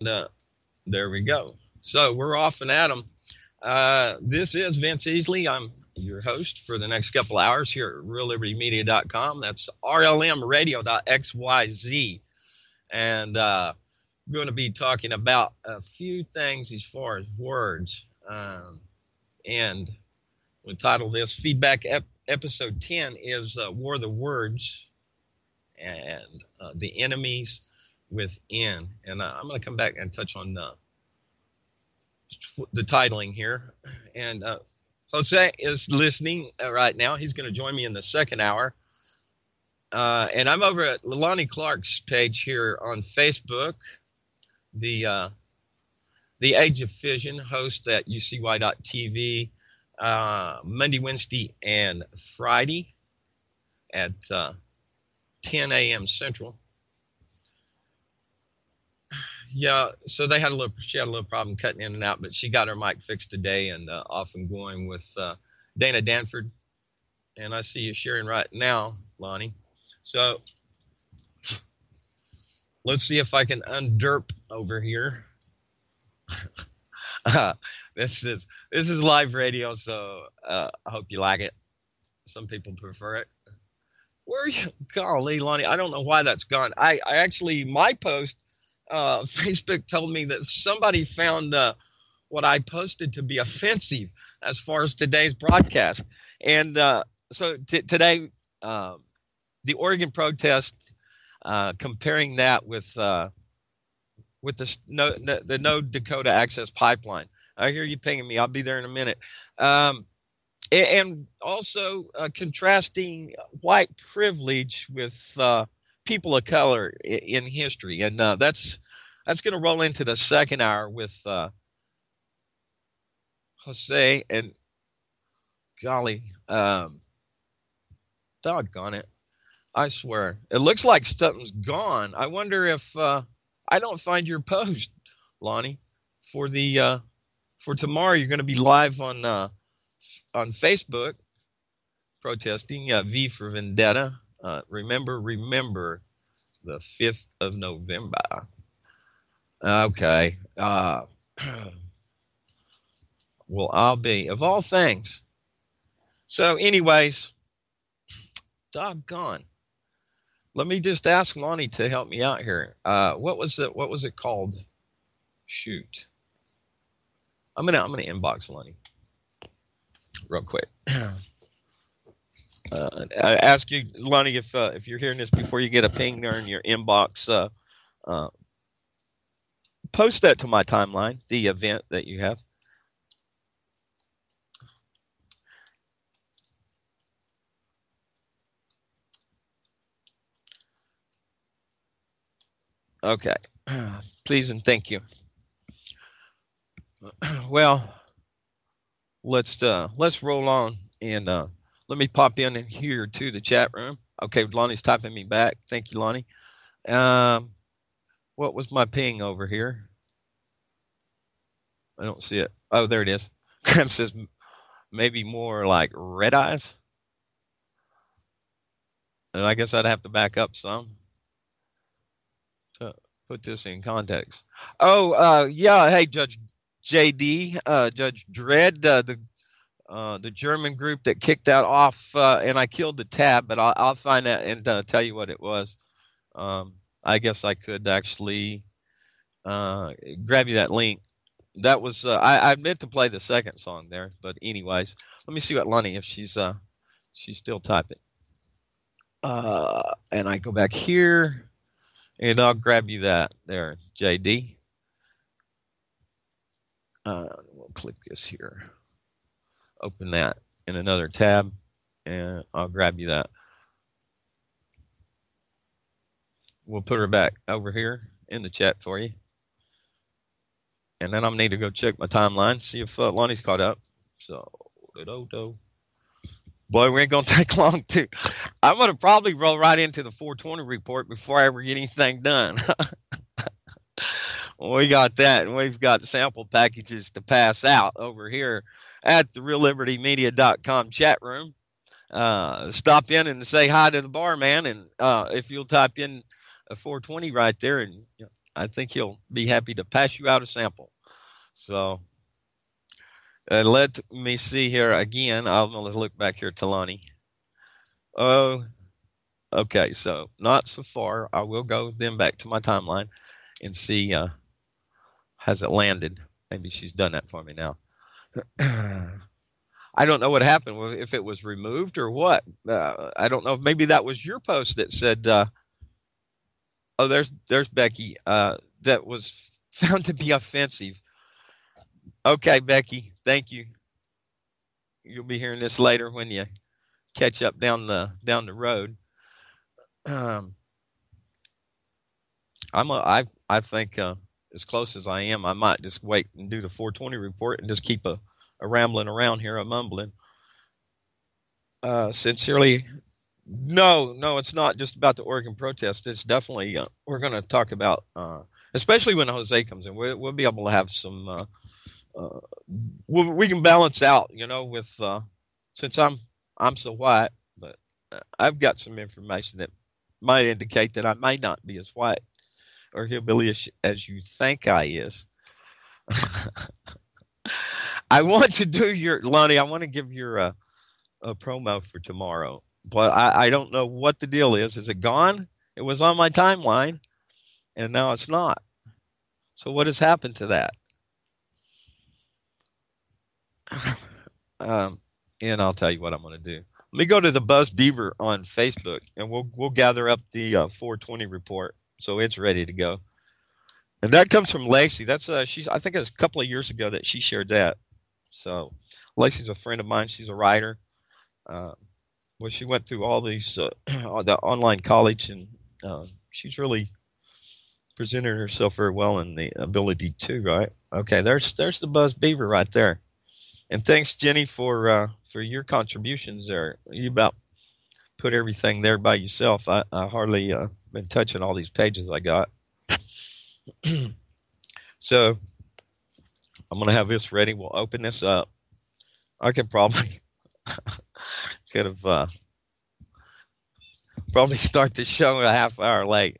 uh, there we go. So we're off and at 'em. This is Vince Easley. I'm your host for the next couple hours here at rlmRadio.com. That's rlmRadio.xyz. And going to be talking about a few things as far as words. And the title of this feedback episode 10 is War of the Words and the Enemies Within. And I'm going to come back and touch on the titling here. And Jose is listening right now. He's going to join me in the second hour. And I'm over at Lonnie Clark's page here on Facebook, the Age of Fission, host at ucy.tv, Monday, Wednesday, and Friday at 10 a.m. Central. Yeah, so she had a little problem cutting in and out, but she got her mic fixed today and off and going with Dana Danford. And I see you sharing right now, Lonnie. So let's see if I can underp over here. This is live radio, so I hope you like it. Some people prefer it. Where are you? Golly, Lonnie, I don't know why that's gone. I actually, my post, Facebook told me that somebody found what I posted to be offensive as far as today's broadcast. And so today, the Oregon protest, comparing that with the No Dakota Access Pipeline. I hear you pinging me. I'll be there in a minute. And also contrasting white privilege with people of color in history. And that's going to roll into the second hour with Jose. And golly, doggone it. I swear. It looks like something's gone. I wonder if I don't find your post, Lonnie, for tomorrow. You're going to be live on Facebook protesting V for Vendetta. Remember the 5th of November. Okay. Well, I'll be, of all things. So anyways, doggone. Let me just ask Lonnie to help me out here. What was it called? Shoot. I'm gonna inbox Lonnie real quick. I ask you, Lonnie, if you're hearing this before you get a ping there in your inbox, post that to my timeline, the event that you have. Okay. Please and thank you. Well, let's roll on and let me pop in here to the chat room. Okay, Lonnie's typing me back. Thank you, Lonnie. What was my ping over here? I don't see it. Oh, there it is. Graham says maybe more like red eyes. And I guess I'd have to back up some to put this in context. Oh, yeah. Hey, Judge JD, Judge Dredd, the German group that kicked that off, and I killed the tab, but I'll find that and tell you what it was. I guess I could actually grab you that link. That was I meant to play the second song there, but anyways, let me see what Lonnie, if she's still typing. And I go back here, and I'll grab you that there, JD. We'll click this here. Open that in another tab, and I'll grab you that. We'll put her back over here in the chat for you. And then I'm need to go check my timeline, see if Lonnie's caught up. So, boy, we ain't going to take long, too. I'm going to probably roll right into the 420 report before I ever get anything done. We got that, and we've got sample packages to pass out over here at the rlmRadio.com chat room. Stop in and say hi to the barman, and if you'll type in a 420 right there, and I think he'll be happy to pass you out a sample. So let me see here again. I'm going to look back here to Lonnie. Oh, okay. So not so far. I will go then back to my timeline and see has it landed. Maybe she's done that for me now. I don't know what happened, if it was removed or what. I don't know. Maybe that was your post that said, oh, there's Becky. That was found to be offensive. Okay, Becky, thank you. You'll be hearing this later when you catch up down the road. I think as close as I am, I might just wait and do the 420 report and just keep a rambling around here, a mumbling. Sincerely, no, it's not just about the Oregon protest. It's definitely we're going to talk about, especially when Jose comes in. We'll be able to have some. We can balance out, with since I'm so white, but I've got some information that might indicate that I may not be as white or hillbilly as you think I is. I want to do Lonnie, I want to give your a promo for tomorrow, but I don't know what the deal is. Is it gone? It was on my timeline, and now it's not. So what has happened to that? And I'll tell you what I'm going to do. Let me go to the Buzz Beaver on Facebook, and we'll gather up the 420 report, so it's ready to go. And that comes from Lacey. That's I think it was a couple of years ago that she shared that. So Lacey's a friend of mine. She's a writer. Well, she went through all these the online college, and she's really presented herself very well in the ability to. Right? Okay, there's the Buzz Beaver right there. And thanks, Gini, for your contributions there. You about put everything there by yourself. I hardly been touching all these pages I got. So I'm going to have this ready. We'll open this up. I could probably probably start the show a half hour late.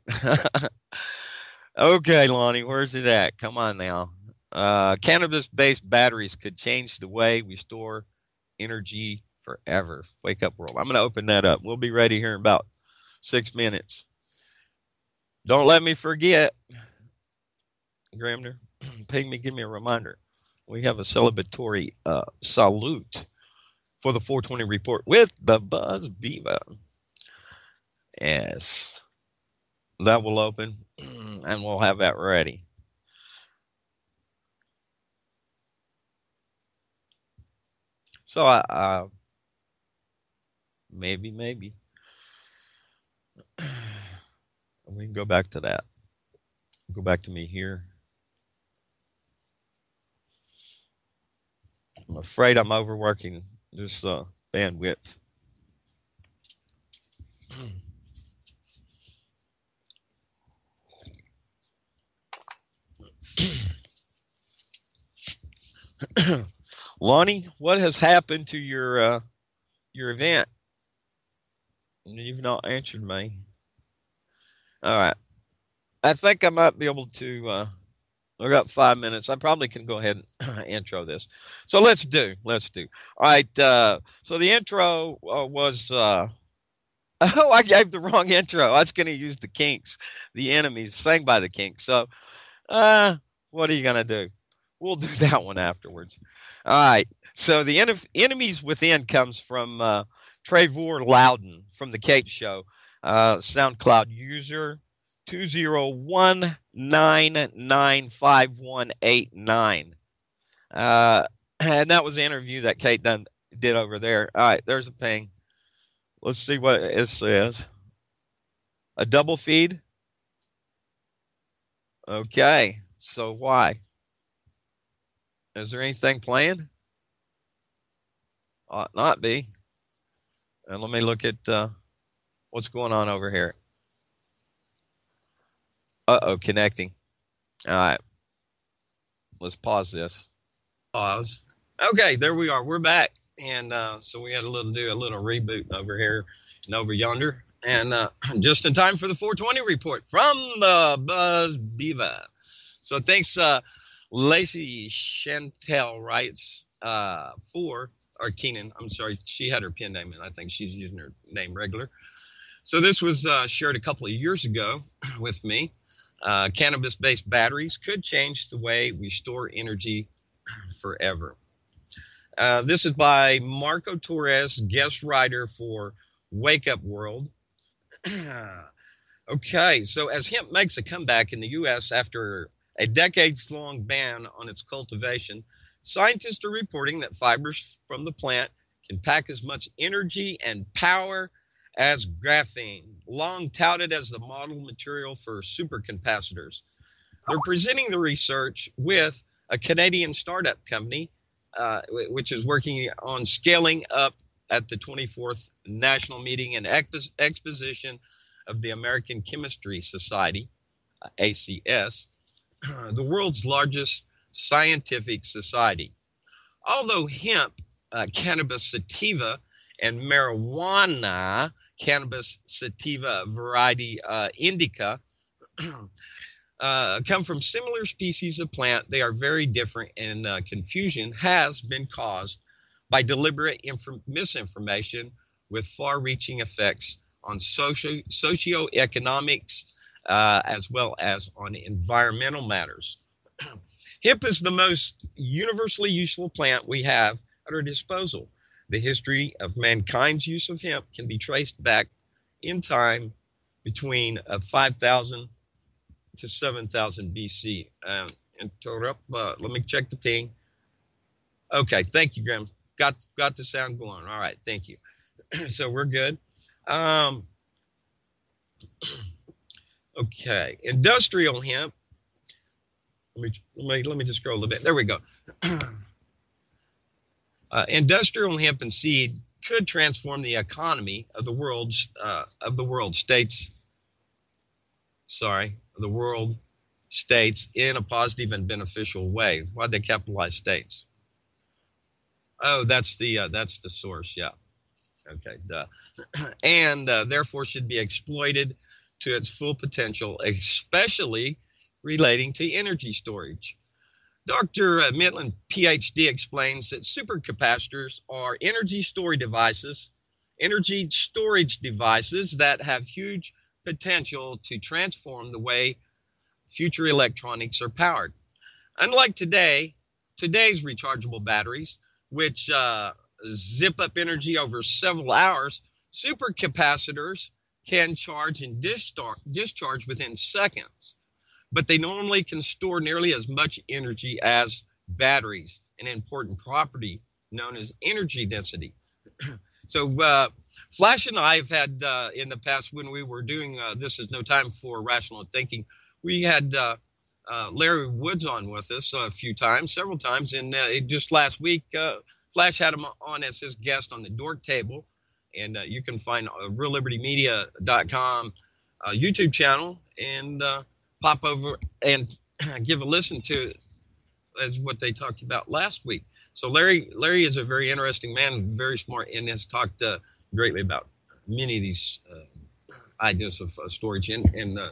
Okay, Lonnie, where's it at? Come on now. Cannabis-based batteries could change the way we store energy forever. Wake up, world. I'm going to open that up. We'll be ready here in about 6 minutes. Don't let me forget. Gramner, ping me, give me a reminder. We have a celebratory salute for the 420 report with the Buzz Beaver. Yes. That will open, and we'll have that ready. So maybe we can go back to that. Go back to me here. I'm afraid I'm overworking this bandwidth. Lonnie, what has happened to your event? You've not answered me. All right. I think I might be able to I got 5 minutes. I probably can go ahead and intro this. So let's do. All right. So the intro was oh, I gave the wrong intro. I was going to use the Kinks, the Enemies, sang by the Kinks. So what are you going to do? We'll do that one afterwards. All right. So the Enemies Within comes from Trevor Loudon from the Kate Show, SoundCloud user 201995189. And that was the interview that Kate did over there. All right, there's a ping. Let's see what it says. A double feed? Okay, so why? Is there anything playing? Ought not be. And let me look at what's going on over here. Uh-oh, connecting. All right. Let's pause this. Pause. Okay, there we are. We're back. And so we had do a little reboot over here and over yonder. And just in time for the 420 report from the Buzz Beaver. So thanks, Lacey. Chantel writes or Kennan. I'm sorry, she had her pen name, and I think she's using her name regular. So this was shared a couple of years ago with me. Cannabis-based batteries could change the way we store energy forever. This is by Marco Torres, guest writer for Wake Up World. Okay, so as hemp makes a comeback in the U.S. after a decades-long ban on its cultivation, scientists are reporting that fibers from the plant can pack as much energy and power as graphene, long touted as the model material for supercapacitors. They're presenting the research with a Canadian startup company, which is working on scaling up at the 24th National Meeting and Exposition of the American Chemistry Society, ACS, the world's largest scientific society. Although hemp, cannabis sativa, and marijuana, cannabis sativa variety indica, come from similar species of plant, they are very different, and confusion has been caused by deliberate misinformation with far-reaching effects on socioeconomics as well as on environmental matters. Hemp is the most universally useful plant we have at our disposal. The history of mankind's use of hemp can be traced back in time between 5,000 to 7,000 BC. Let me check the ping. Okay, thank you, Graham. Got the sound going. All right, thank you. So we're good. Okay, industrial hemp. Let me just scroll a little bit. There we go. Industrial hemp and seed could transform the economy of the world states in a positive and beneficial way. Why'd they capitalize states? Oh, that's the source. Yeah. Okay. Duh. And therefore should be exploited to its full potential, especially relating to energy storage. Dr. Midland, PhD, explains that supercapacitors are energy storage devices that have huge potential to transform the way future electronics are powered. Unlike today's rechargeable batteries, which zip up energy over several hours, supercapacitors can charge and discharge within seconds, but they normally can store nearly as much energy as batteries, an important property known as energy density. So Flash and I have had in the past, when we were doing This Is No Time for Rational Thinking, we had Larry Woods on with us several times, and just last week, Flash had him on as his guest on the Dork Table, and you can find rlmRadio.xyz YouTube channel and pop over and give a listen to as what they talked about last week. So Larry is a very interesting man, very smart, and has talked greatly about many of these ideas of storage. And in the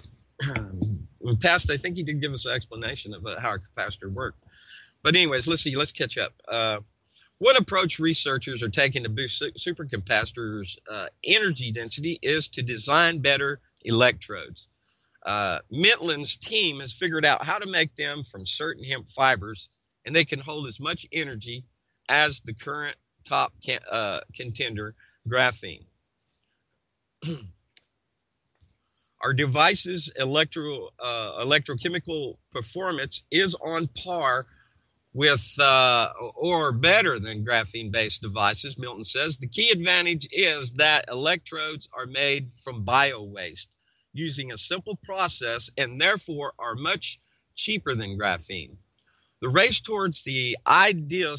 past, I think he did give us an explanation about how a capacitor worked. But anyways, let's catch up. One approach researchers are taking to boost supercapacitors' energy density is to design better electrodes. Midland's team has figured out how to make them from certain hemp fibers, and they can hold as much energy as the current top contender, graphene. Our device's electrochemical performance is on par with or better than graphene-based devices, Milton says. The key advantage is that electrodes are made from bio-waste using a simple process and therefore are much cheaper than graphene. The race towards the ideal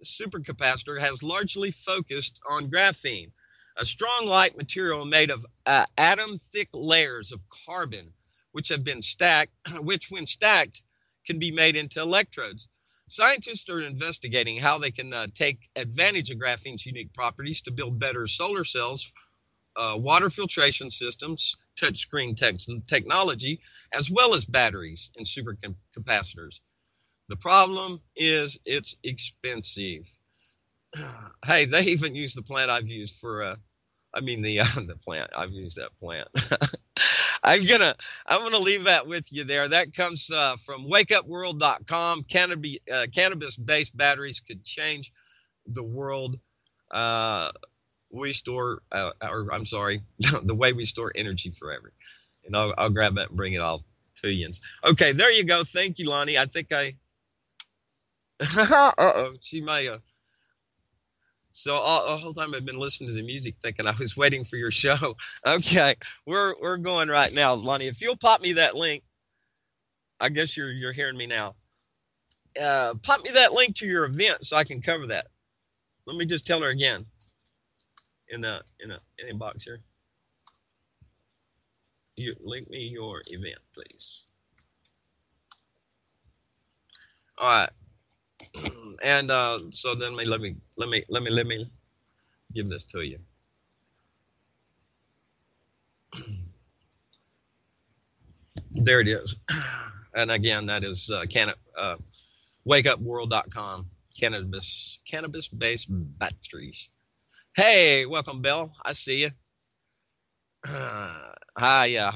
supercapacitor has largely focused on graphene, a strong light material made of atom-thick layers of carbon, which when stacked, can be made into electrodes. Scientists are investigating how they can take advantage of graphene's unique properties to build better solar cells water filtration systems, touchscreen technology, as well as batteries and supercapacitors. The problem is it's expensive. Hey, they even use the plant I've used for, the plant. I've used that plant. I'm gonna leave that with you there. That comes from wakeupworld.com. Cannabis-based batteries could change the world. We store, the way we store energy forever. And I'll grab that and bring it all to you. Okay, there you go. Thank you, Lonnie. I think she may have. So the whole time I've been listening to the music thinking I was waiting for your show. Okay, we're going right now, Lonnie. If you'll pop me that link, I guess you're hearing me now. Pop me that link to your event so I can cover that. Let me just tell her again. In a box here. You link me your event, please. All right. And so then let me give this to you. There it is. And again, that is wakeupworld.com. Cannabis-based batteries. Hey, welcome, Belle. I see you. Hiya,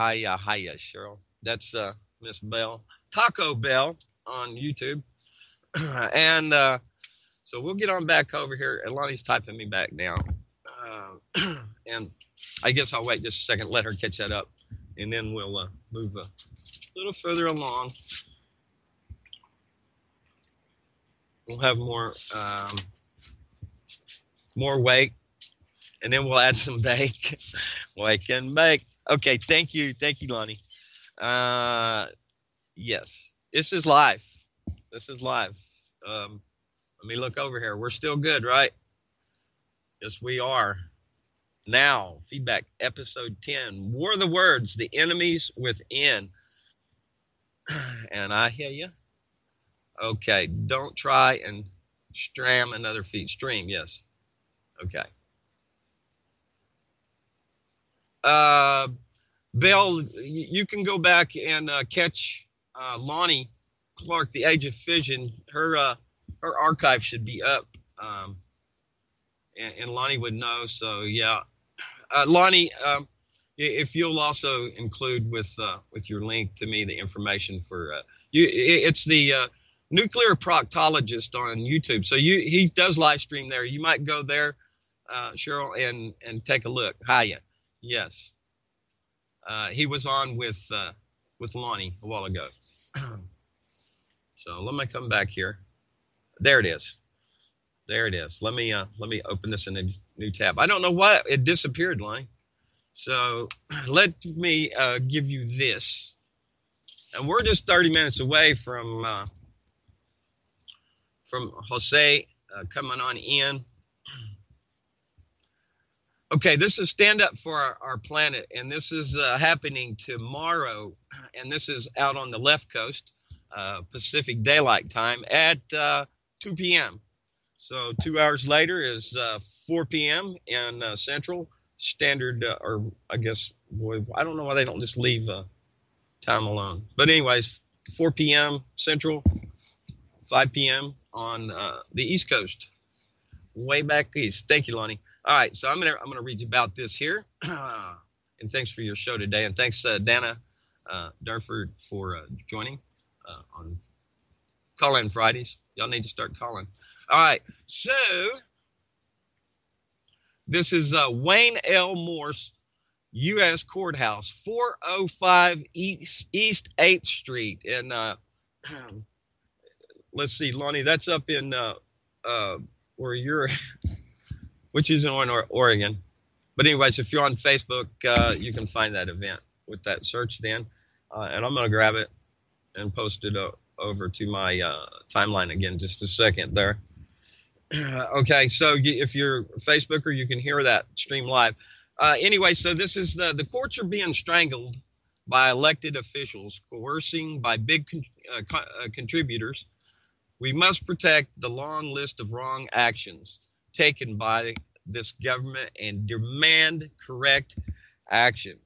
Cheryl. That's Miss Belle. Taco Bell on YouTube. And so we'll get on back over here. And Lonnie's typing me back now. And I guess I'll wait just a second, let her catch that up. And then we'll move a little further along. We'll have more wake. And then we'll add some bake. Wake and bake. Okay, thank you, Lonnie. Yes, this is live. Let me look over here. We're still good, right? Yes, we are. Now, feedback, episode 10. War the words, the enemies within. And I hear you. Okay, don't try and stram another feed. Stream, yes. Okay. Bill, you can go back and catch Lonnie Clark, The Age of Fission. Her archive should be up, and Lonnie would know. So yeah, Lonnie, if you'll also include with your link to me the information for you, it's the nuclear proctologist on YouTube. So he does live stream there. You might go there, Cheryl, and take a look. Hiya. Yes. He was on with Lonnie a while ago. So let me come back here. There it is. There it is. Let me open this in a new tab. I don't know why it disappeared, Lonnie. So let me give you this. And we're just 30 minutes away from Jose coming on in. Okay, this is Stand Up for Our Planet, and this is happening tomorrow, and this is out on the left coast, Pacific Daylight Time at 2 p.m. So 2 hours later is 4 p.m. in Central Standard, or I guess, boy, I don't know why they don't just leave time alone. But anyways, 4 p.m. Central, 5 p.m. on the East Coast, way back east. Thank you, Lonnie. All right, so I'm gonna read you about this here, and thanks for your show today, and thanks Dana Durford for joining on call-in Fridays. Y'all need to start calling. All right, so this is Wayne L. Morse, U.S. Courthouse, 405 East 8th Street, and let's see, Lonnie, that's up in where you're. Which is in Oregon. But anyways, if you're on Facebook, you can find that event with that search then. And I'm going to grab it and post it over to my timeline again just a second there. Okay, so if you're a Facebooker, you can hear that stream live. Anyway, so this is the courts are being strangled by elected officials, coercing by big contributors. We must protect the long list of wrong actions taken by this government and demand correct action.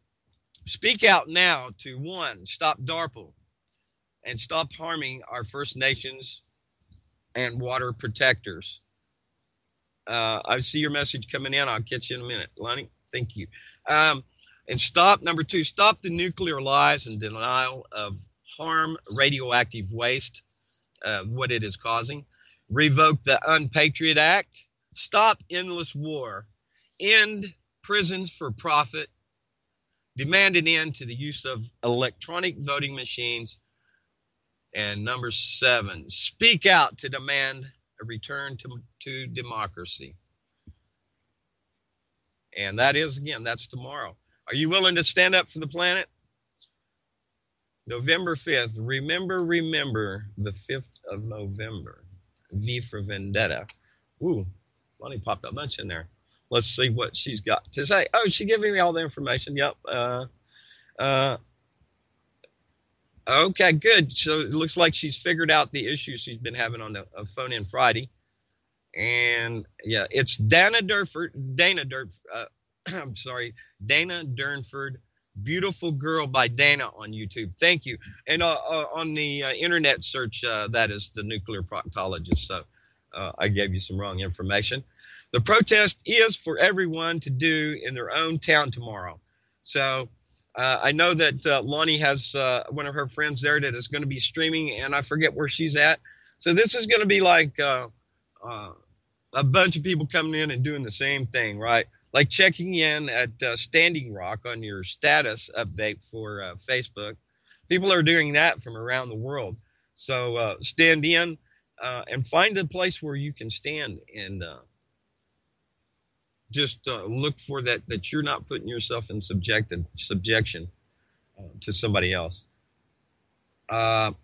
Speak out now to, one, stop DARPA and stop harming our First Nations and water protectors. I see your message coming in. I'll catch you in a minute, Lonnie. Thank you. And stop, number two, stop the nuclear lies and denial of harm, radioactive waste, what it is causing. Revoke the Unpatriot Act. Stop endless war. End prisons for profit. Demand an end to the use of electronic voting machines. And number 7, speak out to demand a return to democracy. And that is, again, that's tomorrow. Are you willing to stand up for the planet? November 5th. Remember the 5th of November. V for Vendetta. Ooh, Lonnie popped a bunch in there. Let's see what she's got to say. Oh, she's giving me all the information. Yep. Okay, good. So it looks like she's figured out the issues she's been having on the phone in Friday. And yeah, it's Dana Durnford. Dana Durnford. Beautiful Girl by Dana on YouTube. Thank you. And on the internet search, that is the nuclear proctologist. So I gave you some wrong information. The protest is for everyone to do in their own town tomorrow. So I know that Lonnie has one of her friends there that is going to be streaming, and I forget where she's at. So this is going to be like a bunch of people coming in and doing the same thing, right? Like checking in at Standing Rock on your status update for Facebook. People are doing that from around the world. So stand in and find a place where you can stand and just look for that you're not putting yourself in subjection to somebody else. And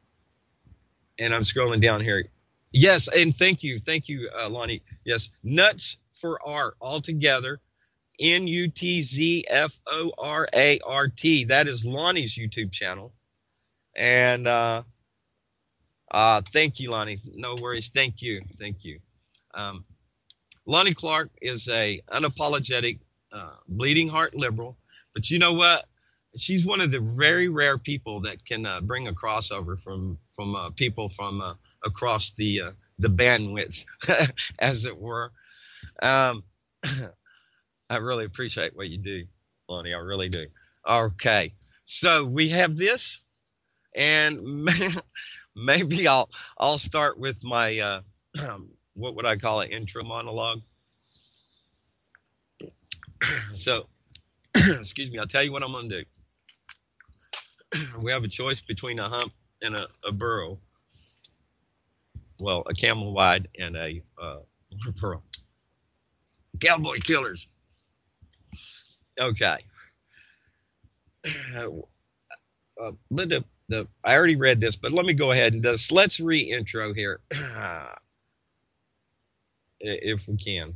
I'm scrolling down here. Yes, and thank you, Lonnie. Yes, Nuts for Art, all together. NUTZFORART. That is Lonnie's YouTube channel. And thank you, Lonnie. No worries. Thank you. Lonnie Clark is a unapologetic, bleeding heart liberal. But you know what? She's one of the very rare people that can bring a crossover from people from across the bandwidth, as it were. I really appreciate what you do, Lonnie. I really do. Okay, so we have this, and maybe I'll start with my what would I call it, intro monologue. So, excuse me. I'll tell you what I'm going to do. We have a choice between a hump and a burro. Well, a camel wide and a burro. Cowboy killers. Okay. But I already read this, but let me go ahead and let's re-intro here, if we can,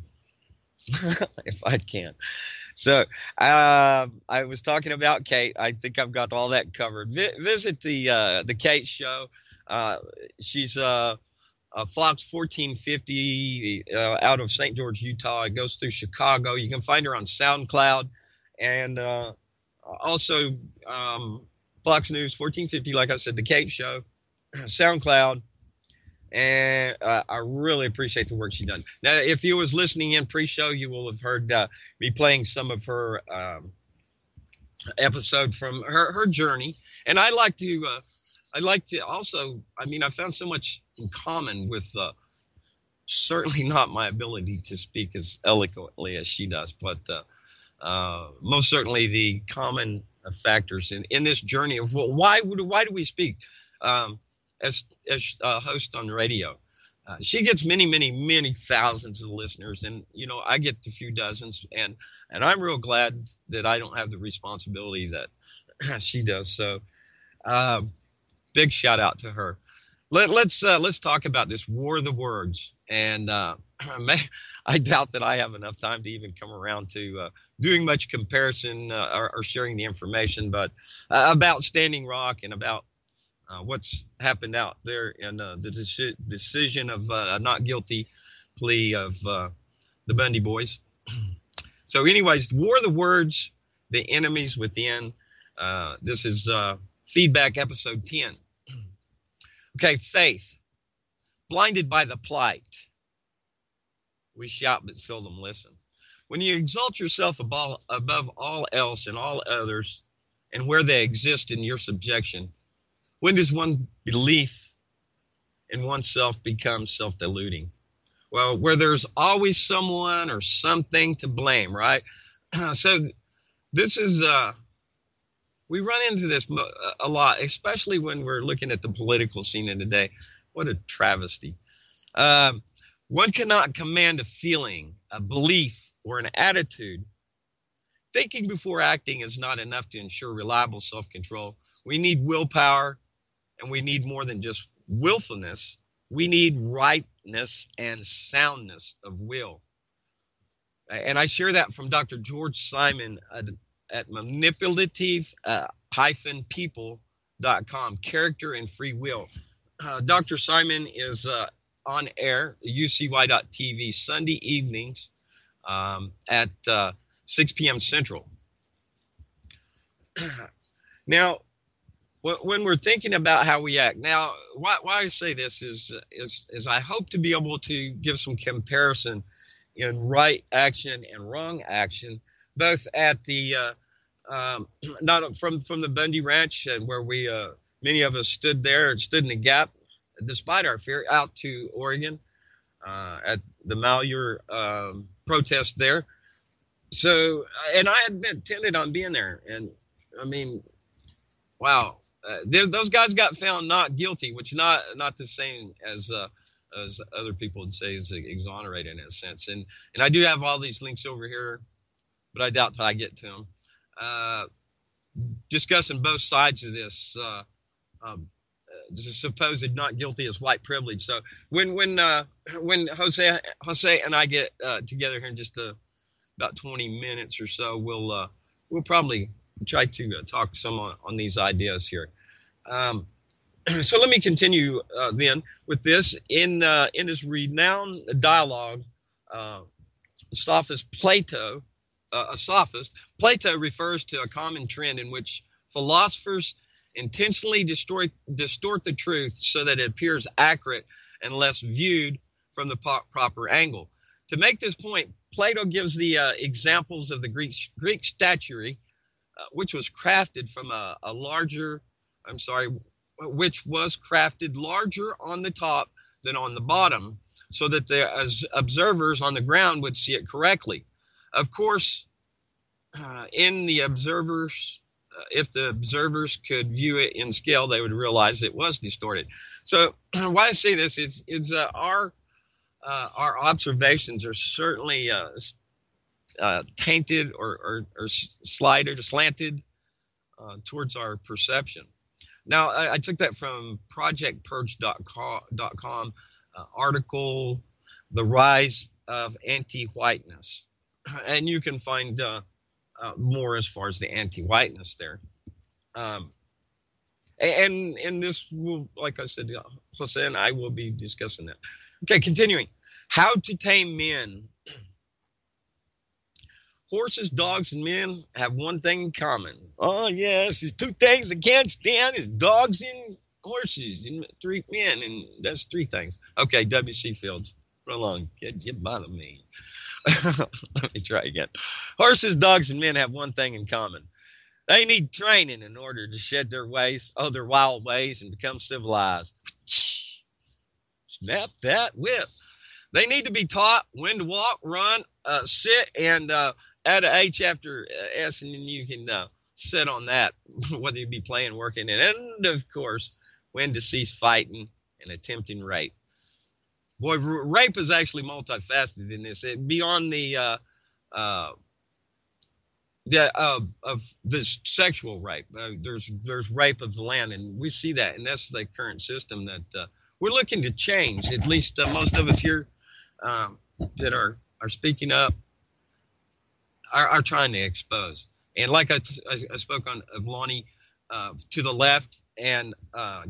if I can. So I was talking about Kate. I think I've got all that covered. Visit the Kate show. She's Fox 1450 out of St. George, Utah. It goes through Chicago. You can find her on SoundCloud. And also Fox News 1450, like I said, the Kate Show, SoundCloud, and I really appreciate the work she's done. Now, if you was listening in pre-show, you will have heard me playing some of her episode from her journey. And I like to also, I mean, I found so much in common with certainly not my ability to speak as eloquently as she does, but most certainly the common factors in this journey of why do we speak as host on radio. She gets many thousands of listeners, and I get a few dozens, and I'm real glad that I don't have the responsibility that she does. So big shout out to her. Let's talk about this war of the words, and I doubt that I have enough time to even come around to doing much comparison or sharing the information, but about Standing Rock and about what's happened out there and the decision of a not guilty plea of the Bundy boys So anyways, War of the Words, the enemies within. This is feedback episode 10. Okay, faith. Blinded by the plight. We shout but seldom listen. When you exalt yourself above all else and all others, and where they exist in your subjection, when does one belief in oneself become self-deluding? Well, where there's always someone or something to blame, right? So this is, we run into this a lot, especially when we're looking at the political scene of today. What a travesty. One cannot command a feeling, a belief, or an attitude. Thinking before acting is not enough to ensure reliable self-control. We need willpower, and we need more than just willfulness. We need rightness and soundness of will. And I share that from Dr. George Simon at manipulative-people.com, Character and Free Will. Dr. Simon is on air, ucy.tv, Sunday evenings at 6 p.m. Central. Now, when we're thinking about how we act, now, why I say this is I hope to be able to give some comparison in right action and wrong action, both at the not from the Bundy Ranch, where we many of us stood there and stood in the gap despite our fear, out to Oregon at the Malheur protest there. So, and I had been intended on being there, and I mean, wow. Those guys got found not guilty, which not the same as other people would say is exonerated in a sense. And I do have all these links over here, but I doubt till I get to them. Discussing both sides of this supposed not guilty as white privilege. So when Jose and I get together here in just about 20 minutes or so, we'll probably try to talk some on these ideas here. So let me continue then with this. In his renowned dialogue, sophist Plato, Plato refers to a common trend in which philosophers intentionally distort the truth so that it appears accurate unless viewed from the proper angle. To make this point, Plato gives the examples of the Greek statuary, which was crafted from which was crafted larger on the top than on the bottom, so that the observers on the ground would see it correctly. Of course, in the observers, if the observers could view it in scale, they would realize it was distorted. So, why I say this is our observations are certainly tainted or slanted towards our perception. Now, I took that from projectpurge.com article, The Rise of Anti-Whiteness. And you can find more as far as the anti-whiteness there. And this will, like I said, Jose and I will be discussing that. Okay, continuing. How to tame men. Horses, dogs, and men have one thing in common. Oh, yes, there's two things I can't stand is dogs and horses and three men, and that's three things. Okay, W.C. Fields, run along. Get bother me. Let me try again. Horses, dogs, and men have one thing in common. They need training in order to shed their wild ways and become civilized. Snap that whip. They need to be taught when to walk, run, sit, and add a H after S, and then you can sit on that, whether you be playing, working, and of course, when to cease fighting and attempting rape. Boy, rape is actually multifaceted in this. Beyond the of this sexual rape, there's rape of the land, and we see that, and that's the current system that we're looking to change. At least most of us here that are speaking up are trying to expose. And like I spoke on of Lonnie to the left and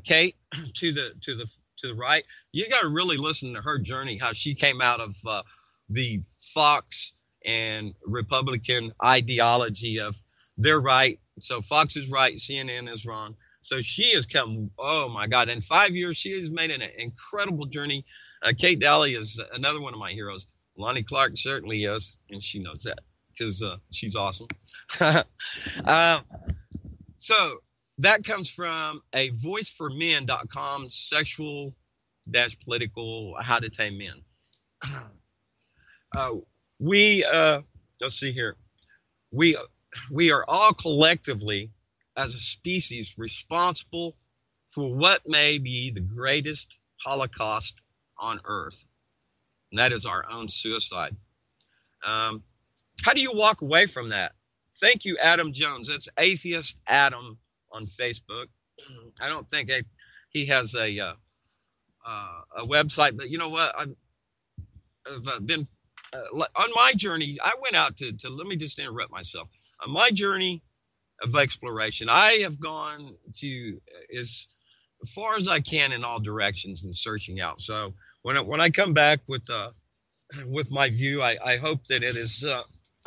Kate to the right, you got to really listen to her journey, how she came out of the Fox and Republican ideology of they're right, so Fox is right, CNN is wrong. So she has come, oh my God, in 5 years, she has made an incredible journey. Kate Daly is another one of my heroes. Lonnie Clark certainly is, and she knows that because she's awesome. So that comes from a voiceformen.com, sexual-political, how to tame men. Let's see here. We are all collectively, as a species, responsible for what may be the greatest Holocaust on Earth, and that is our own suicide. How do you walk away from that? Thank you, Adam Jones. That's Athiest Adam on Facebook. I don't think he has a website, but you know what? I've been on my journey. I went out to let me just interrupt myself. On my journey of exploration, I have gone to as far as I can in all directions and searching out. So when I come back with my view, I hope that it is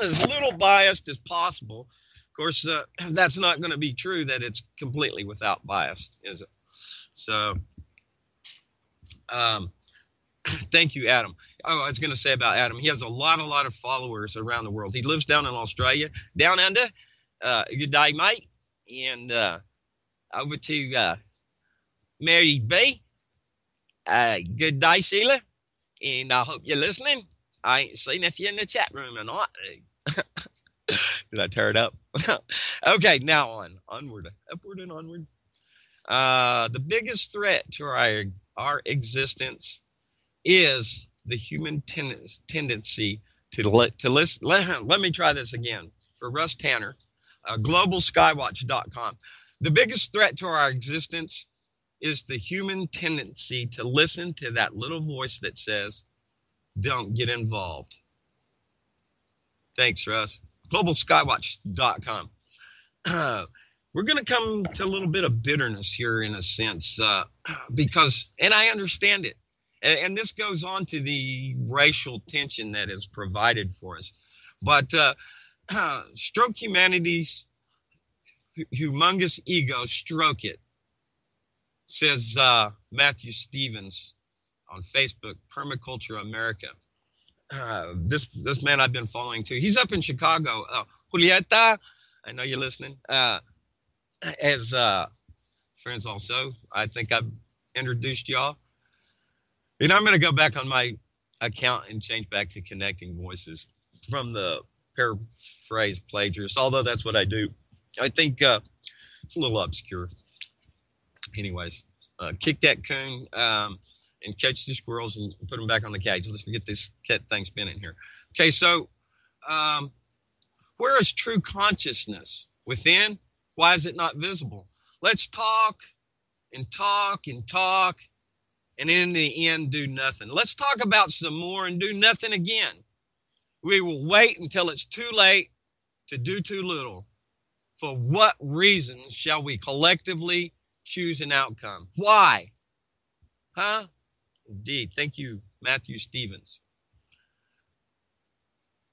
as little biased as possible. Of course, that's not going to be true that it's completely without bias, is it? So, thank you, Adam. Oh, I was going to say about Adam, he has a lot of followers around the world. He lives down in Australia, down under. Good day, mate. And over to Mary B. Good day, Sheila. And I hope you're listening. I ain't seen if you're in the chat room or not. Did I tear it up? Okay, now onward, upward and onward. The biggest threat to our existence is the human tendency to listen. Let me try this again. For Russ Tanner, globalskywatch.com. The biggest threat to our existence is the human tendency to listen to that little voice that says, don't get involved. Thanks, Russ. globalskywatch.com. We're going to come to a little bit of bitterness here in a sense, because, and I understand it, and this goes on to the racial tension that is provided for us. But stroke humanity's humongous ego, stroke it, says Matthew Stevens on Facebook, Permaculture America. This man I've been following too. He's up in Chicago. Julieta, I know you're listening. As friends also, I think I've introduced y'all. And I'm going to go back on my account and change back to Connecting Voices from the paraphrase plagiarist, although that's what I do. I think it's a little obscure. Anyways, kick that coon and catch the squirrels and put them back on the cage. Let's get this cat thing spinning here. Okay, so where is true consciousness? Within? Why is it not visible? Let's talk and talk and talk, and in the end, do nothing. Let's talk about some more and do nothing again. We will wait until it's too late to do too little. For what reason shall we collectively choose an outcome? Why? Huh? Indeed. Thank you, Matthew Stevens.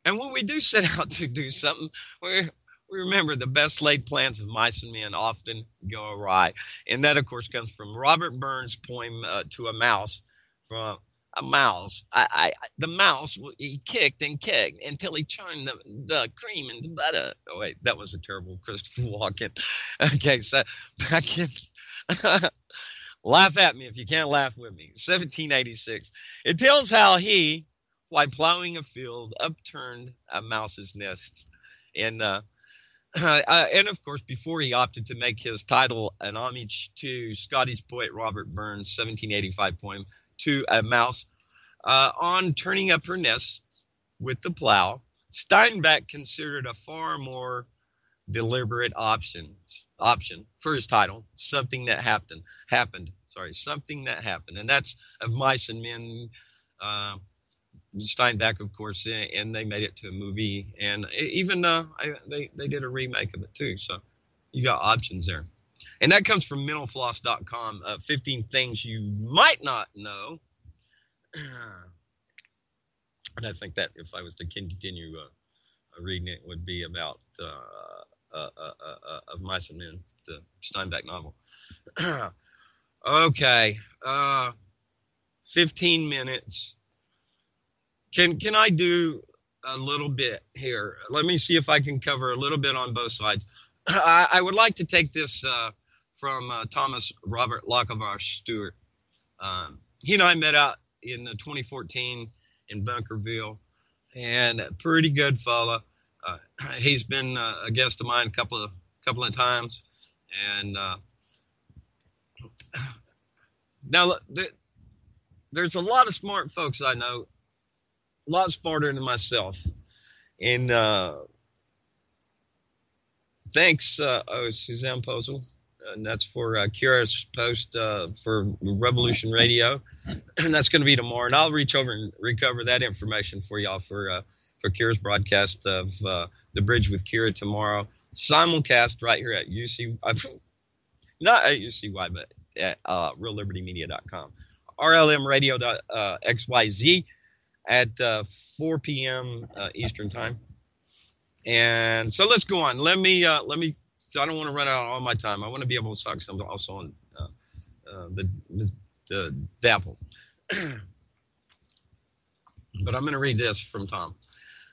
And when we do set out to do something, we remember the best laid plans of mice and men often go awry. And that, of course, comes from Robert Burns' poem To a Mouse. From a mouse. The mouse, he kicked and kicked until he turned the cream into butter. Oh, wait, that was a terrible Christopher Walken. Okay, so back in... Laugh at me if you can't laugh with me. 1786. It tells how he, while plowing a field, upturned a mouse's nest. And of course, before he opted to make his title an homage to Scottish poet Robert Burns' 1785 poem, To a Mouse, on turning up her nest with the plow, Steinbeck considered a far more deliberate option for his title, Something That Happened. Something That Happened. And that's of Mice and Men, Steinbeck, of course, and they made it to a movie, and even they did a remake of it too. So you got options there. And that comes from mentalfloss.com, 15 things you might not know. And I think that if I was to continue reading it, would be about Of Mice and Men, the Steinbeck novel. Okay, 15 minutes. Can I do a little bit here? Let me see if I can cover a little bit on both sides. I would like to take this from Thomas Robert Lacovara-Stewart. He and I met out in 2014 in Bunkerville, and a pretty good fella. He's been a guest of mine a couple of times, and now there's a lot of smart folks I know, a lot smarter than myself, and thanks, Suzanne Posel. And that's for Kira's post for Revolution Radio, and that's going to be tomorrow. And I'll reach over and recover that information for y'all for Kira's broadcast of The Bridge with Kira tomorrow. Simulcast right here at UC, not at UCY, but at rlmRadio.com. rlmRadio.xyz at 4 p.m. Eastern time. And so let's go on. Let me. So I don't want to run out all my time. I want to be able to talk something also on the DAPL. But I'm going to read this from Tom.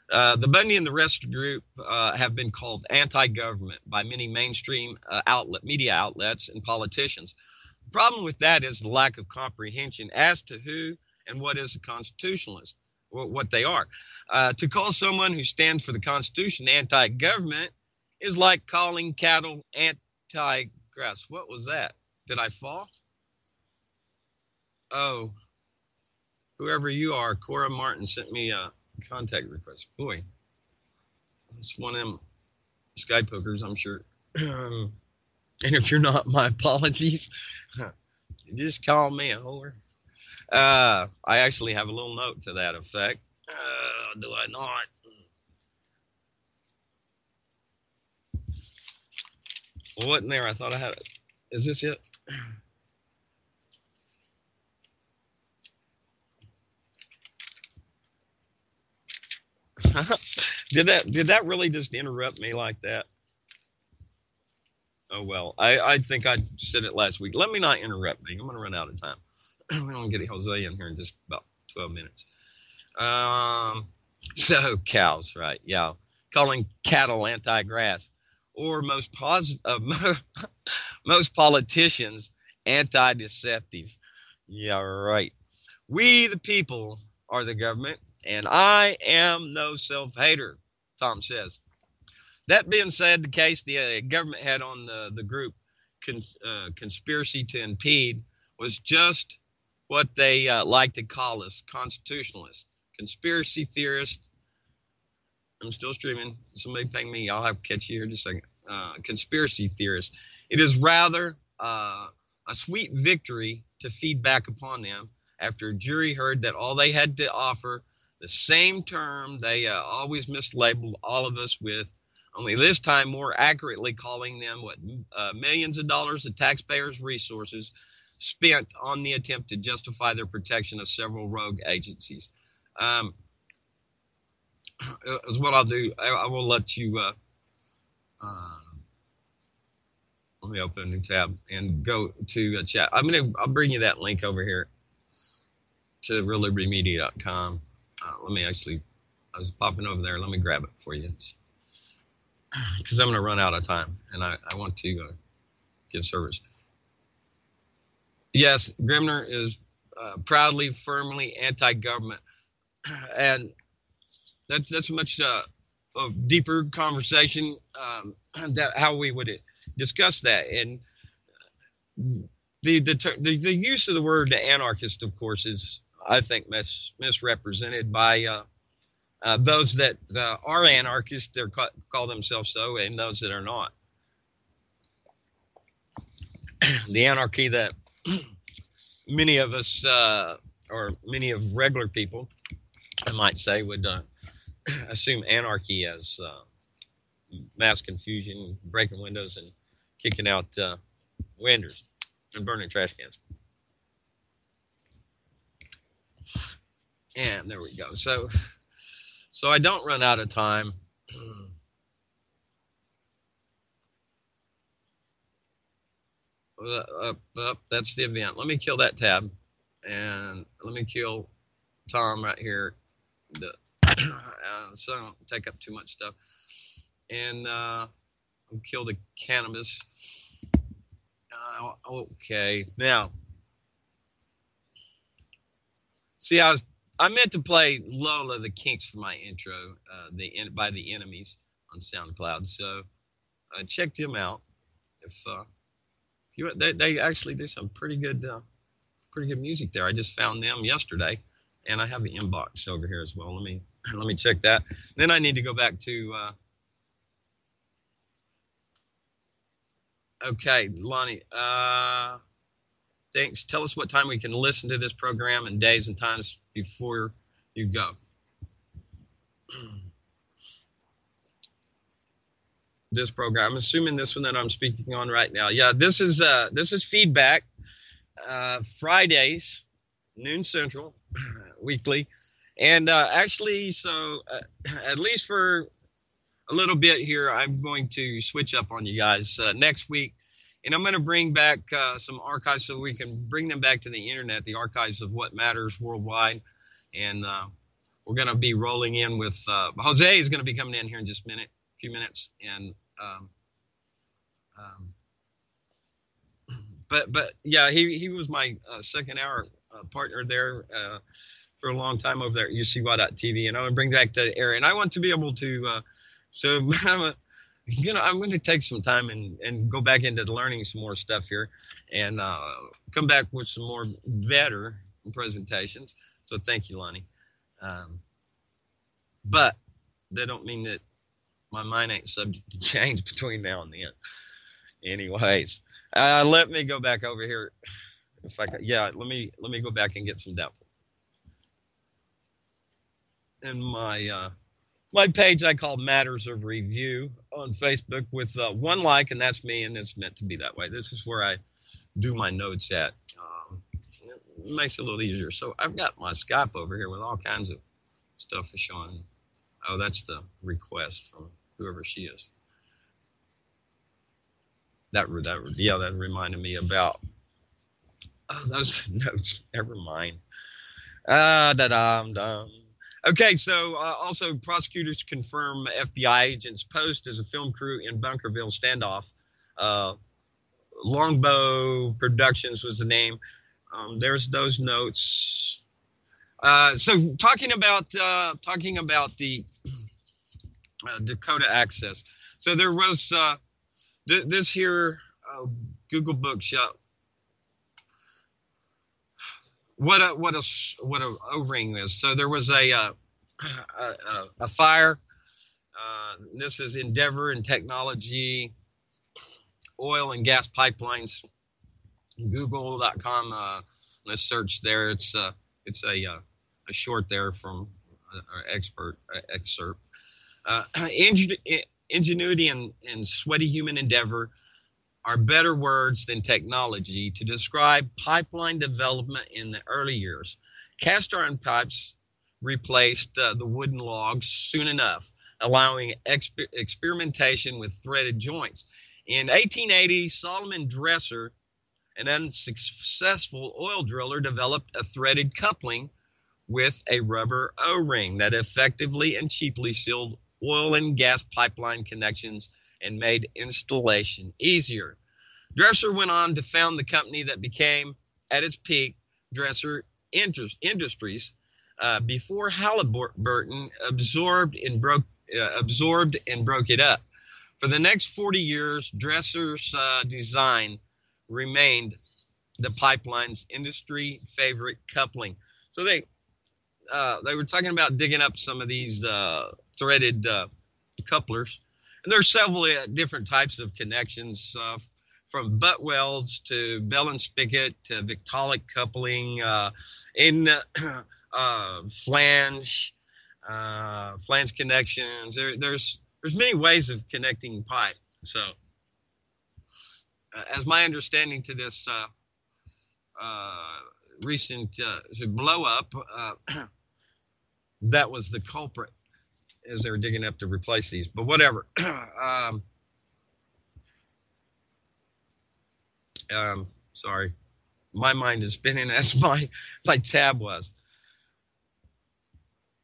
The Bundy and the rest of the group have been called anti-government by many mainstream media outlets and politicians. The problem with that is the lack of comprehension as to who and what is a constitutionalist, or what they are. To call someone who stands for the Constitution anti-government is like calling cattle anti-grass. What was that? Did I fall? Oh, whoever you are, Cora Martin sent me a contact request. Boy, it's one of them sky pokers, I'm sure. And if you're not, my apologies. Just call me a whore. I actually have a little note to that effect. Do I not? Well, wasn't there? I thought I had it. Is this it? Did that really just interrupt me like that? Oh well, I think I said it last week. Let me not interrupt me. I'm going to run out of time. We're going to get Jose in here in just about 12 minutes. So cows, right? Yeah, calling cattle anti-grass. Or most politicians anti-deceptive. Yeah, right. We, the people, are the government, and I am no self-hater, Tom says. That being said, the case the government had on the group Conspiracy to Impede was just what they like to call us, constitutionalists, conspiracy theorists. I'm still streaming. Somebody ping me. I'll have to catch you here in just a second. Conspiracy theorists. It is rather a sweet victory to feed back upon them after a jury heard that all they had to offer, the same term they always mislabeled all of us with, only this time more accurately calling them what millions of dollars of taxpayers' resources spent on the attempt to justify their protection of several rogue agencies. Is what I'll do. I will let you. Let me open a new tab and go to chat. I'll bring you that link over here to rlmRadio.com. Let me actually. I was popping over there. Let me grab it for you. Because I'm going to run out of time, and I want to give service. Yes, Grimner is proudly, firmly anti-government, and that's a much a deeper conversation. That how we would discuss that, and the use of the word anarchist, of course, is I think misrepresented by those that are anarchists. They call themselves so, and those that are not. The anarchy that many of us, or many of regular people, I might say, would assume anarchy as mass confusion, breaking windows, and kicking out windows and burning trash cans. And there we go. So so I don't run out of time. That's the event. Let me kill that tab, and let me kill Tom right here, so I don't take up too much stuff. And I'll kill the cannabis. Okay, now, see, I meant to play Lola the Kinks for my intro, by the Enemies on SoundCloud. So check them out. If they actually do some pretty good music there. I just found them yesterday, and I have an inbox over here as well. Let me check that. Then I need to go back to. Okay, Lonnie. Thanks. Tell us what time we can listen to this program and days and times before you go. This program, I'm assuming this one that I'm speaking on right now. Yeah, this is feedback. Fridays, noon Central, weekly, and actually, so at least for a little bit here, I'm going to switch up on you guys next week, and I'm going to bring back some archives so we can bring them back to the internet, the archives of what matters worldwide, and we're going to be rolling in with Jose is going to be coming in here in just a few minutes, and but yeah, he was my second hour partner there for a long time over there at UCY.TV, and I want to bring back to the area, and I want to be able to so I'm going to take some time and go back into learning some more stuff here, and come back with some more better presentations. So thank you, Lonnie. But that don't mean that my mind ain't subject to change between now and then. Anyways, let me go back over here. If I could, yeah, let me go back and get some doubtful. And my page I call Matters of Review on Facebook with one like, and that's me, and it's meant to be that way. This is where I do my notes at. It makes it a little easier. So I've got my Skype over here with all kinds of stuff for showing. Oh, that's the request from whoever she is. That reminded me about those notes. Never mind. Okay, so also prosecutors confirm FBI agents posed as a film crew in Bunkerville standoff. Longbow Productions was the name. There's those notes. So talking about the Dakota Access. So there was this here Google Bookshop. What a O-ring is. So there was a fire. This is Endeavor and Technology, oil and gas pipelines. Google.com. Let's search there. It's a short there from our excerpt. Ingenuity and sweaty human endeavor are better words than technology to describe pipeline development in the early years. Cast iron pipes replaced the wooden logs soon enough, allowing experimentation with threaded joints. In 1880, Solomon Dresser, an unsuccessful oil driller, developed a threaded coupling with a rubber O-ring that effectively and cheaply sealed oil and gas pipeline connections and made installation easier. Dresser went on to found the company that became, at its peak, Dresser Industries, before Halliburton absorbed and broke it up. For the next 40 years, Dresser's design remained the pipeline's industry favorite coupling. So they were talking about digging up some of these threaded couplers, and there's several different types of connections, from butt welds to bell and spigot to Victaulic coupling, in flange connections. There's many ways of connecting pipe. So, as my understanding to this recent blow up, that was the culprit. as they were digging up to replace these. But whatever. Sorry. My mind is spinning as my tab was.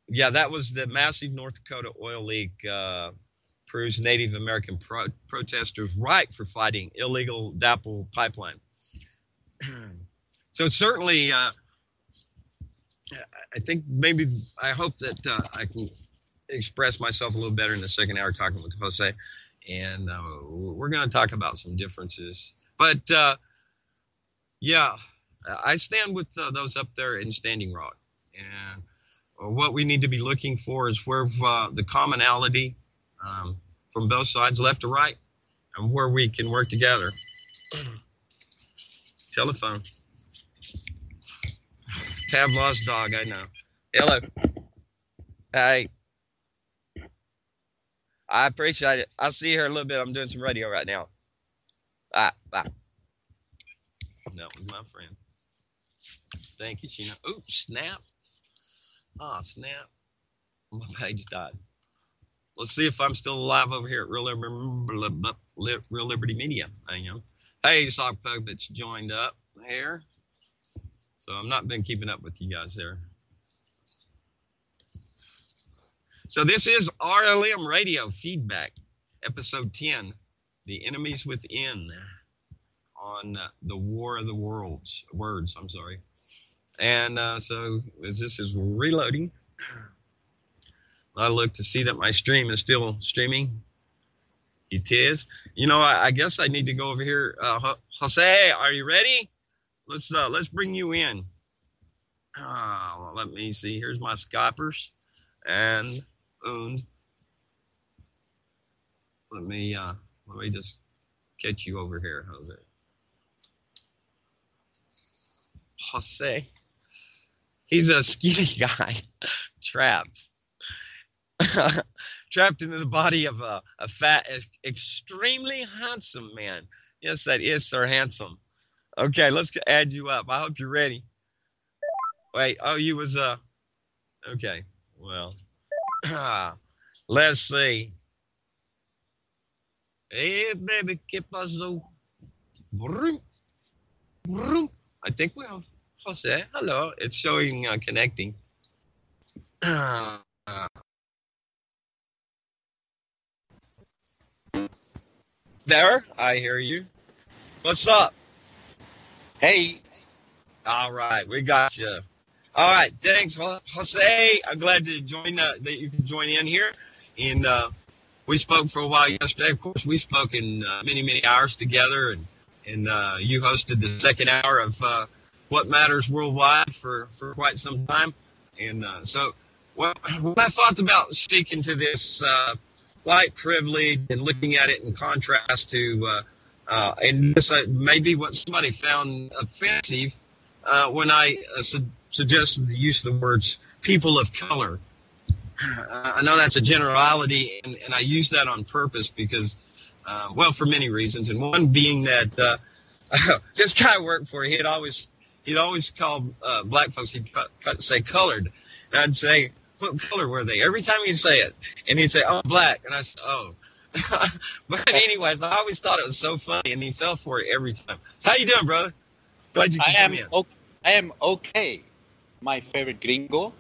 Yeah, that was the massive North Dakota oil leak proves Native American protesters right for fighting illegal DAPL pipeline. So certainly, I think I hope that I can express myself a little better in the second hour talking with Jose. And we're going to talk about some differences. But, yeah, I stand with those up there in Standing Rock. And what we need to be looking for is where the commonality from both sides, left to right, and where we can work together. Telephone. Tab lost dog, I know. Hello. Hey. I appreciate it. I'll see you here in a little bit. I'm doing some radio right now. Bye. That was my friend. Thank you, Sheena. Ooh, snap. Snap. My page died. Let's see if I'm still alive over here at Real Liberty Media. I am. Hey, Sock Popovich joined up here. So I've not been keeping up with you guys there. So this is RLM Radio Feedback, episode 10, The Enemies Within, on the War of the Words. And so as this is reloading, I look to see that my stream is still streaming. It is. You know, I guess I need to go over here. Jose, are you ready? Let's bring you in. Let me see. Here's my Skypers. And let me just get you over here, Jose. He's a skinny guy, trapped into the body of a fat, extremely handsome man. Yes, that is Sir Handsome. Okay, let's add you up. I hope you're ready. Wait, you was okay. Well, let's see. Hey, baby, ¿qué pasó? I think we have Jose. Hello. It's showing connecting. There, I hear you. What's up? Hey. All right, we got you. All right, thanks, Jose. I'm glad to join that you can join in here. And we spoke for a while yesterday. Of course, we spoke in many hours together, and you hosted the second hour of What Matters Worldwide for quite some time. And so when I thought about speaking to this white privilege and looking at it in contrast to and this may be what somebody found offensive when I suggested the use of the words people of color. I know that's a generality, and I use that on purpose because, for many reasons, and one being that this guy I worked for, he'd always call black folks, he'd say colored, and I'd say, what color were they? Every time he'd say it, and he'd say, oh, black, and I said, oh. But anyways, I always thought it was so funny, and he fell for it every time. How you doing, brother? Glad you could come in. I am okay. My favorite gringo.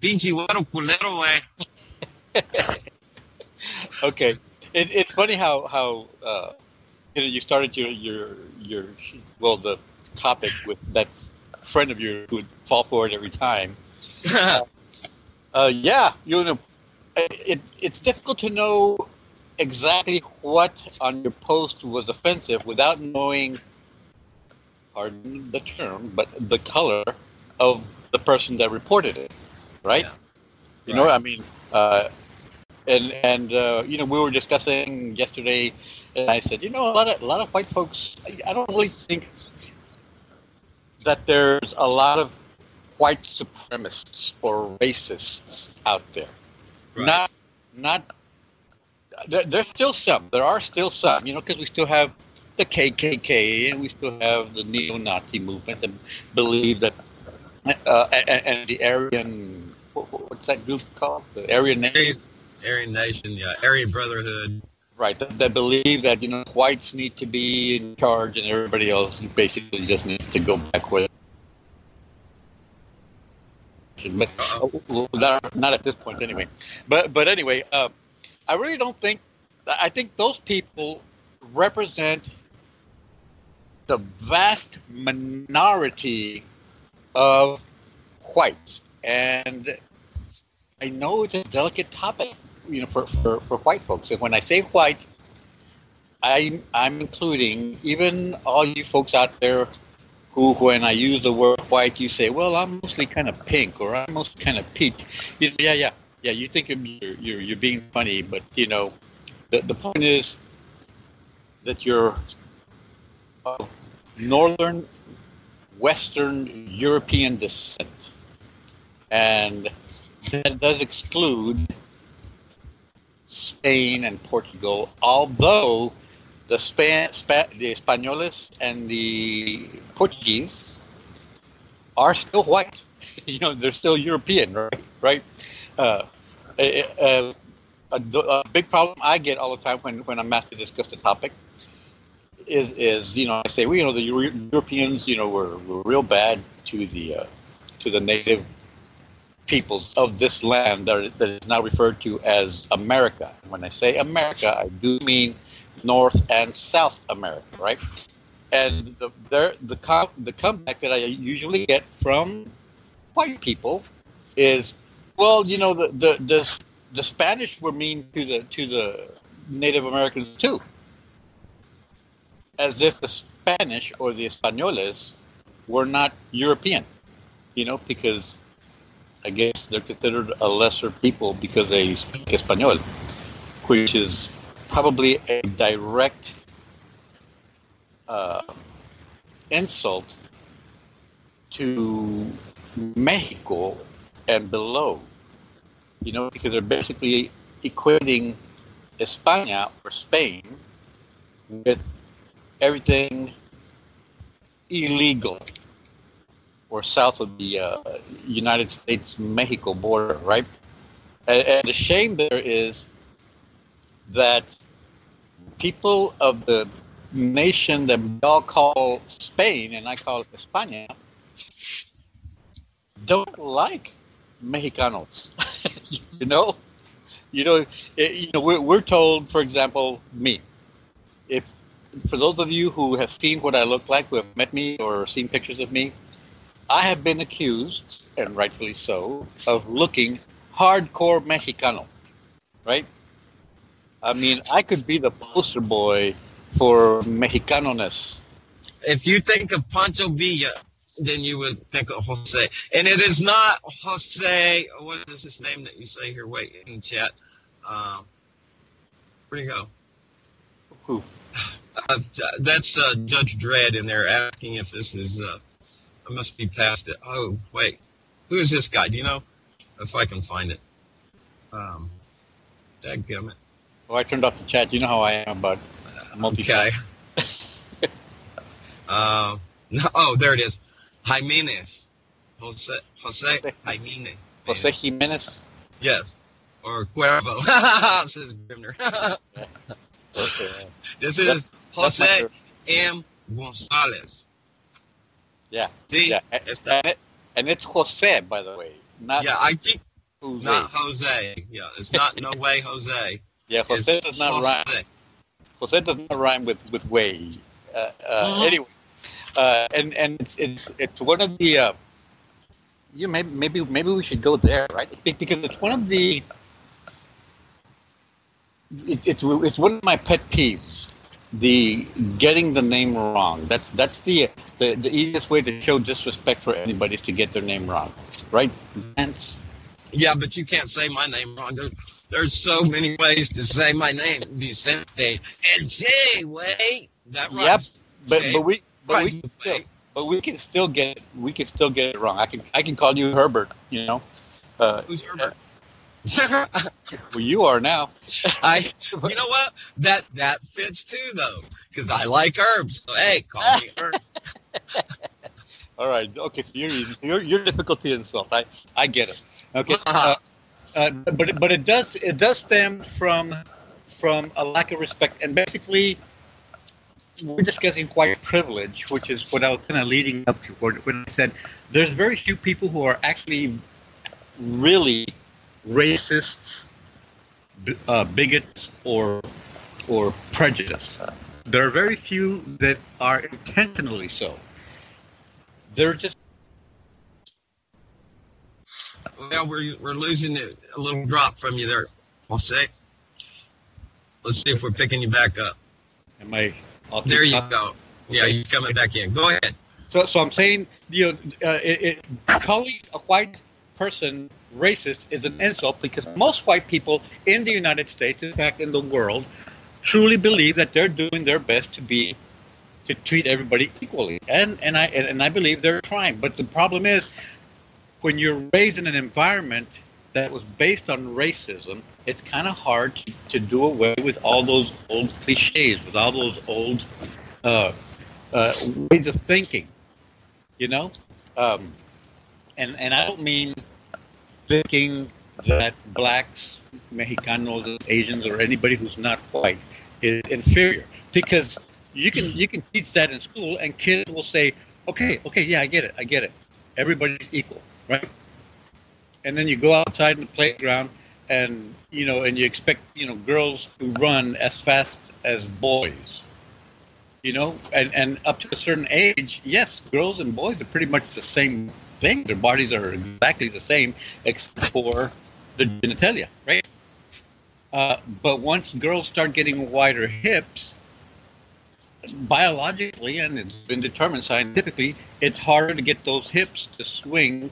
Pinche güero culero, güey. Okay, it's funny how you started your the topic with that friend of yours who would fall for it every time. It's difficult to know exactly what on your post was offensive without knowing, pardon the term, but the color of the person that reported it, right? Yeah. You know, I mean, we were discussing yesterday, and I said, a lot of white folks, I don't really think that there's a lot of white supremacists or racists out there. Right. There's still some. There are still some, because we still have the KKK and we still have the neo-Nazi movement and believe that and the Aryan, what's what's that group called? The Aryan Nation. Aryan Nation, yeah, Aryan Brotherhood. Right, that believe that, whites need to be in charge and everybody else basically just needs to go back with. But not at this point anyway. But anyway, I really don't think. I think those people represent the vast minority of whites, and I know it's a delicate topic, for white folks. And when I say white, I'm including even all you folks out there who, when I use the word white, you say, well, I'm mostly kind of pink, or I'm mostly kind of peach. Yeah. You think you're being funny, but the point is that you're of northern, Western European descent, and that does exclude Spain and Portugal, although the Españoles and the Portuguese are still white. They're still European, right? A big problem I get all the time when I'm asked to discuss the topic is I say, well, the Europeans, were real bad to the native peoples of this land that is now referred to as America. And when I say America, I do mean North and South America, right? And the comeback that I usually get from white people is, well, the Spanish were mean to the Native Americans too, as if the Spanish or the Españoles were not European, because I guess they're considered a lesser people because they speak Espanol, which is probably a direct insult to Mexico and below, because they're basically equating España or Spain with everything illegal or south of the United States-Mexico border, right? And the shame there is that people of the nation that we all call Spain, and I call it España, don't like Mexicanos. We're told, for example, me. For those of you who have seen what I look like, who have met me or seen pictures of me, I have been accused, and rightfully so, of looking hardcore Mexicano, right? I mean, I could be the poster boy for Mexicano-ness. If you think of Pancho Villa, then you would think of Jose. And it is not Jose. What is his name that you say here? Wait, in chat. Where'd he go? Who? That's Judge Dredd in there asking if this is... I must be past it. Oh, wait. Who is this guy? Do you know? If I can find it. Dadgummit. Oh, I turned off the chat. You know how I am about Okay. No, there it is. Jimenez. Jose Jimenez. Jose Jimenez? Yes. Or Cuervo, says Grimner. Okay. This is Jose M Gonzalez. Yeah. See? Yeah. And it's Jose, by the way. I think Jose. Not Jose. Yeah, it's not no way Jose. Yeah, Jose does not rhyme. Jose does not rhyme with way. Anyway, and it's one of the. Maybe we should go there, right? Because it's one of the. It's one of my pet peeves. The getting the name wrong. That's the easiest way to show disrespect for anybody is to get their name wrong, right? Vance? Yeah, but you can't say my name wrong. There's so many ways to say my name. Vicente and Jay. Wait, that rhymes. Yep, but we can still get it wrong. I can call you Herbert. Who's Herbert? Well, you are now. You know what? That fits too, though, because I like herbs. So hey, call me Herb. All right. Okay. So you're difficult to insult. I get it. Okay. But it does stem from a lack of respect, and basically we're discussing white privilege, which is what I was kind of leading up to when I said there's very few people who are actually really racists, bigots, or prejudiced. There are very few that are intentionally so. They're just. Well, we're losing a little drop from you there, Jose. Let's see if we're picking you back up. Am I? There you go. Okay. Yeah, you're coming back in. Go ahead. So I'm saying, calling a white person racist is an insult because most white people in the United States, in fact, in the world, truly believe that they're doing their best to treat everybody equally, and I believe they're trying. But the problem is, when you're raised in an environment that was based on racism, it's kind of hard to do away with all those old cliches, with all those old ways of thinking, And I don't mean thinking that blacks, Mexicanos, Asians, or anybody who's not white is inferior, because you can teach that in school, and kids will say, okay, yeah, I get it. Everybody's equal, right? And then you go outside in the playground, and you expect girls to run as fast as boys, and up to a certain age, yes, girls and boys are pretty much the same thing. Their bodies are exactly the same, except for the genitalia, right? But once girls start getting wider hips, biologically, and it's been determined scientifically, it's harder to get those hips to swing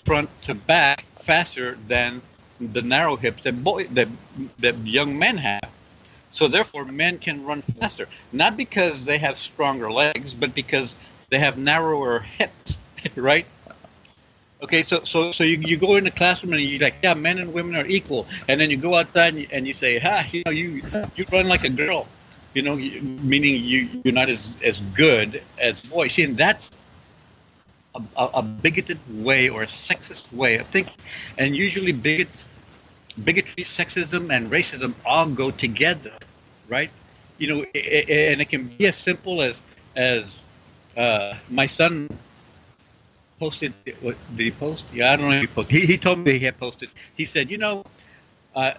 front to back faster than the narrow hips that young men have. So therefore, men can run faster, not because they have stronger legs, but because they have narrower hips, right? Okay, so you go in the classroom and you're like, yeah, men and women are equal, and then you go outside and you say, you run like a girl, meaning you're not as good as boys. See, and that's a bigoted way or a sexist way of thinking, and usually bigotry, sexism, and racism all go together, right? And it can be as simple as my son posted. What did he post? Yeah, I don't know if he posted. He told me he had posted. He said, I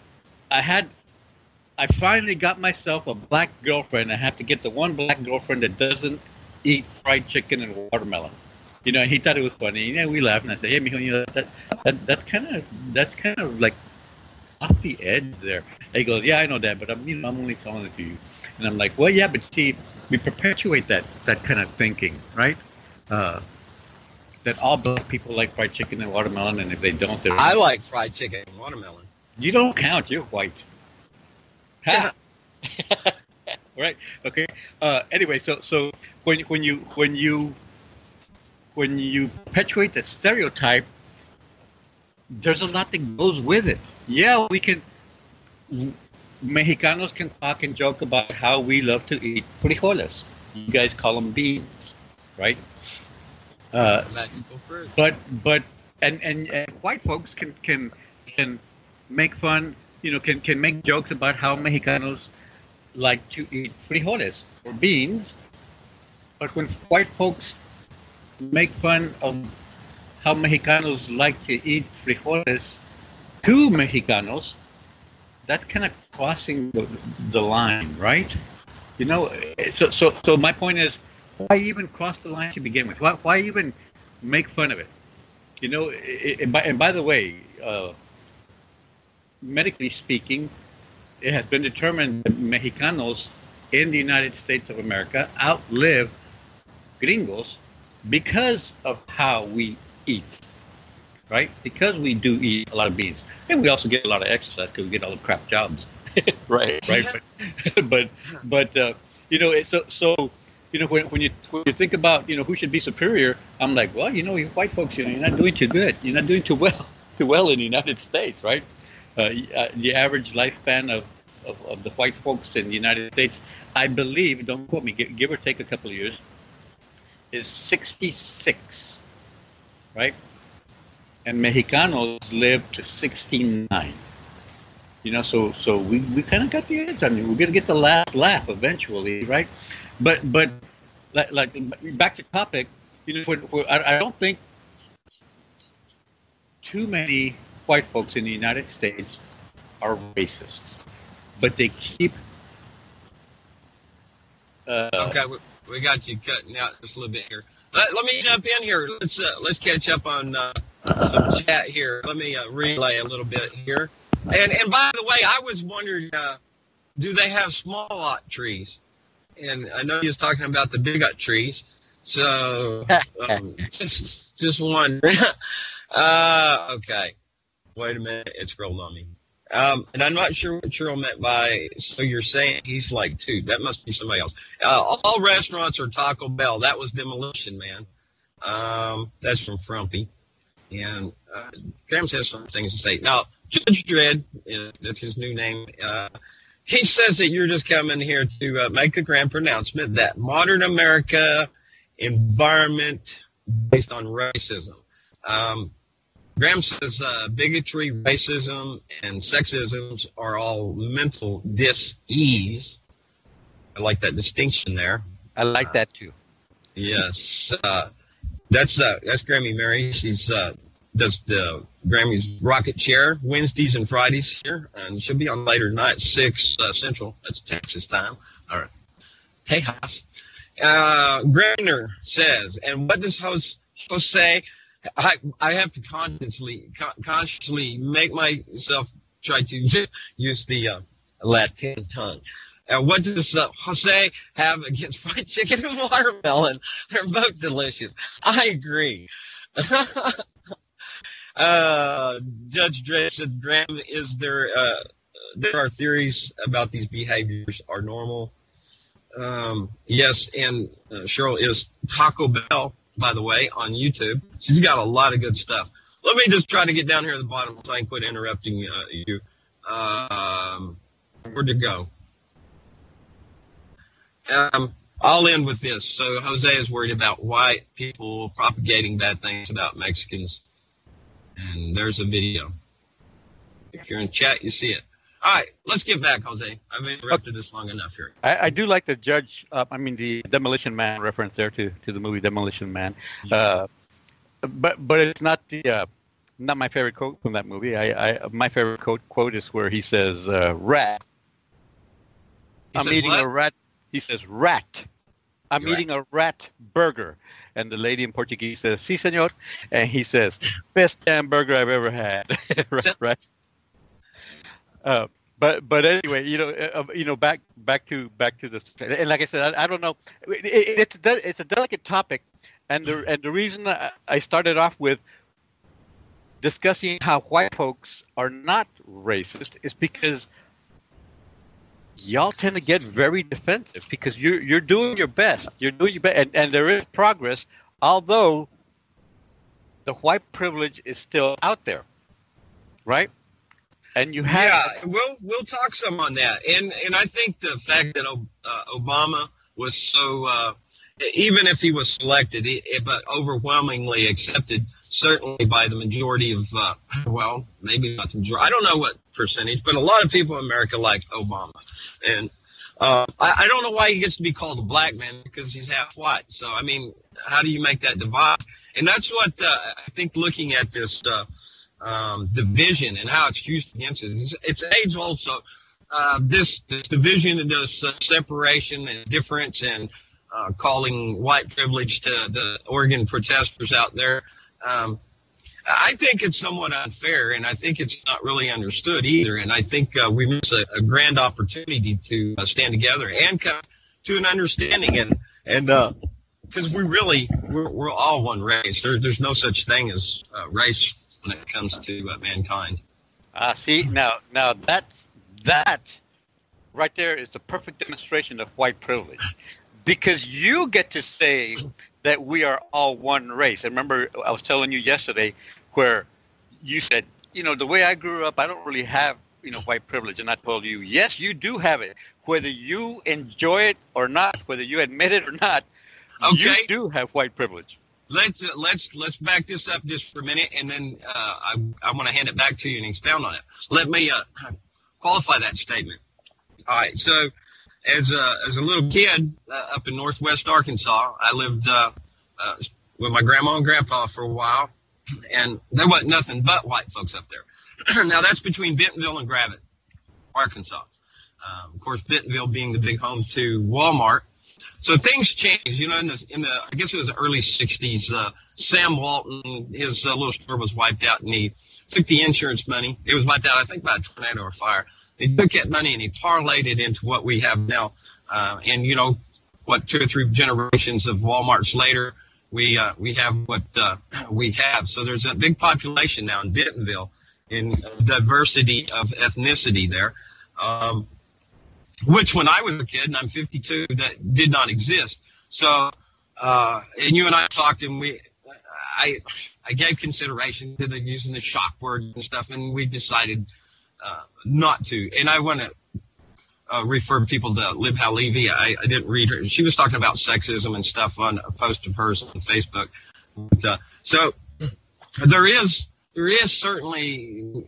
finally got myself a black girlfriend. I have to get the one black girlfriend that doesn't eat fried chicken and watermelon. He thought it was funny. We laughed, and I said, "Hey, mijo, that's kind of like off the edge there." And he goes, "Yeah, I know that, but I'm only telling it to you." And I'm like, "Well, yeah, but see, we perpetuate that kind of thinking, right? That all black people like fried chicken and watermelon, and if they don't, they're..." I like fried chicken and watermelon. You don't count. You're white. Ha! Right. Okay. Anyway, so when you perpetuate that stereotype, there's a lot that goes with it. Yeah, Mexicanos can talk and joke about how we love to eat frijoles. You guys call them beans, right? Magical fruit. But and white folks can make fun, can make jokes about how Mexicanos like to eat frijoles or beans. But when white folks make fun of how Mexicanos like to eat frijoles to Mexicanos, that's kind of crossing the line, right? So my point is, why even cross the line to begin with? Why even make fun of it? And by the way, medically speaking, it has been determined that Mexicanos in the United States of America outlive gringos because of how we eat, right? Because we do eat a lot of beans, and we also get a lot of exercise because we get all the crap jobs, right? But when you think about who should be superior, I'm like, well, you white folks, you're not doing too good. You're not doing too well in the United States, right? The average lifespan of the white folks in the United States, I believe, don't quote me, give or take a couple of years, is 66, right? and Mexicanos lived to 69. You know, so we kind of got the edge on you. We're gonna get the last laugh eventually, right? But like back to topic. You know, I don't think too many white folks in the United States are racists, but they keep. Okay, we got you cutting out just a little bit here. Let me jump in here. Let's catch up on some chat here. Let me relay a little bit here. And by the way, I was wondering, do they have small lot trees? And I know you was talking about the big lot trees. So just wondering. Okay. Wait a minute. It scrolled on me. And I'm not sure what Cheryl meant by, so you're saying he's like two. That must be somebody else. All restaurants are Taco Bell. That was Demolition Man. That's from Frumpy. And Grams has some things to say. Now, Judge Dredd, that's his new name, he says that you're just coming here to make a grand pronouncement that modern America environment based on racism. Graham says bigotry, racism, and sexisms are all mental dis-ease. I like that distinction there. I like that too. Yes. That's Grammy Mary. She's does the Grammy's Rocket Chair Wednesdays and Fridays here, and she'll be on later tonight, 6 Central. That's Texas time. All right. Tejas. Grainer says, and what does Jose? I have to consciously make myself try to use the Latin tongue. What does Jose have against fried chicken and watermelon? They're both delicious. I agree. Judge Dredd said, Graham, is there are theories about these behaviors are normal. Yes, and Cheryl is Taco Bell, by the way, on YouTube. She's got a lot of good stuff. Let me just try to get down here at the bottom so I can quit interrupting you. Where'd it go? I'll end with this. So Jose is worried about white people propagating bad things about Mexicans. And there's a video. If you're in chat, you see it. All right, let's get back, Jose. I've interrupted this long enough here. I do like the the Demolition Man reference there to the movie Demolition Man. Yeah. But it's not not my favorite quote from that movie. My favorite quote is where he says, "Rat." I'm eating a rat. He says, "Rat." I'm eating a rat burger. And the lady in Portuguese says, "Sí, señor." And he says, "Best damn burger I've ever had." right. But anyway, back to this. And like I said, I don't know. It's a delicate topic, and the reason I started off with discussing how white folks are not racist is because y'all tend to get very defensive because you're doing your best. You're doing your best, and there is progress, although the white privilege is still out there, right? And you have we'll talk some on that, and I think the fact that Obama was so even if he was selected, but overwhelmingly accepted, certainly by the majority of maybe not the majority. I don't know what percentage, but a lot of people in America like Obama, and I don't know why he gets to be called a black man because he's half white. So I mean, how do you make that divide? And that's what I think. Looking at this. Division and how it's used against it. It's age old. So this division and this separation and difference and calling white privilege to the Oregon protesters out there, I think it's somewhat unfair, and I think it's not really understood either. And I think we miss a grand opportunity to stand together and come to an understanding and because we're all one race. There's no such thing as race when it comes to mankind. See, now that right there is the perfect demonstration of white privilege, because you get to say that we are all one race. And remember, I was telling you yesterday where you said, the way I grew up, I don't really have, white privilege. And I told you, yes, you do have it. Whether you enjoy it or not, whether you admit it or not, you do have white privilege. let's back this up just for a minute, and then I want to hand it back to you and expound on it. Let me qualify that statement. All right, so as a little kid up in northwest Arkansas, I lived with my grandma and grandpa for a while, and there wasn't nothing but white folks up there. Now that's between Bentonville and Gravette, Arkansas. Of course, Bentonville being the big home to Walmart. So things changed, you know, in the I guess it was the early 60s, Sam Walton, his little store was wiped out, and he took the insurance money. It was wiped out, I think, by a tornado or fire. He took that money and he parlayed it into what we have now. And, you know, what, 2 or 3 generations of Walmarts later, we have what we have. So there's a big population now in Bentonville in diversity of ethnicity there. Which when I was a kid, and I'm 52, that did not exist. So, and you and I talked, and I gave consideration to using the shock words and stuff, and we decided not to. And I want to refer people to Libbe HaLevy. I didn't read her. She was talking about sexism and stuff on a post of hers on Facebook. But, so there is certainly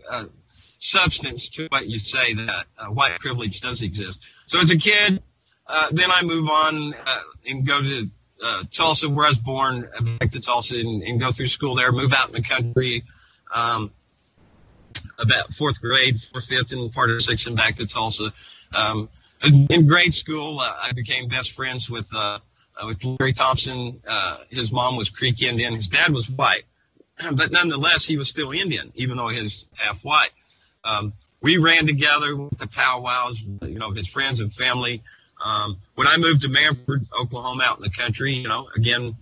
substance to what you say, that white privilege does exist. So as a kid, then I move on and go to Tulsa, where I was born, back to Tulsa, and go through school there, move out in the country, about 4th grade, 4th, 5th, and part of 6th, and back to Tulsa. In grade school, I became best friends with Larry Thompson. His mom was Creek Indian. His dad was white. But nonetheless, he was still Indian, even though he was half white. We ran together with the powwows, you know, his friends and family. When I moved to Manford, Oklahoma, out in the country, you know, again,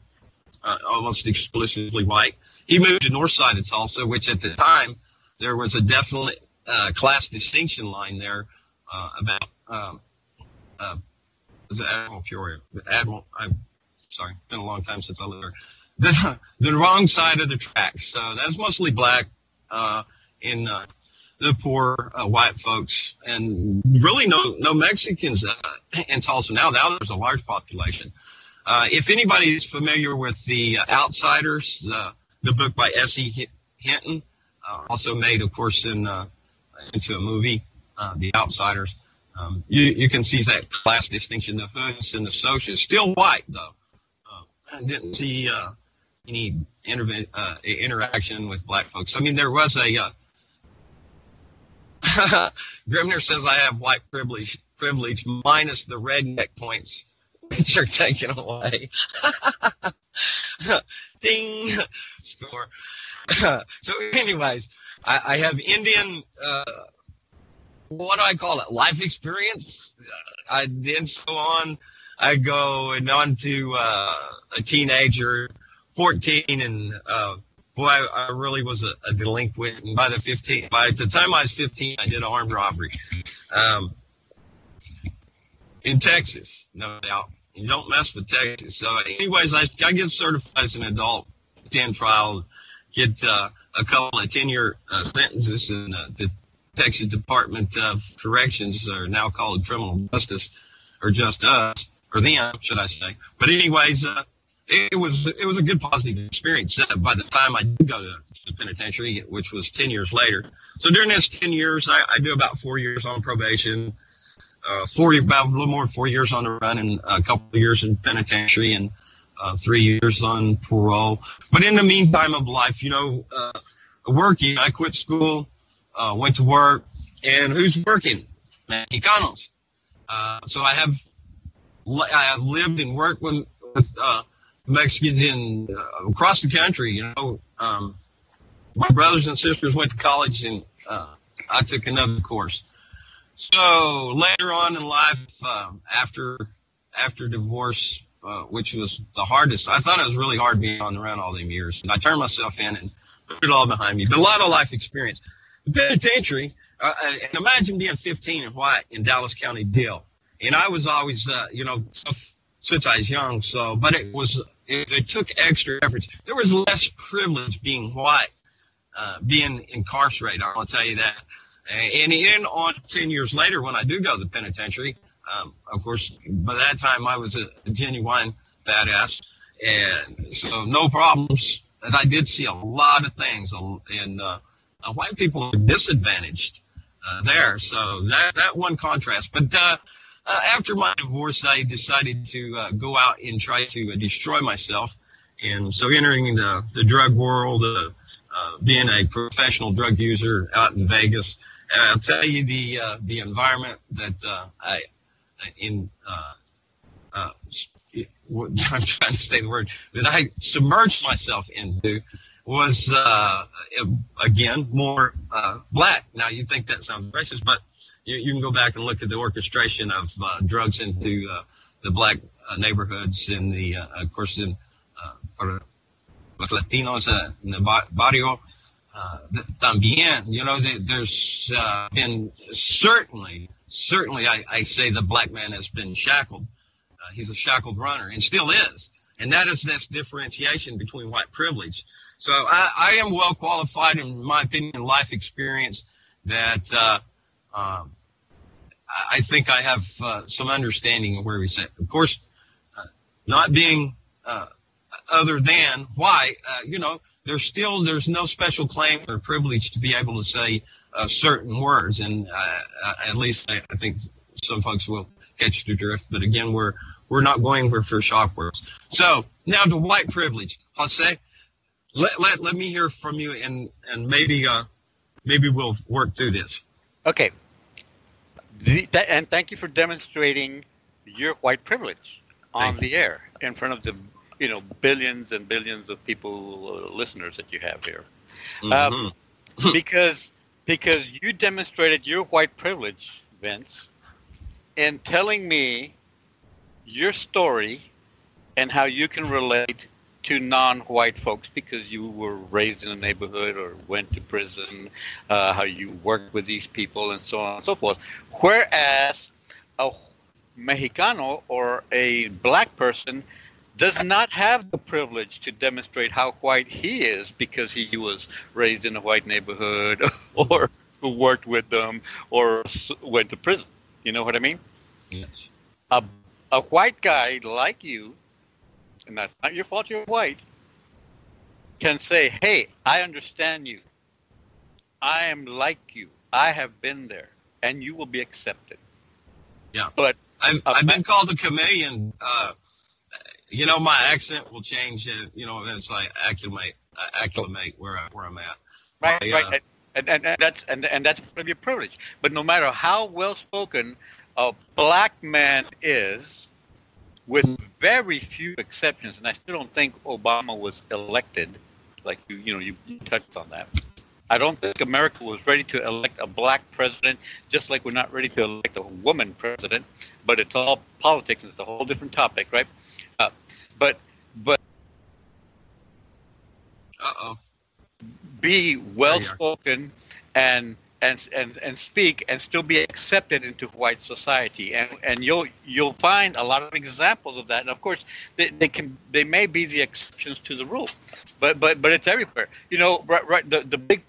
almost exclusively white. He moved to north side of Tulsa, which at the time there was a definite class distinction line there about was it Admiral Peoria? Admiral, I'm sorry, it's been a long time since I lived there. The wrong side of the tracks. So that's mostly black in the poor white folks, and really no Mexicans in Tulsa now. Now there's a large population. If anybody is familiar with The Outsiders, the book by S.E. Hinton, also made, of course, into a movie, The Outsiders, you can see that class distinction, the hoods and the socialists, still white, though. I didn't see any interaction with black folks. I mean, there was a Grimner says I have white privilege minus the redneck points, which are taken away. Ding, score. So anyways, I have Indian, what do I call it, life experience. I then so on. I go and on to a teenager, 14, and boy, I really was a delinquent. And by the time I was 15, I did an armed robbery in Texas, no doubt. You don't mess with Texas. So anyways, I get certified as an adult, 10 trial, get a couple of 10-year sentences in the Texas Department of Corrections, are now called Criminal Justice, or just us, or them, should I say. But anyways, it was a good positive experience by the time I did go to the penitentiary, which was 10 years later. So during this 10 years, I do about 4 years on probation, about a little more than 4 years on the run, and a couple of years in penitentiary, and 3 years on parole. But in the meantime of life, you know, working, I quit school, went to work, and who's working? Mexicanos. So I have lived and worked with Mexicans across the country. You know, my brothers and sisters went to college, and I took another course. So later on in life, after divorce, which was the hardest, I thought it was really hard being on the run all them years. And I turned myself in and put it all behind me. But a lot of life experience. The penitentiary, and imagine being 15 and white in Dallas County jail. And I was always, you know, since I was young. So, but it took extra efforts. There was less privilege being white, being incarcerated. I'll tell you that. And then on 10 years later, when I do go to the penitentiary, of course, by that time I was a genuine badass. And so no problems. And I did see a lot of things, and white people are disadvantaged there. So that one contrast. But after my divorce, I decided to go out and try to destroy myself. And so entering the drug world, being a professional drug user out in Vegas, I'll tell you the environment that I'm trying to say the word, that I submerged myself into was, again, more black. Now, you think that sounds racist, but you can go back and look at the orchestration of drugs into the black neighborhoods in the, of course, in los Latinos in the barrio. También, you know, there's been certainly, I say the black man has been shackled. He's a shackled runner and still is. And that is this differentiation between white privilege. So I am well qualified, in my opinion, life experience that I think I have some understanding of where we sit. Of course, not being other than white, you know, there's no special claim or privilege to be able to say certain words. And at least I think some folks will catch the drift. But again, we're not going for shock words. So now to white privilege. Jose, let me hear from you, and maybe we'll work through this. Okay. And thank you for demonstrating your white privilege on the air in front of the billions and billions of people, listeners that you have here. Mm-hmm. Because you demonstrated your white privilege, Vince, in telling me your story and how you can relate to non-white folks because you were raised in a neighborhood or went to prison, how you worked with these people and so on and so forth. Whereas a Mexicano or a black person does not have the privilege to demonstrate how white he is because he was raised in a white neighborhood or worked with them or went to prison. You know what I mean? Yes. A white guy like you, and that's not your fault you're white, can say, hey, I understand you. I am like you. I have been there. And you will be accepted. Yeah. But I've been called a chameleon. You know, my accent will change. You know, as I acclimate where I'm at. Right. And that's part of your privilege. But no matter how well spoken a black man is, with very few exceptions, and I still don't think Obama was elected, like you touched on that. I don't think America was ready to elect a black president, just like we're not ready to elect a woman president. But it's all politics, and it's a whole different topic, right? But be well spoken and speak and still be accepted into white society, and you'll find a lot of examples of that. And of course, they may be the exceptions to the rule, but it's everywhere. You know, right? The big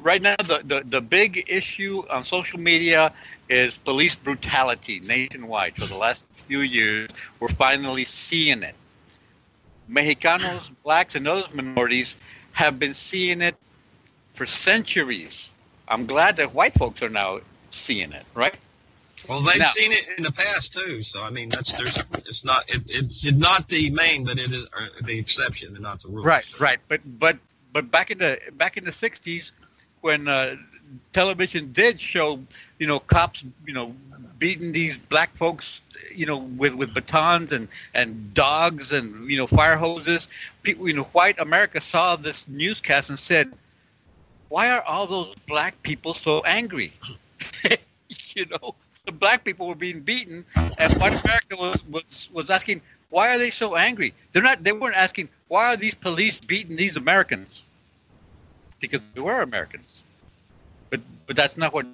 right now the big issue on social media is police brutality nationwide. For the last few years, we're finally seeing it. Mexicanos, blacks, and other minorities have been seeing it for centuries. I'm glad that white folks are now seeing it, right? Well, they've seen it in the past too. So I mean, it's not the main, but it is the exception and not the rule. Right. But back in the 60s, when television did show, cops, beating these black folks, with batons and dogs and fire hoses. People, white America saw this newscast and said, "Why are all those black people so angry?" The black people were being beaten, and white America was asking, "Why are they so angry?" They weren't asking, "Why are these police beating these Americans?" Because they were Americans. But that's not what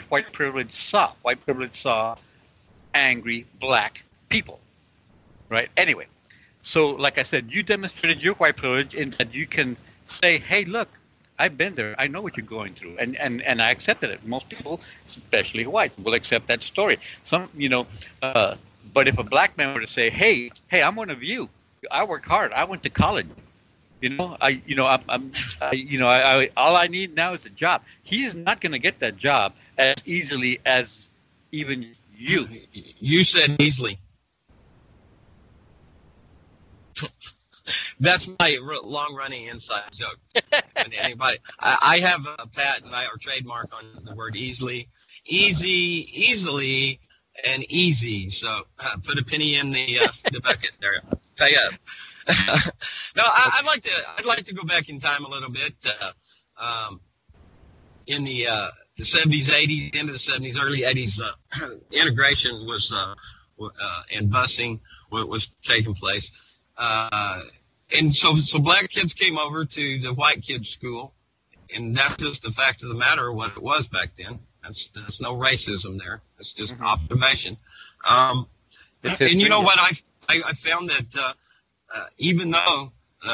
white privilege saw. White privilege saw angry black people, right? Anyway, so like I said, you demonstrated your white privilege in that you can say, "Hey, look, I've been there. I know what you're going through," and I accepted it. Most people, especially white, will accept that story. Some, But if a black man were to say, "Hey, I'm one of you. I worked hard. I went to college. All I need now is a job." He's not going to get that job as easily as even you. You said easily. That's my long-running inside joke. And anybody, I have a patent or trademark on the word easily, easily, and easy. So put a penny in the bucket there. Pay up. No, I'd like to go back in time a little bit. In the 70s, 80s, into the 70s, early 80s, integration was and busing was taking place. And so black kids came over to the white kids' school, and that's just the fact of the matter of what it was back then. There's no racism there. It's just observation. And you know what? I found that even though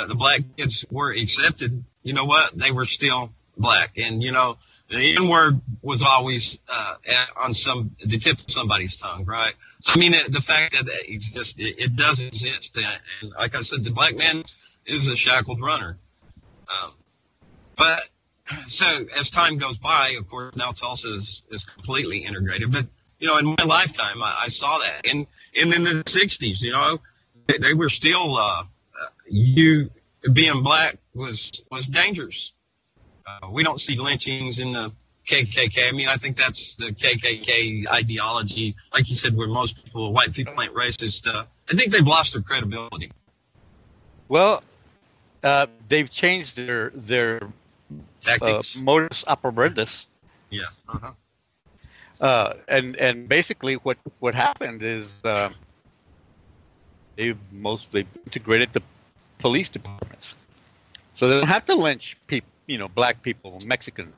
the black kids were accepted, you know what? They were still black. And, the N-word was always on the tip of somebody's tongue, right? So, I mean, the fact that it does exist. And like I said, the black man is a shackled runner. But so as time goes by, of course, now Tulsa is completely integrated. But, in my lifetime, I saw that. And in the 60s, they were still, being black was dangerous. We don't see lynchings in the KKK. I mean, I think that's the KKK ideology. Like you said, where most people, white people, ain't racist. I think they've lost their credibility. Well, they've changed their tactics, modus operandi. Yeah. And basically, what happened is they've integrated the police departments, so they don't have to lynch people. Black people, Mexican.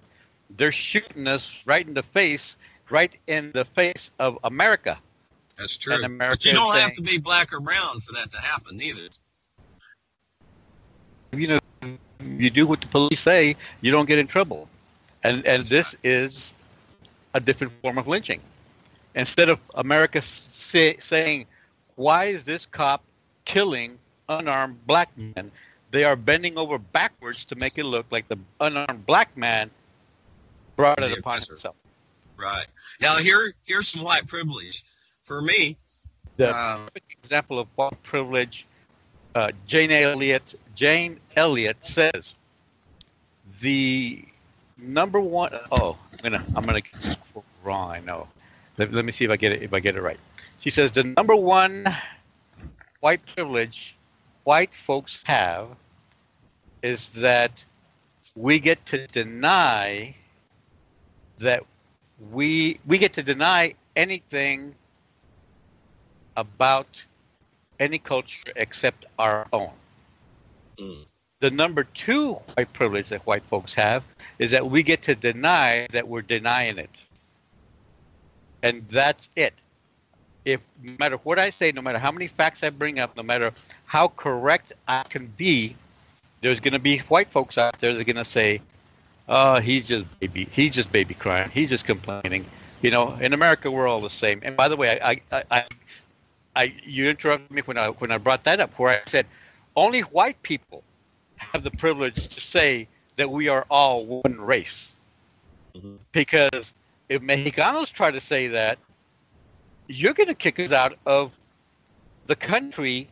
They're shooting us right in the face of America. That's true. And America but you don't have to be black or brown for that to happen either. You do what the police say, you don't get in trouble. And this is a different form of lynching. Instead of America saying, why is this cop killing unarmed black men? They are bending over backwards to make it look like the unarmed black man brought it upon himself. Right. Now, here's some white privilege. For me, the perfect example of white privilege, Jane Elliott says, the number one. Oh, I'm gonna get this wrong. I know. Let me see if I get it right. She says the number one white privilege white folks have is that we get to deny anything about any culture except our own. The number two white privilege that white folks have is that we get to deny that we're denying it. And that's it. If no matter what I say, no matter how many facts I bring up, no matter how correct I can be, there's going to be white folks out there that are going to say, "Oh, he's just baby crying. He's just complaining." In America, we're all the same. And by the way, you interrupted me when I brought that up, where I said only white people have the privilege to say that we are all one race. Mm-hmm. Because if Mexicanos try to say that, you're going to kick us out of the country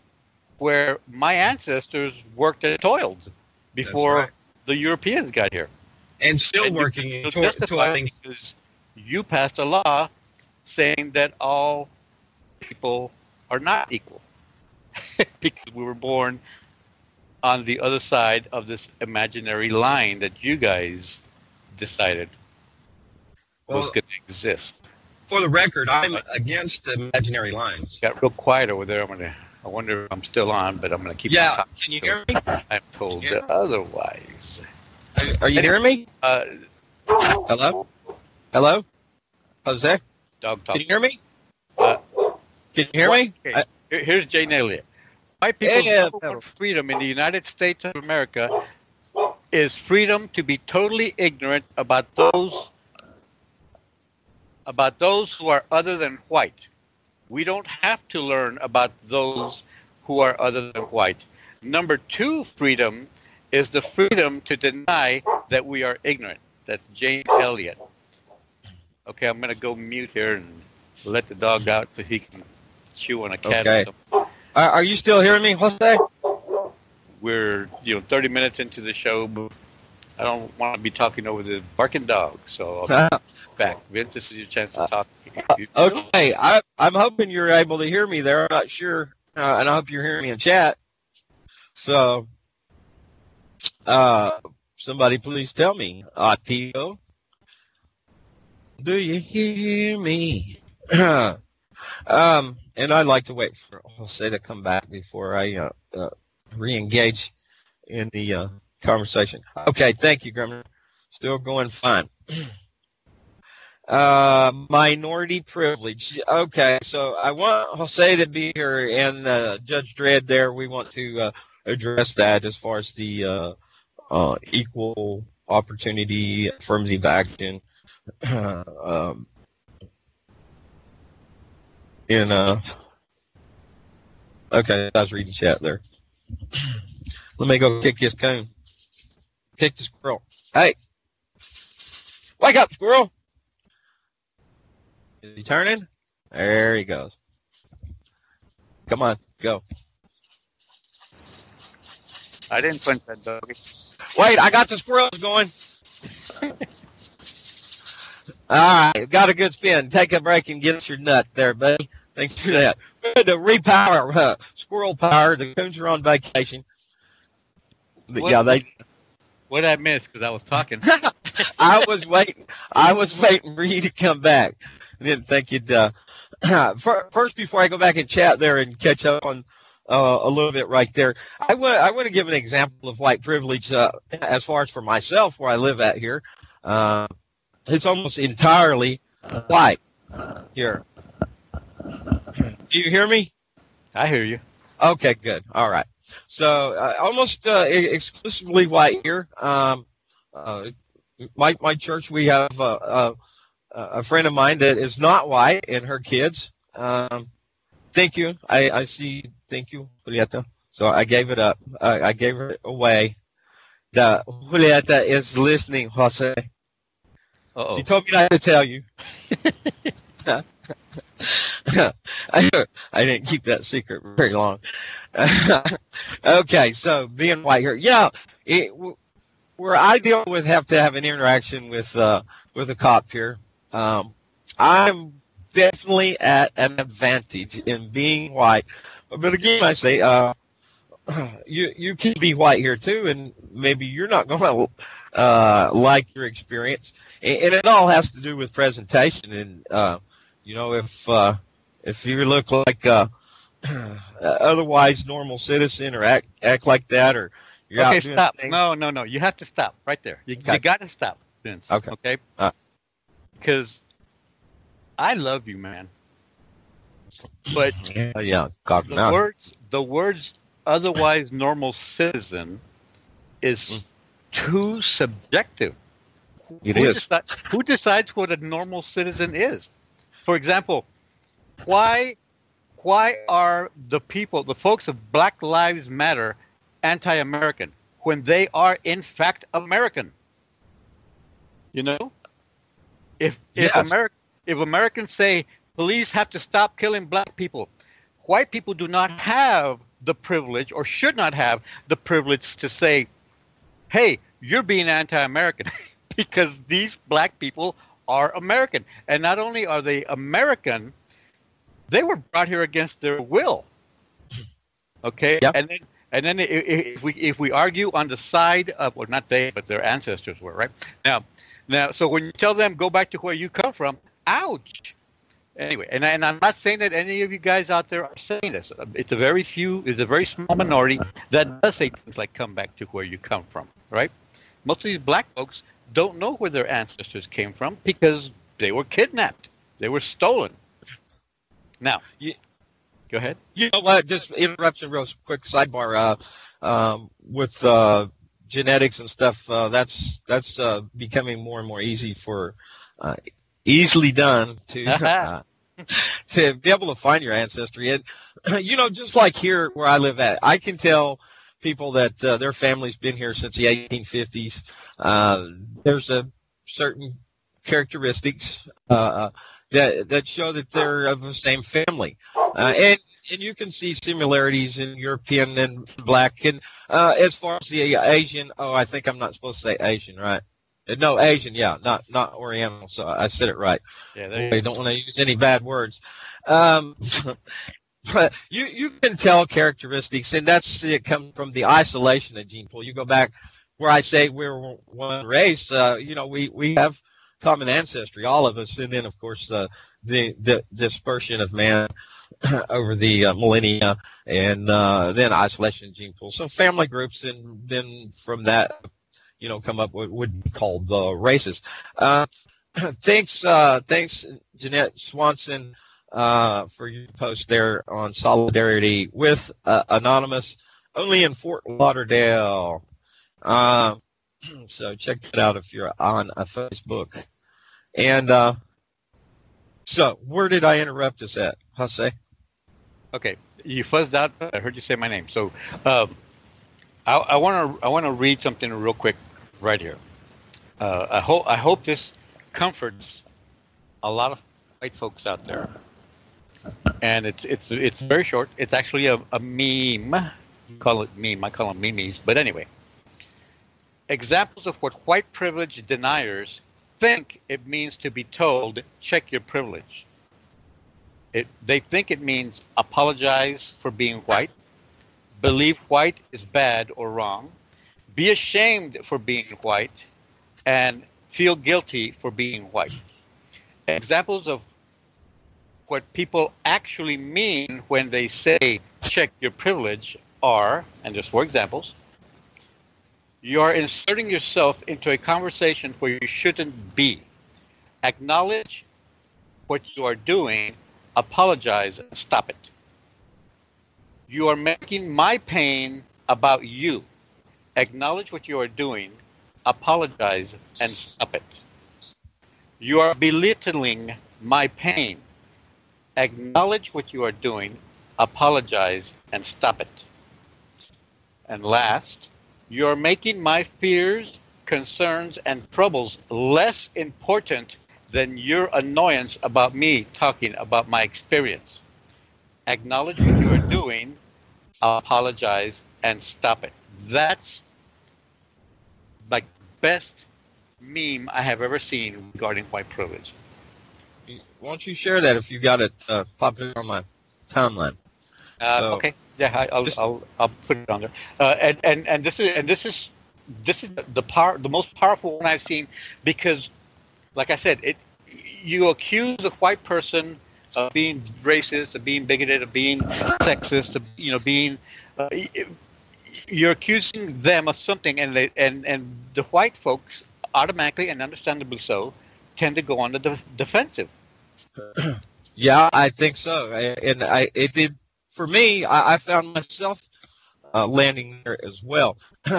where my ancestors worked and toiled before the Europeans got here. And still working and toiling. Because you passed a law saying that all people are not equal because we were born on the other side of this imaginary line that you guys decided was going to exist. For the record, I'm against imaginary lines. Got real quiet over there. I wonder if I'm still on, but I'm going to keep on talking. Can you hear me? I'm told otherwise. Are you hearing me? Hello? Hello? Jose? Dog talk. Can you hear me? Can you hear me? Okay. Here's Jane Elliott. White people's number one freedom in the United States of America is freedom to be totally ignorant about those who are other than white. We don't have to learn about those who are other than white. Number 2 freedom is the freedom to deny that we are ignorant. That's James Elliott. Okay, I'm going to go mute here and let the dog out so he can chew on a cat. Okay. Are you still hearing me, Jose? We're 30 minutes into the show, but I don't want to be talking over the barking dog, so I'll be back. Vince, this is your chance to talk. Okay, I'm hoping you're able to hear me there. I'm not sure, and I hope you're hearing me in chat. So, somebody please tell me, Athiest, do you hear me? And I'd like to wait for Jose to come back before I re-engage in the conversation. Okay, thank you, Grumner. Still going fine. Minority privilege. Okay, so I want Jose to be here, and Judge Dredd there. We want to address that as far as the equal opportunity affirmative action. Okay, I was reading chat there. Let me go kick this cone. Kick the squirrel. Hey, wake up, squirrel. Is he turning? There he goes. Come on, go. I didn't punch that doggy. Wait, I got the squirrels going. All right, got a good spin. Take a break and get us your nut there, buddy. Thanks for that. We had to repower squirrel power. The coons are on vacation. What did I miss? Because I was talking. I was waiting for you to come back. I didn't think you'd. First, before I go back and chat there and catch up on a little bit right there, I want to give an example of white privilege as far as for myself, where I live at here. It's almost entirely white here. Do you hear me? I hear you. Okay, good. All right. So almost exclusively white here. My church, we have a friend of mine that is not white, and her kids. Thank you. I see. Thank you, Julieta. So I gave it up. I gave it away. Julieta is listening, Jose. Uh-oh. She told me not to tell you. I didn't keep that secret very long. Okay, so being white here, where I deal with have to have an interaction with a cop here. I'm definitely at an advantage in being white, but again, I say you can be white here too, and maybe you're not going to like your experience, and it all has to do with presentation. And if you look like otherwise normal citizen or act like that, or you're okay, out doing stop. things. No, you have to stop right there. You got to stop, Vince. Okay. Because I love you, man. But God, the words otherwise normal citizen is too subjective. Who decides what a normal citizen is? For example, why are the folks of Black Lives Matter anti-American when they are in fact American? You know? If Americans say police have to stop killing black people, white people do not have the privilege, or should not have the privilege, to say, hey, you're being anti-American because these black people are American. And not only are they American, they were brought here against their will. Okay? Yep. And then if we argue on the side of, well, not they, but their ancestors were, right? Now, so when you tell them go back to where you come from, ouch. Anyway, and I'm not saying that any of you guys out there are saying this. It's a very small minority that does say things like come back to where you come from, right? Most of these black folks don't know where their ancestors came from because they were kidnapped. They were stolen. Now, go ahead. You know what? Just interruption, real quick sidebar. With genetics and stuff, that's becoming more and more easily done to to be able to find your ancestry. And, just like here where I live at, I can tell people that their family's been here since the 1850s. There's a certain characteristics that show that they're of the same family. And you can see similarities in European and Black. And as far as the Asian, I think I'm not supposed to say Asian, right? No, Asian, yeah, not Oriental. So I said it right. Yeah, I don't want to use any bad words. But you can tell characteristics, and it comes from the isolation of gene pool. You go back where I say we're one race. We have common ancestry, all of us, and then of course the dispersion of man over the millennia, and then isolation of gene pool. So family groups, and then from that, come up with would be called races. Thanks, Jeanette Swanson, for your post there on solidarity with Anonymous, only in Fort Lauderdale. So check that out if you're on Facebook. And so where did I interrupt us at, Jose? Okay, you fuzzed out. I heard you say my name. So I want to read something real quick right here. I hope this comforts a lot of white folks out there. And it's very short. It's actually a meme. You call it meme. I call them memes. But anyway, examples of what white privilege deniers think it means to be told, check your privilege. They think it means apologize for being white, believe white is bad or wrong, be ashamed for being white, and feel guilty for being white. Examples of what people actually mean when they say check your privilege are, and just for examples, you are inserting yourself into a conversation where you shouldn't be. Acknowledge what you are doing, apologize, and stop it. You are making my pain about you. Acknowledge what you are doing, apologize, and stop it. You are belittling my pain. Acknowledge what you are doing, apologize, and stop it. And last, you are making my fears, concerns, and troubles less important than your annoyance about me talking about my experience. Acknowledge what you are doing, apologize, and stop it. That's like best meme I have ever seen regarding white privilege. Why don't you share that if you got it popping on my timeline? Okay, yeah, I'll put it on there. And this is the most powerful one I've seen, because, like I said, you accuse a white person of being racist, of being bigoted, of being sexist, of being you're accusing them of something, and the white folks automatically and understandably so tend to go on the defensive. Yeah, I think so, and it did for me. I found myself landing there as well.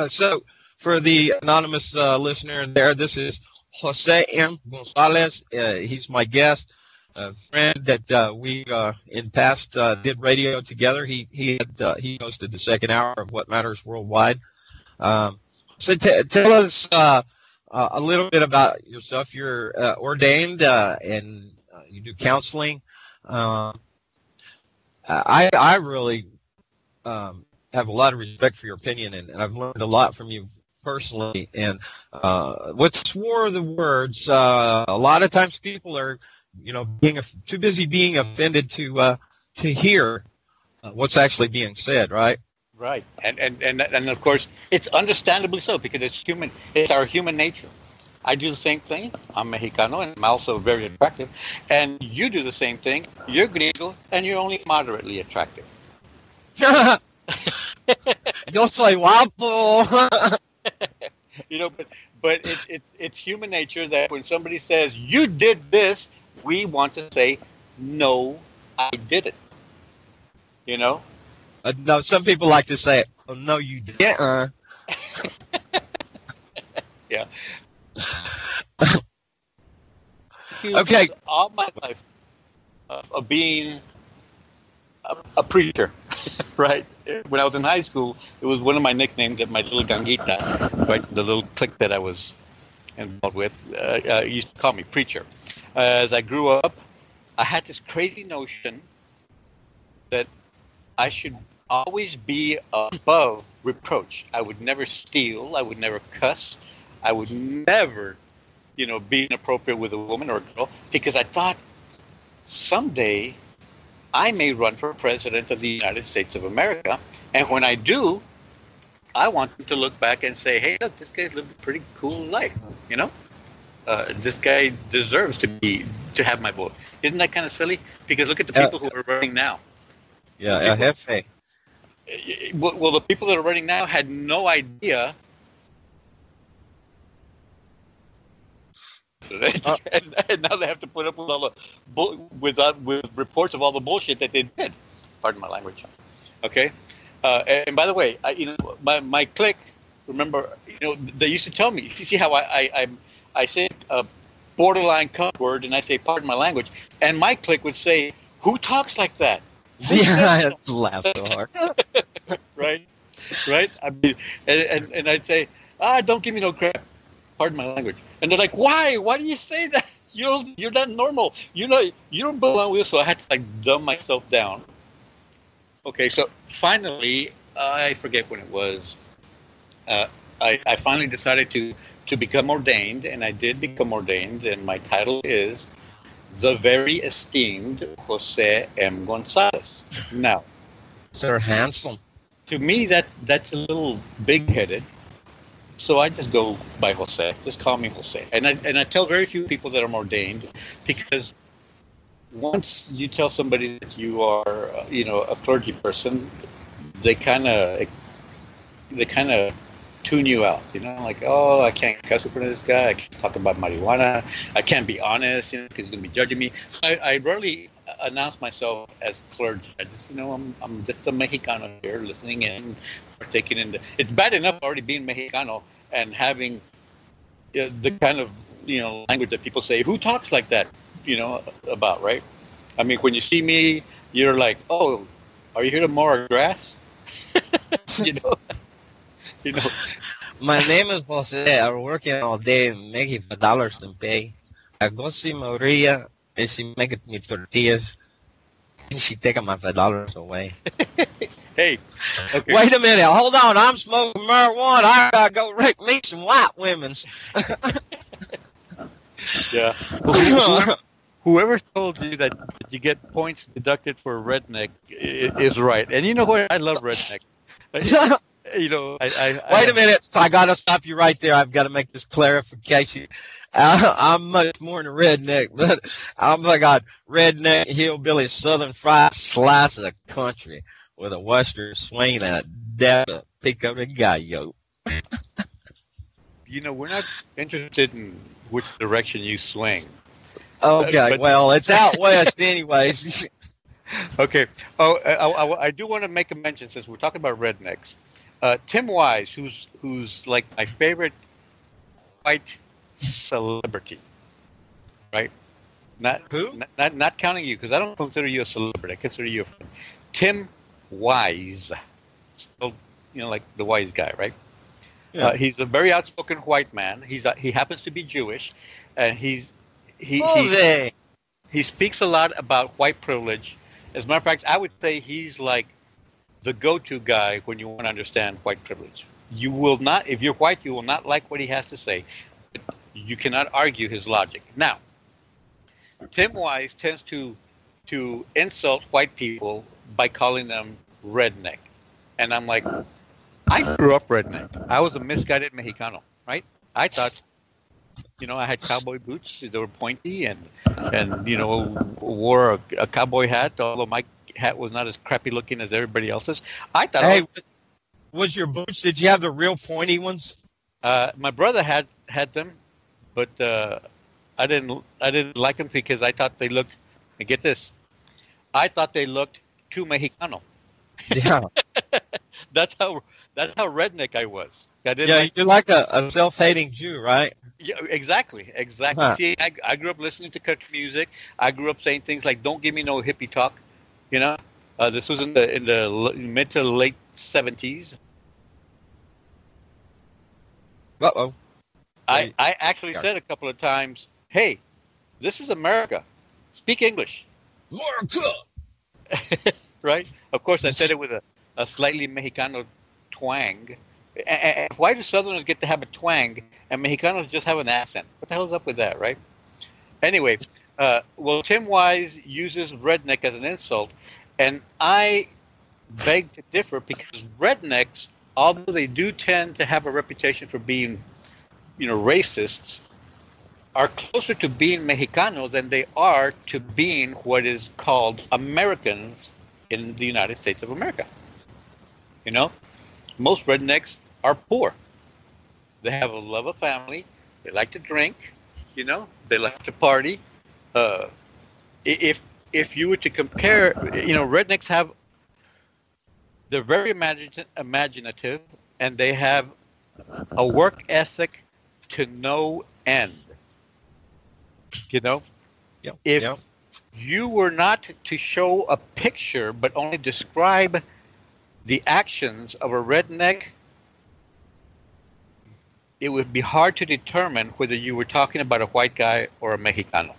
So, for the anonymous listener there, this is Jose M Gonzalez. He's my guest, a friend that we in past did radio together. He hosted the second hour of What Matters Worldwide. So tell us a little bit about yourself. You're ordained and you do counseling. I really have a lot of respect for your opinion, and I've learned a lot from you personally. And what's war of the words? A lot of times people are, being too busy being offended to hear what's actually being said, right? Right, and of course it's understandably so, because it's human. It's our human nature. I do the same thing. I'm Mexicano, and I'm also very attractive. And you do the same thing. You're gringo, and you're only moderately attractive. Yo soy guapo. But it's human nature that when somebody says you did this, we want to say, no, I didn't. No, some people like to say, oh, no, you didn't. Yeah. Okay. All my life of being a preacher, right? When I was in high school, it was one of my nicknames at my little ganguita, right? The little clique that I was involved with, used to call me preacher. As I grew up, I had this crazy notion that I should always be above reproach. I would never steal. I would never cuss. I would never, be inappropriate with a woman or a girl, because I thought someday I may run for president of the United States of America. And when I do, I want them to look back and say, hey, look, this guy's lived a pretty cool life, this guy deserves to have my vote. Isn't that kind of silly? Because look at the people who are running now. Yeah, jefe. Well, the people that are running now had no idea. And now they have to put up with all the with reports of all the bullshit that they did. Pardon my language. Okay. And by the way, my clique. Remember, they used to tell me. You see how I say a borderline cuss word, and I say pardon my language, and my clique would say, "Who talks like that?" Yeah, I laugh so hard. Right. I mean, and I'd say, don't give me no crap. Pardon my language. And they're like, why? Why do you say that? You're not normal. You don't belong with us. So I had to dumb myself down. Okay, so finally, I forget when it was. I finally decided to become ordained, and I did become ordained, and my title is the very esteemed Jose M Gonzalez. Now, Sir Handsome. To me, that's a little big-headed. So I just go by Jose. Just call me Jose. And I tell very few people that I'm ordained, because once you tell somebody that you are, a clergy person, they kind of tune you out. Like, oh, I can't cuss in front of this guy. I can't talk about marijuana. I can't be honest, because he's gonna be judging me. So I rarely announce myself as clergy. I just, I'm just a Mexicano here, listening in, partaking in it's bad enough already being Mexicano and having the kind of, language that people say, who talks like that, about, right? I mean, when you see me, you're like, oh, are you here to mow our grass? My name is Jose. I'm working all day making $5 in pay. I go see Maria, and she making me tortillas, and she taking my $5 away. Hey, okay. Wait a minute. Hold on. I'm smoking marijuana. I gotta go meet some white women's. Yeah. Whoever told you that you get points deducted for redneck is right. And you know what? I love redneck. Wait a minute. So I got to stop you right there. I've got to make this clarification. I'm much more than a redneck, but I'm like a redneck, hillbilly, southern fried slice of country with a western swing and a dab of pico de gallo. We're not interested in which direction you swing. Okay, well, it's out west anyways. Okay. Oh, I do want to make a mention, since we're talking about rednecks. Tim Wise, who's like my favorite white celebrity, right? Not counting you, because I don't consider you a celebrity. I consider you a friend. Tim Wise, so, like the wise guy, right? Yeah. He's a very outspoken white man. He happens to be Jewish, and he speaks a lot about white privilege. As a matter of fact, I would say he's like the go-to guy when you want to understand white privilege. You will not, if you're white, you will not like what he has to say, but you cannot argue his logic. Now, Tim Wise tends to insult white people by calling them redneck. And I'm like, I grew up redneck. I was a misguided Mexicano, right? I thought, I had cowboy boots. They were pointy and wore a cowboy hat, although my hat was not as crappy looking as everybody else's. I thought. Hey, was your boots? Did you have the real pointy ones? My brother had them, but I didn't like them because I thought they looked. And get this, I thought they looked too Mexicano. Yeah. That's how redneck I was. I didn't Yeah, you're like a self-hating Jew, right? Yeah, exactly. Huh. See, I grew up listening to country music. I grew up saying things like, "Don't give me no hippie talk," you know. This was in the mid to late 70s. Uh-oh. I actually said a couple of times, "Hey, this is America. Speak English." America. Right? Of course, I said it with a slightly Mexicano twang. And why do Southerners get to have a twang and Mexicanos just have an accent? What the hell's up with that, right? Anyway, well, Tim Wise uses redneck as an insult, and I beg to differ because rednecks, although they do tend to have a reputation for being, racists, are closer to being Mexicano than they are to being what is called Americans in the United States of America. Most rednecks are poor. They have a love of family. They like to drink. They like to party. If you were to compare, rednecks they're very imaginative, and they have a work ethic to no end. If you were not to show a picture but only describe the actions of a redneck, it would be hard to determine whether you were talking about a white guy or a Mexicano.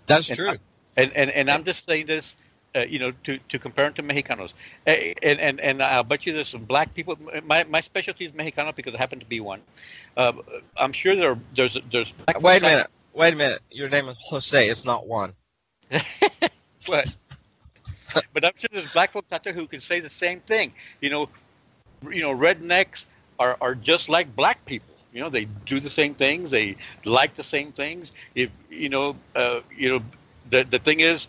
That's true. And I'm just saying this, to compare them to Mexicanos. And I'll bet you there's some black people. My specialty is Mexicano because I happen to be one. I'm sure there's black Wait a minute. Your name is Jose. It's not Juan. What? But I'm sure there's black folks out there who can say the same thing. Rednecks are just like black people. They do the same things. They like the same things. The thing is,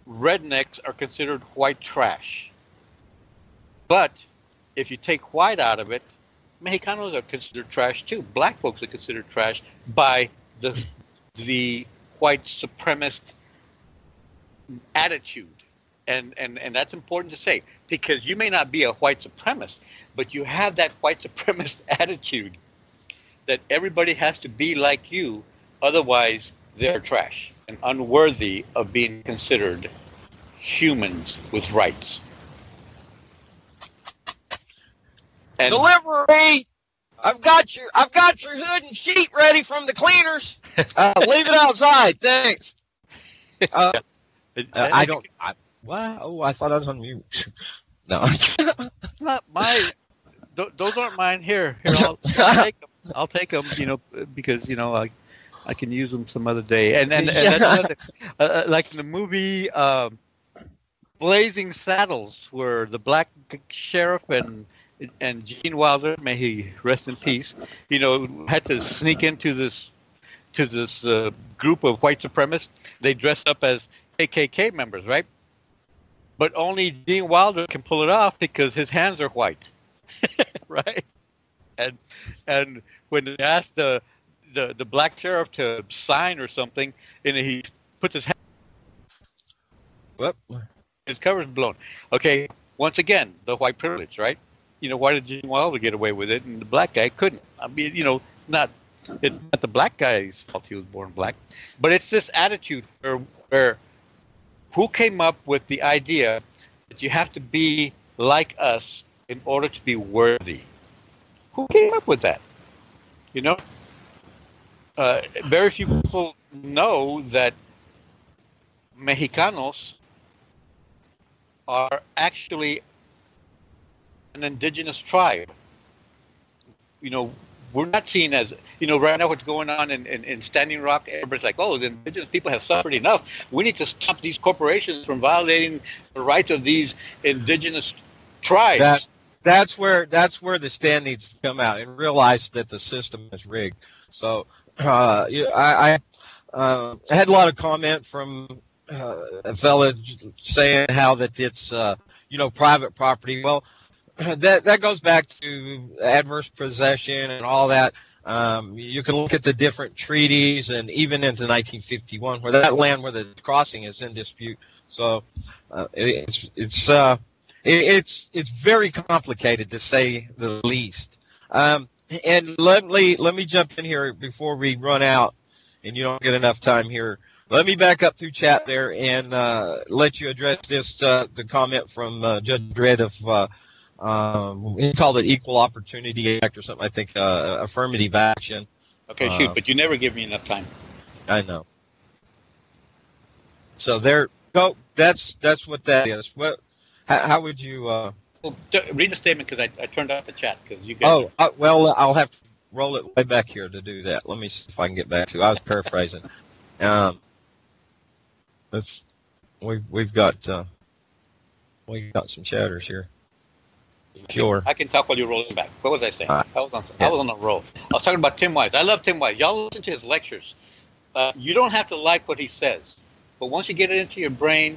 rednecks are considered white trash. But if you take white out of it, Mexicanos are considered trash too. Black folks are considered trash by the white supremacist attitude. And that's important to say, because you may not be a white supremacist, but you have that white supremacist attitude that everybody has to be like you, otherwise they're trash and unworthy of being considered humans with rights. And delivery! I've got your hood and sheet ready from the cleaners. Leave it outside, thanks. I don't. What? Oh, I thought I was on mute. No, not my. Those aren't mine. Here, I'll take them. Because I can use them some other day. And that's another, like in the movie Blazing Saddles, where the black sheriff and Gene Wilder, may he rest in peace, had to sneak into this group of white supremacists. They dressed up as KKK members, right? But only Gene Wilder can pull it off because his hands are white, right? And when they asked the black sheriff to sign or something, and he puts his hand, his cover's blown. Okay, once again, the white privilege, right? Why did Gene Wilder get away with it and the black guy couldn't? I mean, it's not the black guy's fault he was born black, but it's this attitude where who came up with the idea that you have to be like us in order to be worthy? Who came up with that? Very few people know that Mexicanos are actually an indigenous tribe. We're not seen as, right now what's going on in Standing Rock, everybody's like, oh, the indigenous people have suffered enough. We need to stop these corporations from violating the rights of these indigenous tribes. That's where the stand needs to come out and realize that the system is rigged. So I had a lot of comment from a fella saying how that it's private property. Well, that goes back to adverse possession and all that. You can look at the different treaties, and even into 1951, where that land where the crossing is in dispute. So it it's very complicated to say the least. And let me jump in here before we run out, and you don't get enough time here. Let me back up through chat there and let you address this the comment from Judge Dredd of he called it Equal Opportunity Act or something. I think affirmative action. Okay, shoot, but you never give me enough time. I know. So there go. That's what that is. What? How would you? Well, read the statement because I turned off the chat because you guys. Well, I'll have to roll it way back here to do that. Let me see if I can get back to. I was paraphrasing. We've got some chatters here. Sure. I can talk while you're rolling back. What was I saying? I was on a roll. I was talking about Tim Wise. I love Tim Wise. Y'all listen to his lectures. You don't have to like what he says, but once you get it into your brain,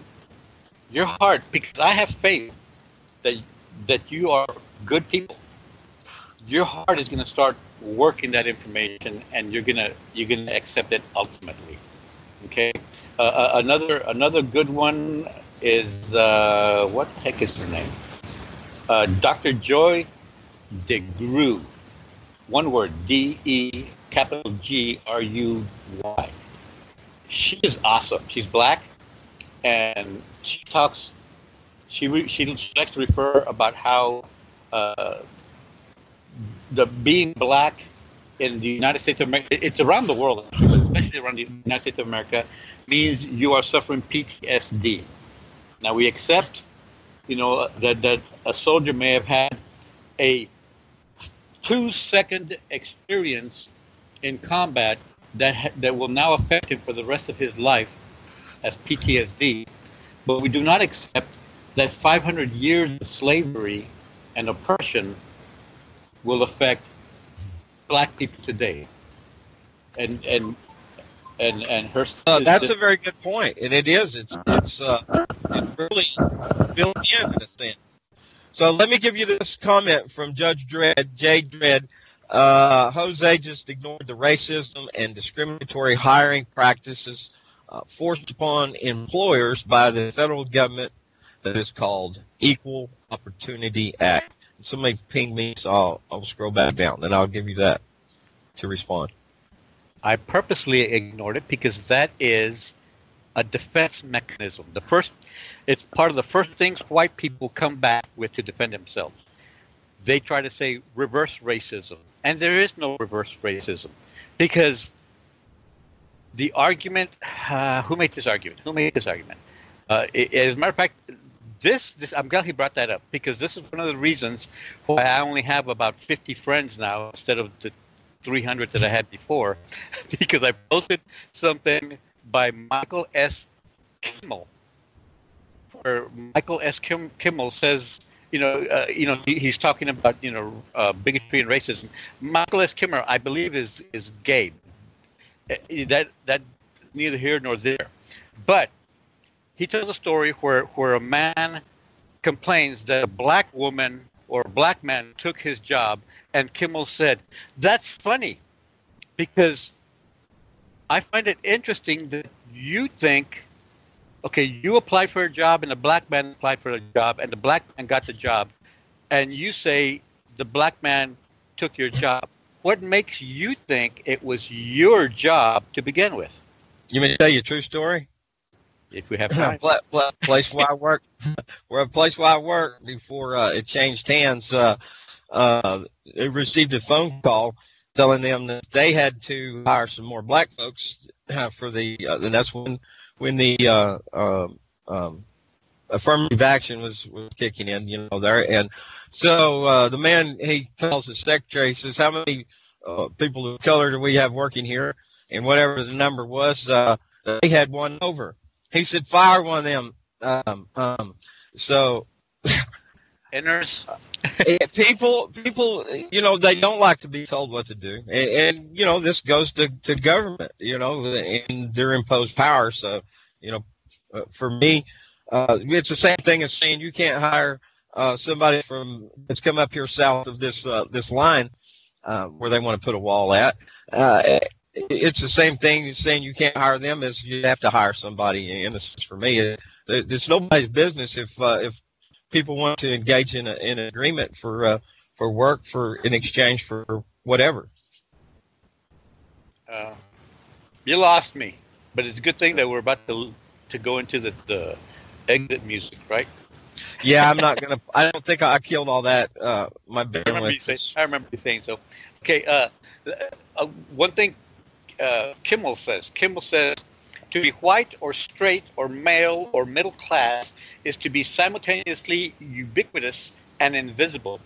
your heart, because I have faith that you are good people. Your heart is going to start working that information, and you're gonna accept it ultimately. Okay. Another good one is what the heck is her name? Dr. Joy DeGruy. One word, D-E capital G-R-U-Y. She is awesome. She's black, and she talks. She likes to refer about how the being black in the United States of America, it's around the world, but especially around the United States of America, means you are suffering PTSD. Now we accept, that a soldier may have had a 2-second experience in combat that will now affect him for the rest of his life as PTSD, but we do not accept that 500 years of slavery and oppression will affect black people today. And her. That's a very good point, and it is. It's really built in a sense. So let me give you this comment from Judge Dredd, J. Dredd. Jose just ignored the racism and discriminatory hiring practices forced upon employers by the federal government that is called Equal Opportunity Act. And somebody pinged me, so I'll scroll back down, and I'll give you that to respond. I purposely ignored it because that is a defense mechanism. It's part of the first things white people come back with to defend themselves. They try to say reverse racism, and there is no reverse racism because the argument. Who made this argument? As a matter of fact, this I'm glad he brought that up because this is one of the reasons why I only have about 50 friends now instead of the 300 that I had before, because I posted something by Michael S. Kimmel, where Michael S. Kimmel says, he's talking about bigotry and racism. Michael S. Kimmel, I believe, is gay. That neither here nor there, but he tells a story where a man complains that a black woman or a black man took his job. And Kimmel said, that's funny because I find it interesting that you think, okay, you applied for a job and the black man applied for a job and the black man got the job. And you say the black man took your job. What makes you think it was your job to begin with? You mean to tell you a true story? If we have time. Place where I work. Where a place where I worked before it changed hands. They received a phone call telling them that they had to hire some more black folks for the. And that's when the affirmative action was kicking in, there. And so the man, he calls his secretary, he says, "How many people of color do we have working here?" And whatever the number was, they had one over. He said, "Fire one of them." So. Inners. people, they don't like to be told what to do, and this goes to government, and their imposed power. So, for me, it's the same thing as saying you can't hire somebody that's come up here south of this line where they want to put a wall at. It's the same thing as saying you can't hire them as you have to hire somebody. In a sense, for me, it's nobody's business if people want to engage in an agreement for work in exchange for whatever. You lost me, but it's a good thing that we're about to go into the exit music, right? Yeah, I'm not gonna. I don't think I killed all that. My bandwidth. I remember you saying so. Okay. One thing Kimmel says. To be white or straight or male or middle class is to be simultaneously ubiquitous and invisible.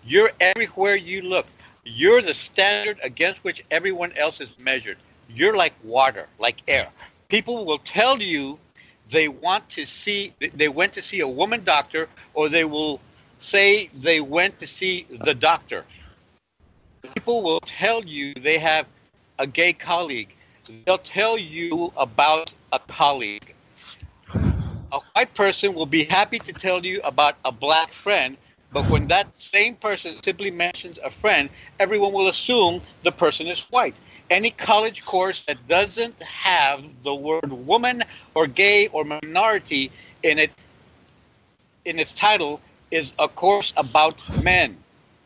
You're everywhere you look. You're the standard against which everyone else is measured. You're like water, like air. People will tell you they went to see a woman doctor, or they will say they went to see the doctor. People will tell you they have a gay colleague. They'll tell you about a colleague. A white person will be happy to tell you about a black friend, but when that same person simply mentions a friend, everyone will assume the person is white. Any college course that doesn't have the word woman or gay or minority in its title is a course about men,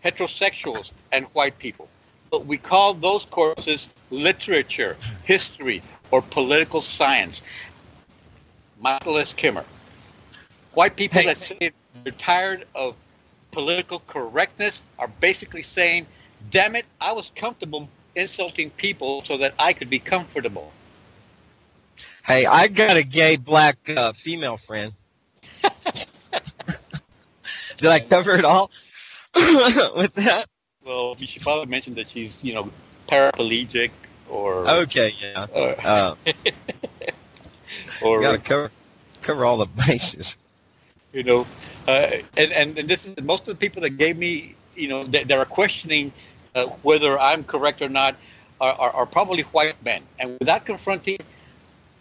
heterosexuals, and white people. But we call those courses literature, history, or political science. Michael S. Kimmer. White people that say they're tired of political correctness are basically saying, damn it, I was comfortable insulting people so that I could be comfortable. Hey, I got a gay black female friend. Did I cover it all with that? Well, you should probably mention that she's, paraplegic or... Okay, yeah. Or got to cover all the bases. And this is most of the people that gave me, that are questioning whether I'm correct or not are probably white men. And without confronting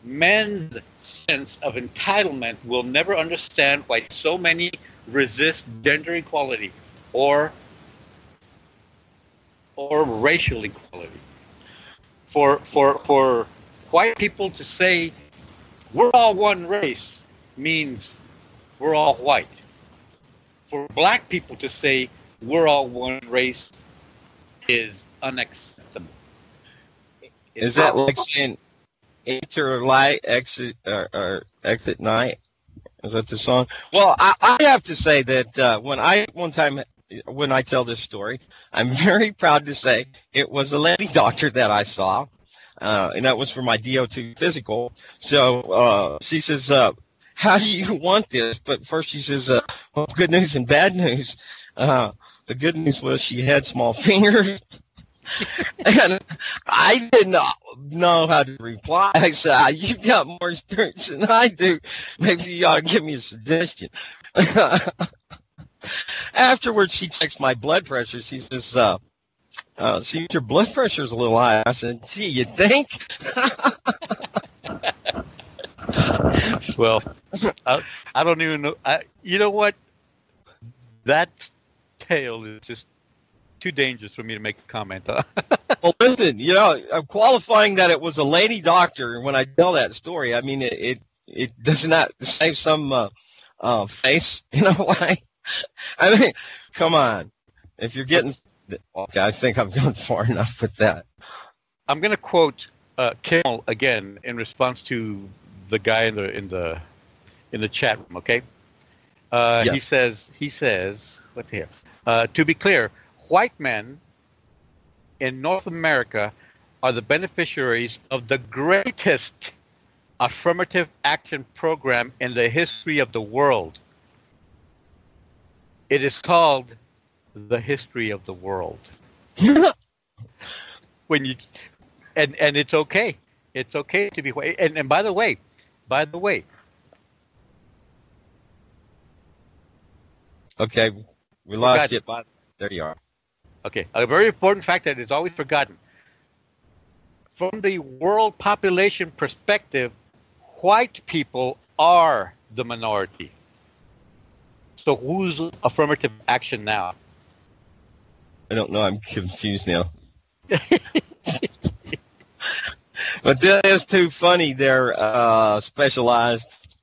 men's sense of entitlement, will never understand why so many resist gender equality or racial equality. For white people to say we're all one race means we're all white. For black people to say we're all one race is unacceptable. Is that like saying enter light, exit or exit night? Is that the song? Well, I have to say that when I tell this story, I'm very proud to say it was a lady doctor that I saw, and that was for my DO2 physical. So she says, how do you want this? But first she says, well, good news and bad news. The good news was she had small fingers. And I didn't know how to reply. I said, you've got more experience than I do. Maybe you ought to give me a suggestion. Afterwards, she checks my blood pressure. She says, see, your blood pressure is a little high. I said, gee, you think? Well, I don't even know. You know what? That tale is just too dangerous for me to make a comment on. Well, listen, I'm qualifying that it was a lady doctor when I tell that story. I mean, it does not save some face in a way. I mean, come on. If you're getting... Okay, I think I'm going far enough with that. I'm going to quote Kimmel again in response to the guy in the chat room, okay? Yes. He says, what the hell? To be clear, white men in North America are the beneficiaries of the greatest affirmative action program in the history of the world. It is called the history of the world. And it's okay. It's okay to be white. And by the way, okay, we lost it. But there you are. Okay, a very important fact that is always forgotten. From the world population perspective, white people are the minority. So who's affirmative action now? I don't know. I'm confused now. But that is too funny. They're specialized.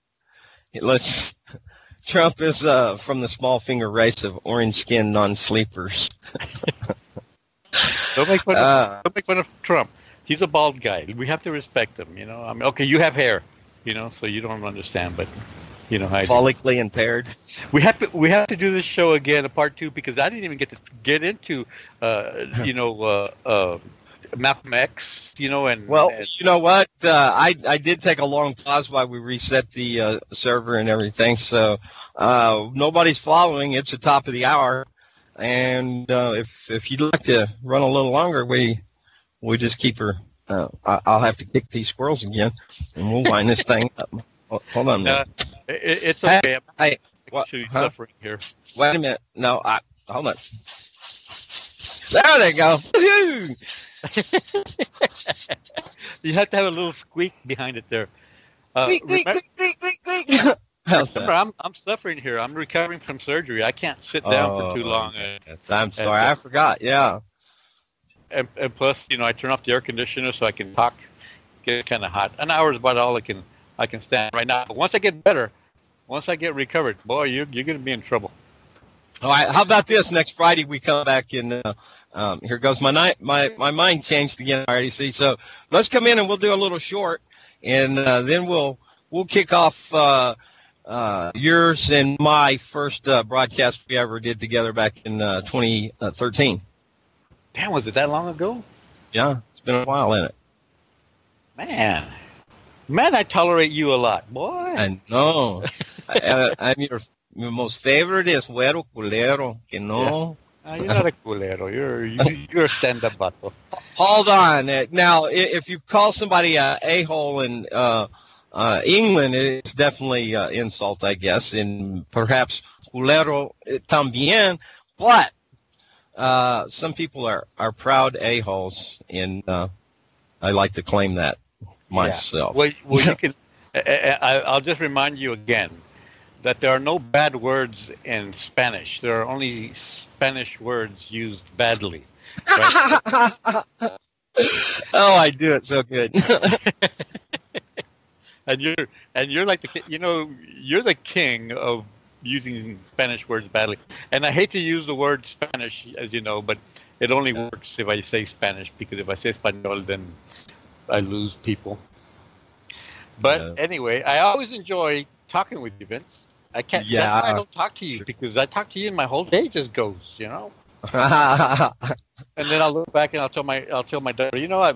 Trump is from the small finger race of orange-skinned non-sleepers. Don't make fun of Trump. He's a bald guy. We have to respect him. You know. I mean, okay, you have hair. You know, so you don't understand, but you know, follically impaired. We have to do this show again, a part 2, because I didn't even get into Malcolm X, you know, and you know what? I did take a long pause while we reset the server and everything, so nobody's following. It's the top of the hour, and if you'd like to run a little longer, we just keep her. I'll have to kick these squirrels again, and we'll wind this thing up. Hold on a minute. It's okay. I'm actually suffering here. Wait a minute. No, hold on. There they go. You have to have a little squeak behind it there. Remember, I'm suffering here. I'm recovering from surgery. I can't sit down for too long. I'm sorry. I forgot. Yeah. And plus, you know, I turn off the air conditioner so I can talk. Get kind of hot. An hour is about all I can stand right now. But once I get better, once I get recovered, boy, you're going to be in trouble. All right. How about this? Next Friday we come back and here goes my mind changed again already. See, so let's come in and we'll do a little short, and then we'll kick off yours and my first broadcast we ever did together back in 2013. Damn, was it that long ago? Yeah, it's been a while, isn't it? Man, I tolerate you a lot, boy. I know. I'm your most favorite is güero culero, que no. Yeah. You're not a culero. You're a stand-up vato. Hold on. Now, if you call somebody a-hole in England, it's definitely insult, I guess, and perhaps culero también, but some people are proud a-holes, and I like to claim that myself. Yeah. Well, you can. I'll just remind you again that there are no bad words in Spanish. There are only Spanish words used badly. Right? Oh, I do it so good. and you're like you're the king of using Spanish words badly. And I hate to use the word Spanish, as you know, but it only works if I say Spanish, because if I say Español, then I lose people. But anyway, I always enjoy talking with you, Vince. I can't. Yeah, that's why I don't talk to you, because I talk to you and my whole day just goes, you know. And then I'll look back and I'll tell my daughter, you know, I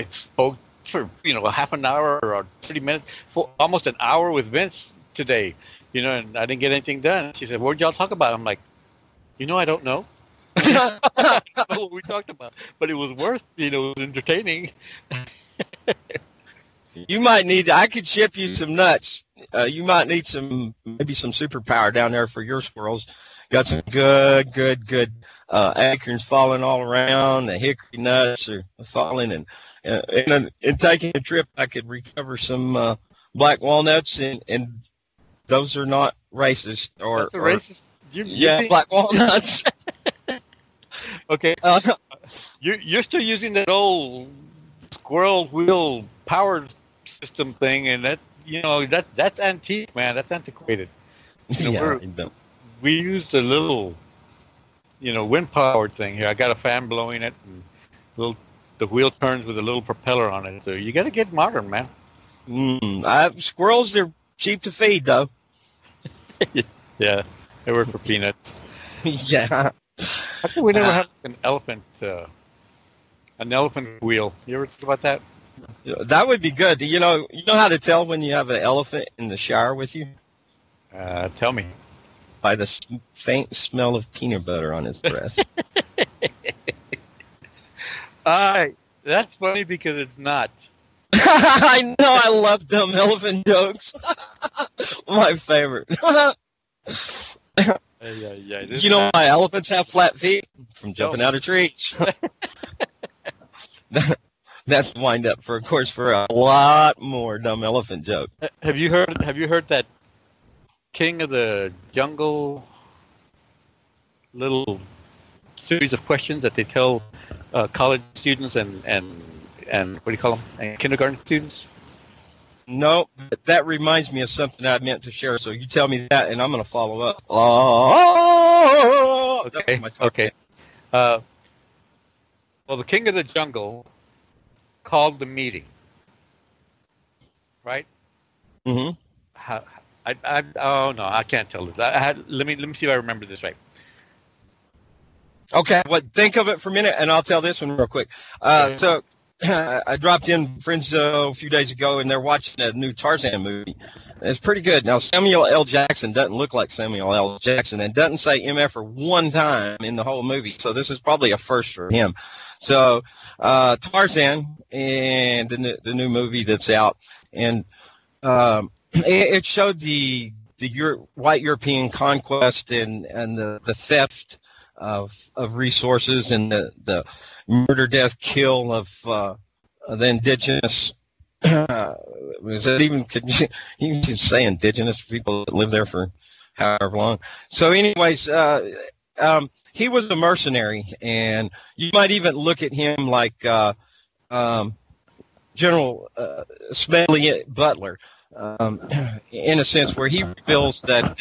spoke for a half an hour or 30 minutes, for almost an hour with Vince today, you know, and I didn't get anything done. She said, "What did y'all talk about?" I'm like, I don't know. I don't know what we talked about, but it was worth, it was entertaining. You might need. I could ship you some nuts. You might need maybe some superpower down there for your squirrels. Got some good acorns falling all around. The hickory nuts are falling, and taking a trip, I could recover some black walnuts, and those are not racist. That's racist. Black walnuts. Okay, you're still using that old squirrel wheel power system thing, and that's antique, man. That's antiquated. We used a little, wind powered thing here. I got a fan blowing it, and the wheel turns with a little propeller on it. So you got to get modern, man. Squirrels, they're cheap to feed, though. Yeah, they work for peanuts. Yeah. How come we never have an elephant wheel? You ever think about that? That would be good. You know how to tell when you have an elephant in the shower with you? Tell me. By the faint smell of peanut butter on his breath. That's funny because it's not. I know. I love dumb elephant jokes. My favorite. You know why elephants have flat feet? From jumping out of trees. That's the wind up for a lot more dumb elephant jokes. Have you heard that King of the Jungle little series of questions that they tell college students and what do you call them? And kindergarten students? No, but that reminds me of something I meant to share. So you tell me that, and I'm going to follow up. Oh, Okay. Okay. Well, the king of the jungle called the meeting, right? Mm-hmm. Oh no, I can't tell this. Let me see if I remember this right. Okay, well, think of it for a minute, and I'll tell this one real quick. So I dropped in friends a few days ago, and they're watching a new Tarzan movie. It's pretty good. Now, Samuel L. Jackson doesn't look like Samuel L. Jackson and doesn't say MF one time in the whole movie, so this is probably a first for him. So Tarzan and the new movie that's out, and it showed the white European conquest and the theft of resources and the murder, death, kill of the indigenous. Is that even? Could you even say indigenous people that live there for however long? So, anyways, he was a mercenary, and you might even look at him like General Smedley Butler. In a sense, where he reveals that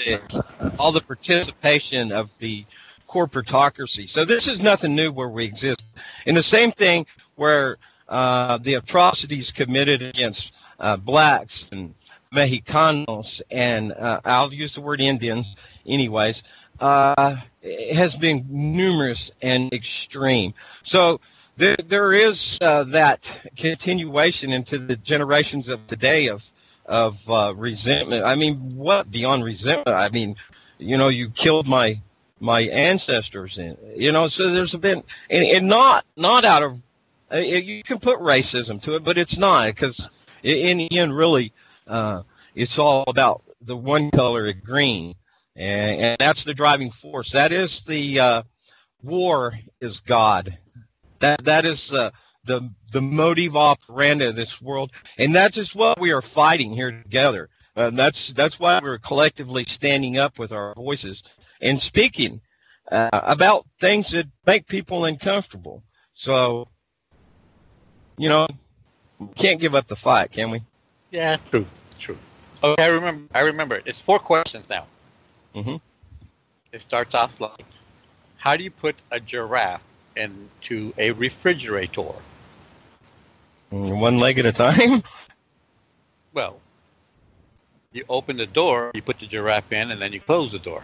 all the participation of the corporatocracy. So this is nothing new where we exist. And the same thing where the atrocities committed against blacks and Mexicanos and I'll use the word Indians anyways, has been numerous and extreme. So there is that continuation into the generations of today of resentment. I mean, what beyond resentment? I mean, you killed my ancestors, and so there's been, and not out of, you can put racism to it, but it's not, because in the end, really, it's all about the one color of green, and that's the driving force. That is the war is God. That is the motive operandi of this world, and that's just what we are fighting here together. That's why we're collectively standing up with our voices and speaking about things that make people uncomfortable. So, can't give up the fight, can we? Yeah, true. Okay, I remember it. It's 4 questions now. Mm-hmm. It starts off like, how do you put a giraffe into a refrigerator? One leg at a time? Well, you open the door, you put the giraffe in, and then you close the door.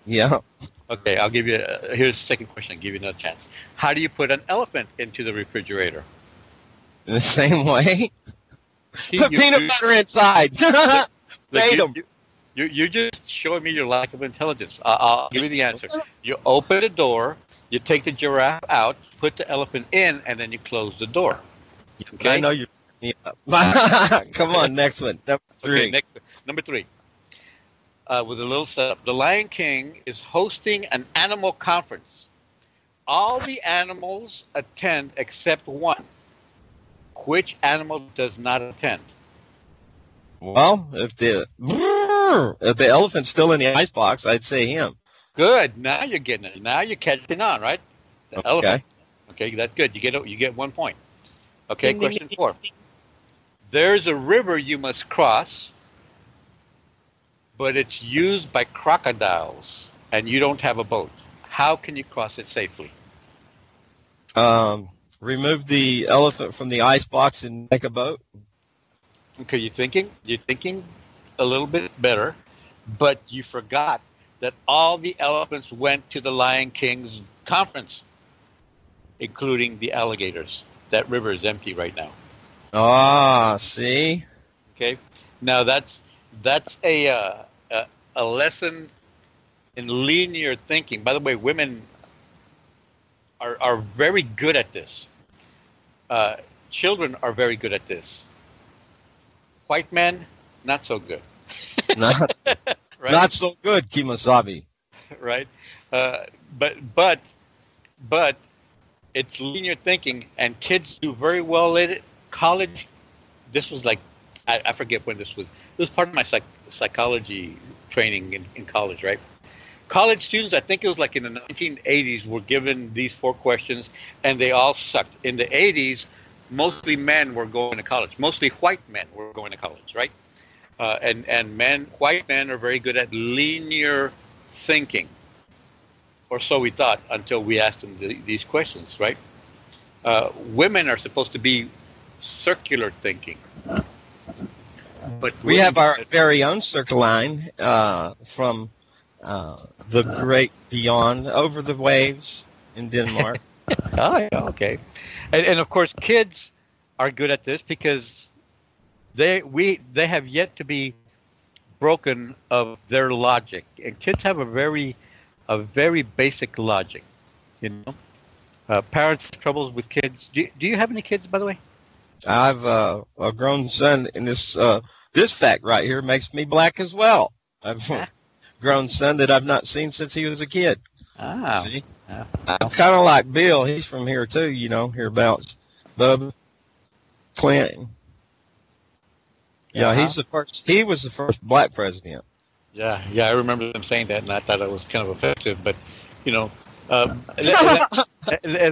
Yeah. Okay, I'll give you, here's the second question. I'll give you another chance. How do you put an elephant into the refrigerator? In the same way? Put peanut butter inside. Bait them. You're just showing me your lack of intelligence. I'll give you the answer. You open the door, you take the giraffe out, put the elephant in, and then you close the door. Okay? I know you're. Come on, next one. Number 3. Okay, number 3. With a little setup. The Lion King is hosting an animal conference. All the animals attend except one. Which animal does not attend? Well, if the elephant's still in the icebox, I'd say him. Good. Now you're getting it. Now you're catching on, right? The elephant. Okay, that's good. You get 1 point. Okay, question 4. There's a river you must cross, but it's used by crocodiles, and you don't have a boat. How can you cross it safely? Remove the elephant from the icebox and make a boat. Okay, you're thinking a little bit better, but you forgot that all the elephants went to the Lion King's conference, including the alligators. That river is empty right now. Ah, see? Okay. Now that's a lesson in linear thinking. By the way, women are very good at this. Children are very good at this. White men, not so good. Not, right? Not so good, Kimasabi. Right. But it's linear thinking, and kids do very well at it. College, this was like, I forget when this was. It was part of my psychology training in college, right? College students, I think it was like in the 1980s, were given these 4 questions, and they all sucked. In the 80s, mostly men were going to college. Mostly white men were going to college, right? And white men are very good at linear thinking, or so we thought until we asked them these questions, right? Women are supposed to be circular thinking. But We have our very own circle line from the great beyond over the waves in Denmark. Oh, yeah, okay. And of course, kids are good at this because they have yet to be broken of their logic, and kids have a very basic logic, you know. Parents have troubles with kids. Do you have any kids, by the way? I have a grown son, and this fact right here makes me black as well. I've a grown son that I've not seen since he was a kid. Ah, see, I'm kind of like Bill. He's from here too, you know, hereabouts. Bubba Clinton. Yeah, he's the first. He was the first black president. Yeah, I remember them saying that, and I thought it was kind of offensive. But you know, and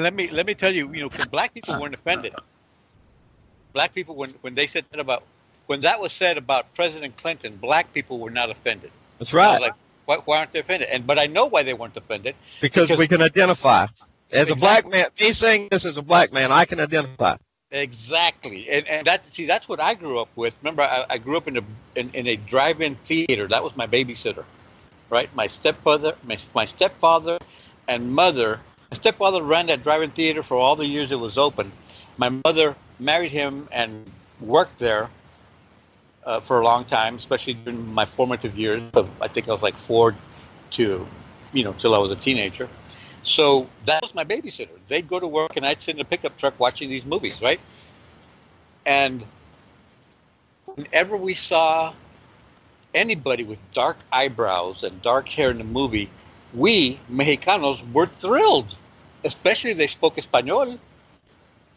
let me tell you, you know, black people weren't offended. Black people, when they said that when that was said about President Clinton, black people were not offended. That's right. I was like, why aren't they offended? But I know why they weren't offended. Because we can identify. As a black man, me saying this as a black man, I can identify. Exactly, and that's what I grew up with. Remember, I grew up in a drive-in theater. That was my babysitter, right? My stepfather and mother. My stepfather ran that drive-in theater for all the years it was open. My mother married him and worked there for a long time, especially during my formative years. I think I was like 4 to, till I was a teenager. So that was my babysitter. They'd go to work and I'd sit in a pickup truck watching these movies, right? And whenever we saw anybody with dark eyebrows and dark hair in the movie, we, Mexicanos, were thrilled, especially if they spoke Espanol,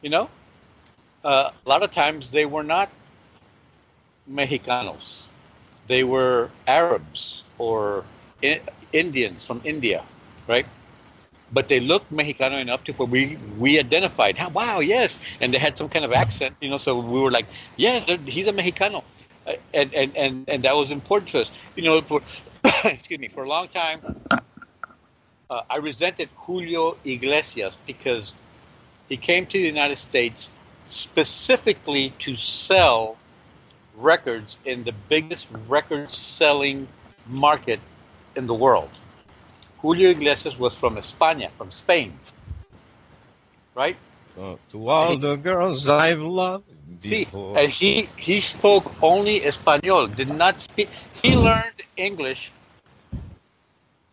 a lot of times they were not Mexicanos. They were Arabs or Indians from India, right? But they looked Mexicano enough to where we identified. Wow, yes, and they had some kind of accent, so we were like, yes, he's a Mexicano, and that was important to us. For excuse me, for a long time, I resented Julio Iglesias because he came to the United States specifically to sell records in the biggest record-selling market in the world. Julio Iglesias was from Spain, right? To all the girls I've loved before. And he spoke only Espanol, did not speak. He learned English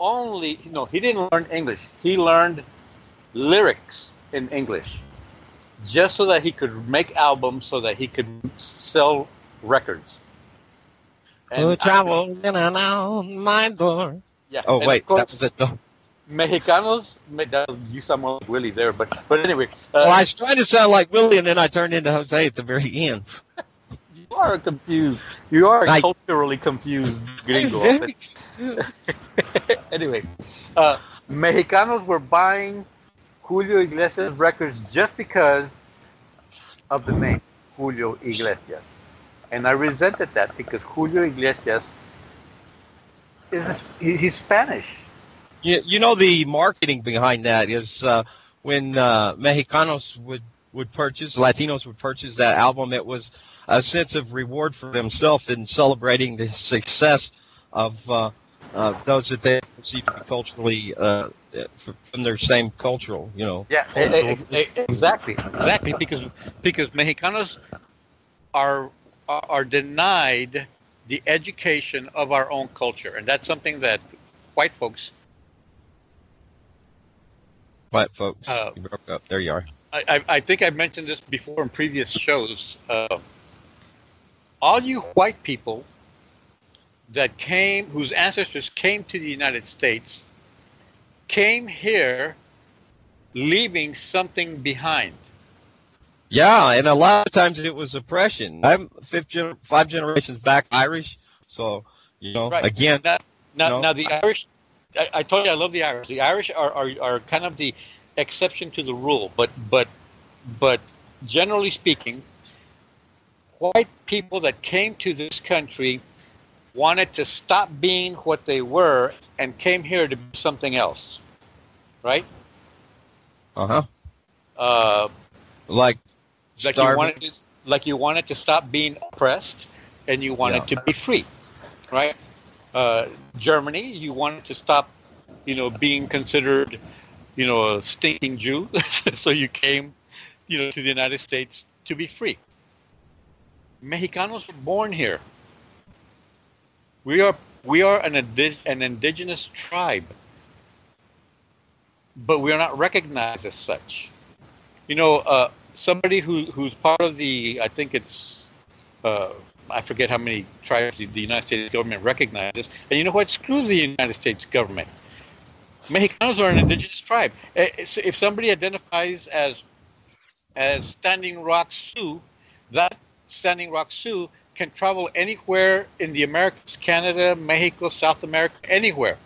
he didn't learn English. He learned lyrics in English just so that he could make albums, so that he could sell records. And travel in and out my door. Yeah. Oh, wait, course, that was it, though. Mexicanos, you sound more like Willie there, but anyway. Well, I was trying to sound like Willie, and then I turned into Jose at the very end. You are confused. You are a culturally confused gringo. Anyway, Mexicanos were buying Julio Iglesias records just because of the name, Julio Iglesias. And I resented that because Julio Iglesias he's Spanish. The marketing behind that is when Mexicanos would purchase, Latinos would purchase that album, it was a sense of reward for themselves in celebrating the success of those that they perceive to be culturally from their same cultural, Yeah, exactly, because Mexicanos are denied the education of our own culture, and that's something that white folks. You broke up. There you are. I think I've mentioned this before in previous shows. All you white people whose ancestors came to the United States, came here leaving something behind. Yeah, and a lot of times it was oppression. I'm 5 generations back Irish, so right. Again. Now the Irish. I told you I love the Irish. The Irish are kind of the exception to the rule, but generally speaking, white people that came to this country wanted to stop being what they were and came here to be something else, right? Like you wanted to stop being oppressed, and you wanted to be free, right? Germany, you wanted to stop, being considered, a stinking Jew, so you came, to the United States to be free. Mexicanos were born here. We are an indigenous tribe, but we are not recognized as such. Somebody who's part of the, I think it's, I forget how many tribes the United States government recognizes. And you know what? Screw the United States government. Mexicanos are an indigenous tribe. If somebody identifies as Standing Rock Sioux, that Standing Rock Sioux can travel anywhere in the Americas, Canada, Mexico, South America, anywhere,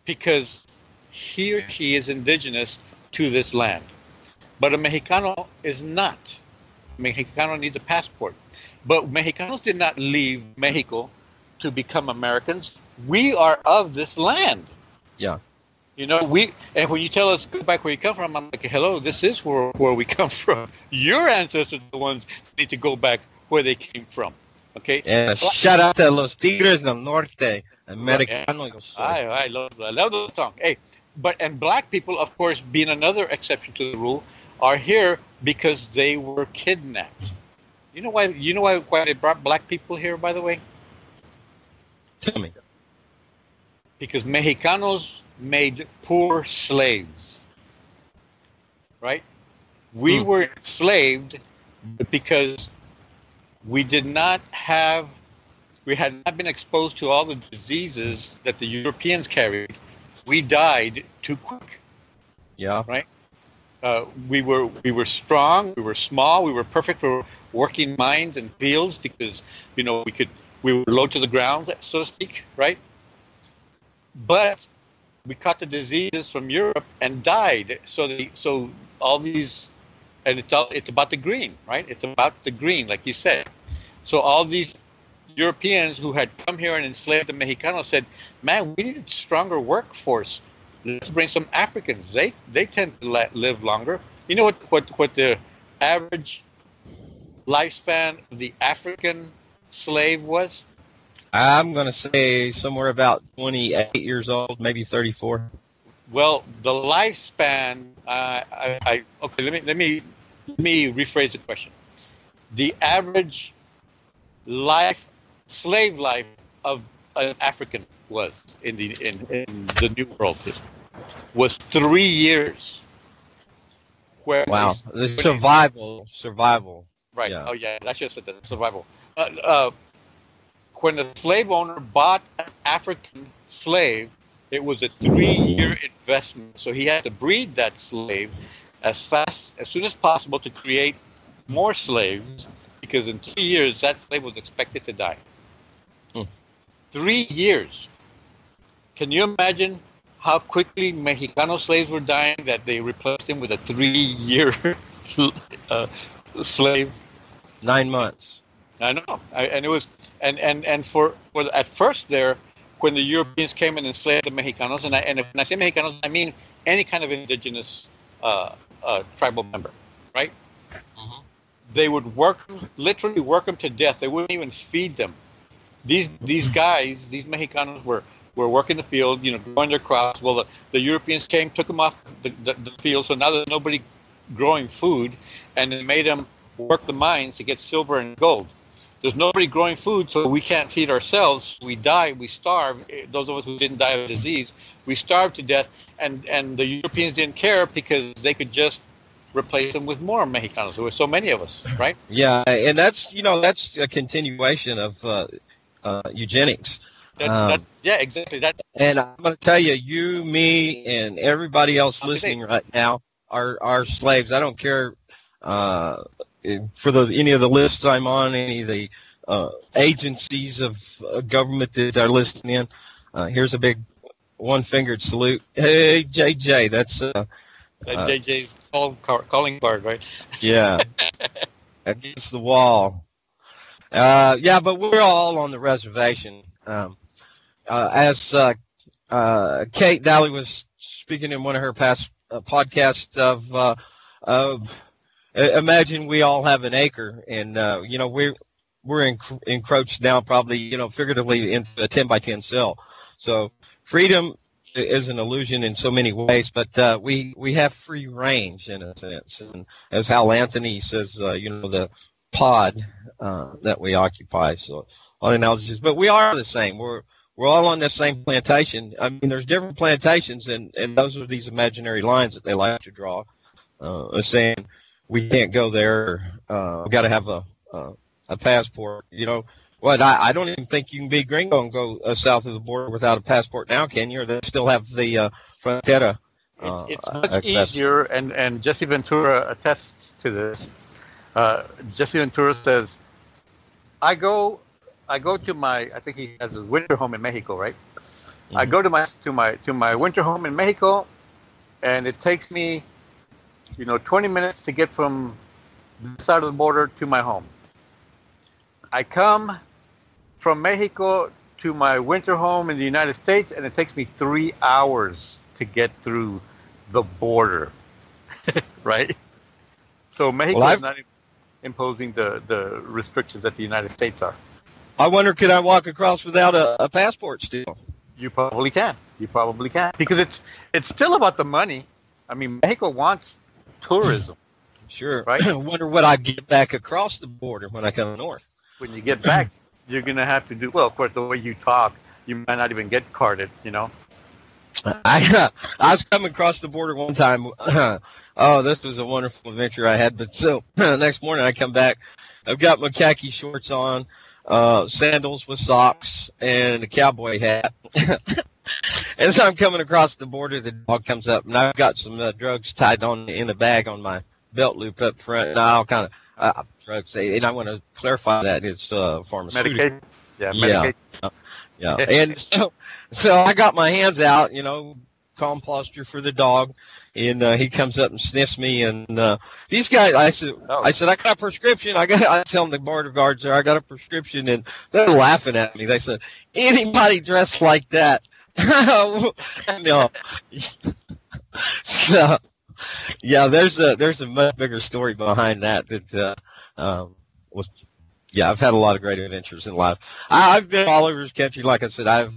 because he or she is indigenous to this land. But a Mexicano is not. A Mexicano needs a passport. But Mexicanos did not leave Mexico to become Americans. We are of this land. Yeah. And when you tell us, go back where you come from, I'm like, hello, this is where we come from. Your ancestors are the ones who need to go back where they came from. Okay? Yeah, shout out to Los Tigres del Norte, Americano. I love that song. Hey, and black people, of course, being another exception to the rule, are here because they were kidnapped. You know why they brought black people here, by the way? Tell me. Because Mexicanos made poor slaves. Right? We were enslaved because we had not been exposed to all the diseases that the Europeans carried. We died too quick. Yeah. Right? We were strong, we were small, we were perfect for working mines and fields because, we were low to the ground, so to speak, right? But we caught the diseases from Europe and died. So all these, and it's about the green, right? It's about the green, like you said. So all these Europeans who had come here and enslaved the Mexicanos said, man, we need a stronger workforce. Let's bring some Africans. They tend to live longer. You know what the average lifespan of the African slave was? I'm going to say somewhere about 28 years old, maybe 34. Well, the lifespan, okay, let me rephrase the question. The average slave life of an African was in the New World was 3 years. Wow, the survival. Right. Yeah. Oh yeah, I should have said that. Survival. When a slave owner bought an African slave, it was a 3-year investment. So he had to breed that slave as soon as possible to create more slaves, because in 3 years that slave was expected to die. 3 years. Can you imagine how quickly Mexicano slaves were dying that they replaced him with a 3-year slave? 9 months. I know, and it was, and for at first there, when the Europeans came and enslaved the Mexicanos, and when I say Mexicanos, I mean any kind of indigenous tribal member, right? Mm-hmm. They would literally work them to death. They wouldn't even feed them. These guys, these Mexicanos were working the field, growing their crops. Well, the Europeans came, took them off the field, so now there's nobody growing food, and they made them work the mines to get silver and gold. There's nobody growing food, so we can't feed ourselves. We die, we starve. Those of us who didn't die of disease, we starved to death, and the Europeans didn't care because they could just replace them with more Mexicanos. There were so many of us, right? Yeah, and that's a continuation of eugenics. Yeah, exactly. And I'm going to tell you, you, me, and everybody else listening right now are slaves. I don't care for any of the lists I'm on, any of the agencies of government that are listening in. Here's a big one-fingered salute. Hey, JJ, JJ's calling card, right? Yeah, against the wall. But we're all on the reservation. As Kate Daly was speaking in one of her past podcasts of imagine we all have an acre, and we're encroached now, probably figuratively, into a 10 by 10 cell. So freedom is an illusion in so many ways, but we have free range in a sense, and as Hal Anthony says, the pod that we occupy. So all analogies, but we are the same. We're all on the same plantation. I mean, there's different plantations, and those are these imaginary lines that they like to draw, saying we can't go there. We got to have a passport. I don't even think you can be gringo and go south of the border without a passport now, can you? Or they still have the frontera. It's much easier, and Jesse Ventura attests to this. Jesse Ventura says, I go to my, I think he has a winter home in Mexico, right? Mm-hmm. I go to my winter home in Mexico, and it takes me, 20 minutes to get from this side of the border to my home. I come from Mexico to my winter home in the United States, and it takes me 3 hours to get through the border, right? So Mexico is not imposing the restrictions that the United States are. I wonder, could I walk across without a passport still? You probably can. Because it's still about the money. I mean, Mexico wants tourism. Sure. Right? I wonder what I get back across the border when I come north. When you get back, you're going to have to do, well, of course, the way you talk, you might not even get carded, I was coming across the border one time. This was a wonderful adventure I had. But so next morning I come back. I've got my khaki shorts on, sandals with socks, and a cowboy hat. And so I'm coming across the border. The dog comes up, and I've got some drugs tied on in a bag on my belt loop up front. And I'll kind of drugs. And I want to clarify that it's pharmaceutical. Medication. Yeah, medication. Yeah. And so I got my hands out, calm posture for the dog, and he comes up and sniffs me. And these guys, I said, I got a prescription. I tell them, the border guards there, I got a prescription, and they're laughing at me. They said, anybody dressed like that? No. So, yeah, there's a much bigger story behind that was. Yeah, I've had a lot of great adventures in life. I've been all over the country. Like I said, I've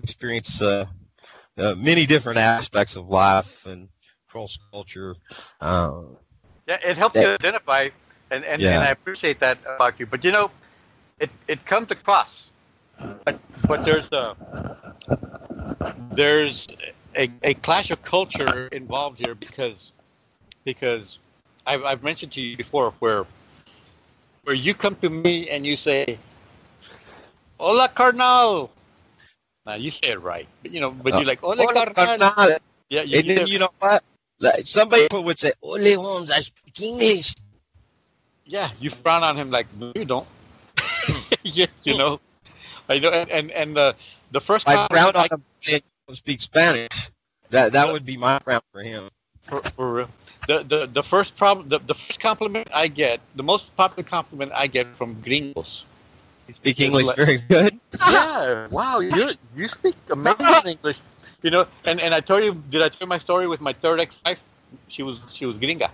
experienced many different aspects of life and cross culture. Yeah, it helps you identify, and I appreciate that about you. But it comes across. But there's a clash of culture involved here because I've mentioned to you before where you come to me and you say, "Hola, carnal." Now you say it right, but you're like, "Hola, carnal." Yeah, and then you know what? Somebody would say, "Ole, Holmes, I speak English." Yeah, you frown on him like, "No, you don't." I know, and the first I frown on him saying you don't speak Spanish. That would be my frown for him. For real. The first problem, the first compliment I get, the most popular compliment I get from gringos. You speak English very good. Yeah, wow, you speak amazing English. And I told you, did I tell you my story with my third ex-wife? She was gringa.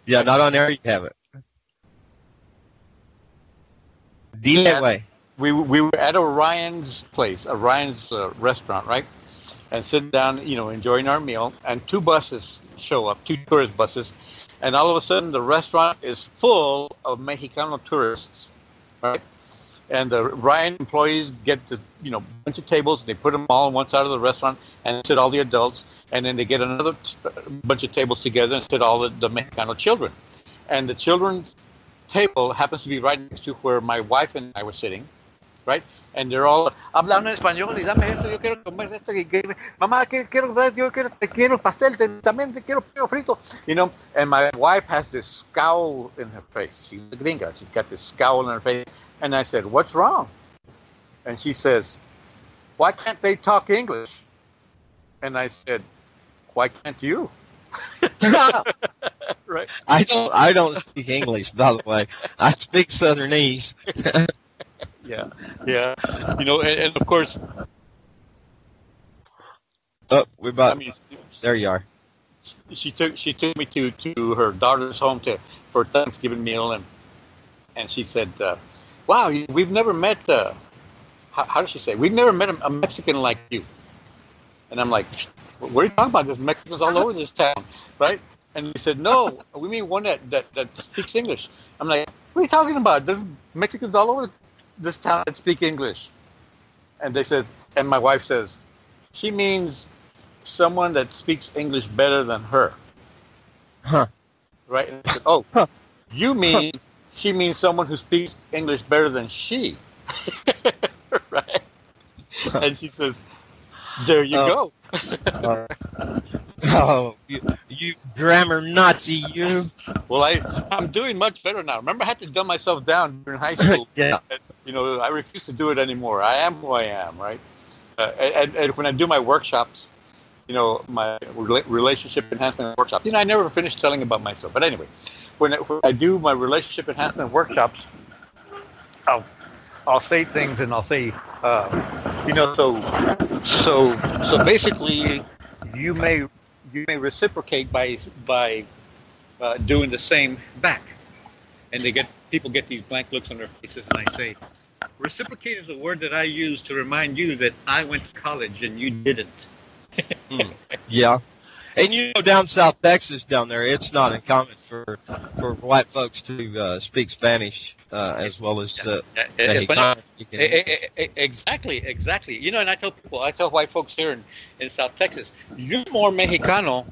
Yeah, not on air. You have it. Dile way. We were at Orion's place, Orion's restaurant, right? And sitting down, enjoying our meal, and two buses show up, two tourist buses, and all of a sudden the restaurant is full of Mexicano tourists, right? And the Ryan employees get the bunch of tables, and they put them all on one side of the restaurant and sit all the adults, and then they get another bunch of tables together and sit all the Mexicano children. And the children's table happens to be right next to where my wife and I were sitting, right? And they're all hablando en español y dame esto, yo quiero comer esto, mamá, quiero pastel, también quiero pollo frito, And my wife has this scowl in her face. She's a gringa. She's got this scowl in her face. And I said, "What's wrong?" And she says, "Why can't they talk English?" And I said, "Why can't you?" Right. I don't speak English, by the way. I speak Southernese. Yeah. And of course, Oh, we're about. I mean, There you are. she took me to her daughter's home for Thanksgiving meal, and she said, "Wow, we've never met." How did she say? We've never met a Mexican like you. And I'm like, what are you talking about? There's Mexicans all over this town, right? And he said, no, we mean one that speaks English. I'm like, what are you talking about? There's Mexicans all over this town that speak English. And and my wife says, she means someone that speaks English better than her. Huh. Right? And I said, oh, you mean she means someone who speaks English better than she. Right? And she says, there you go. Oh, you grammar Nazi, you. Well, I'm doing much better now. Remember, I had to dumb myself down during high school. Yeah. I refuse to do it anymore. I am who I am, right? And when I do my workshops, my relationship enhancement workshops, I never finish telling about myself. But anyway, when I do my relationship enhancement workshops, I'll say things, and I'll say, so basically, you may reciprocate by doing the same back, and people get these blank looks on their faces, and I say, reciprocate is a word that I use to remind you that I went to college and you didn't. Yeah. And down South Texas, down there, it's not uncommon for white folks to speak Spanish as well as Exactly. And I tell white folks here in South Texas, you're more Mexicano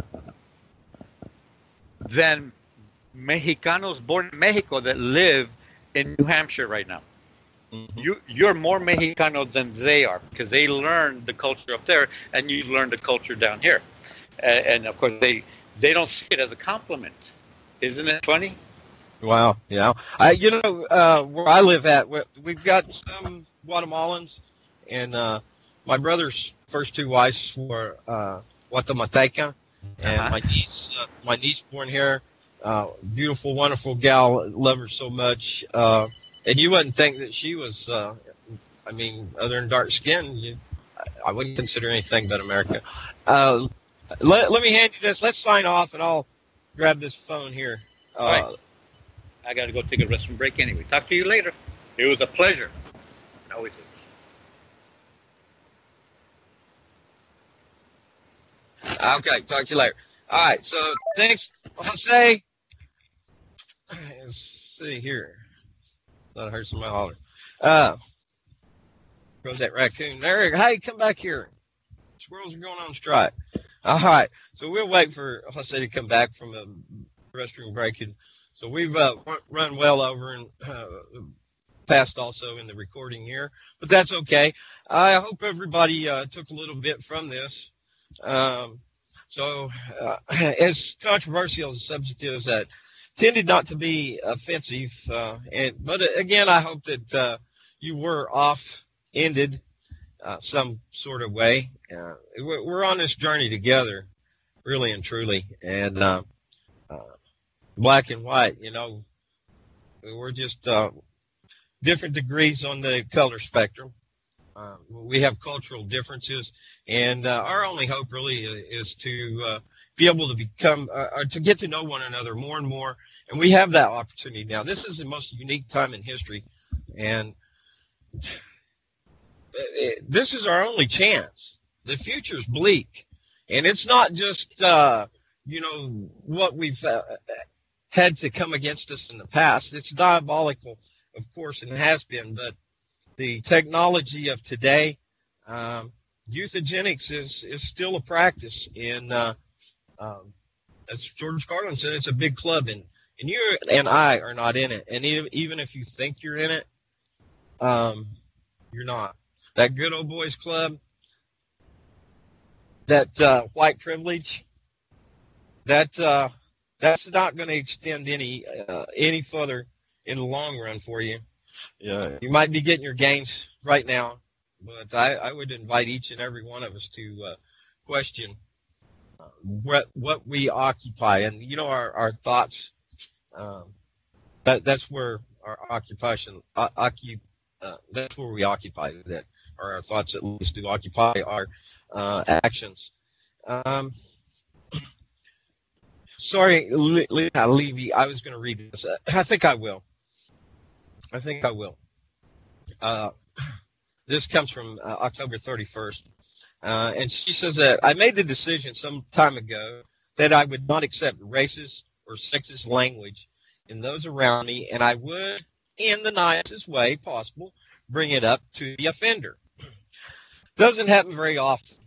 than Mexicanos born in Mexico that live in New Hampshire right now. Mm-hmm. You're more Mexicano than they are, because they learned the culture up there, and you learned the culture down here. And of course, they don't see it as a compliment. Isn't it funny? Wow. Yeah. Where I live at, we've got some Guatemalans, and my brother's first two wives were Guatemalteca, and my niece born here, beautiful, wonderful gal, love her so much. And you wouldn't think that she was, other than dark skin, I wouldn't consider anything but America. Let me hand you this. Let's sign off, and I'll grab this phone here. All right. I got to go take a restroom break anyway. Talk to you later. It was a pleasure. Always is. Okay, talk to you later. All right, so thanks, Jose. Let's see here. Thought I heard somebody holler. Goes that raccoon there. Hey, come back here. Squirrels are going on strike. All right, so we'll wait for Jose to come back from the restroom break. And so we've run well over and passed also in the recording here, but that's okay. I hope everybody took a little bit from this. So as controversial as the subject is, that tended not to be offensive. But again, I hope that you were off-ended some sort of way. We're on this journey together, really and truly. And black and white, we're just different degrees on the color spectrum. We have cultural differences, and our only hope really is to be able to become, or to get to know one another more and more. And we have that opportunity now. This is the most unique time in history, and this is our only chance. The future's bleak, and it's not just what we've had to come against us in the past. It's diabolical, of course, and it has been, but the technology of today, eugenics is still a practice. And as George Carlin said, it's a big club, and you and I are not in it. And even if you think you're in it, you're not. That good old boys club, that white privilege, that's not going to extend any further in the long run for you. Yeah, you might be getting your gains right now, but I would invite each and every one of us to question what we occupy, and our thoughts. That's where our occupation that's where we occupy that, or our thoughts at least do occupy our actions. Sorry, Levy, I was going to read this. I think I will. This comes from October 31st. And she says that I made the decision some time ago that I would not accept racist or sexist language in those around me, and I would, in the nicest way possible, bring it up to the offender. Doesn't happen very often.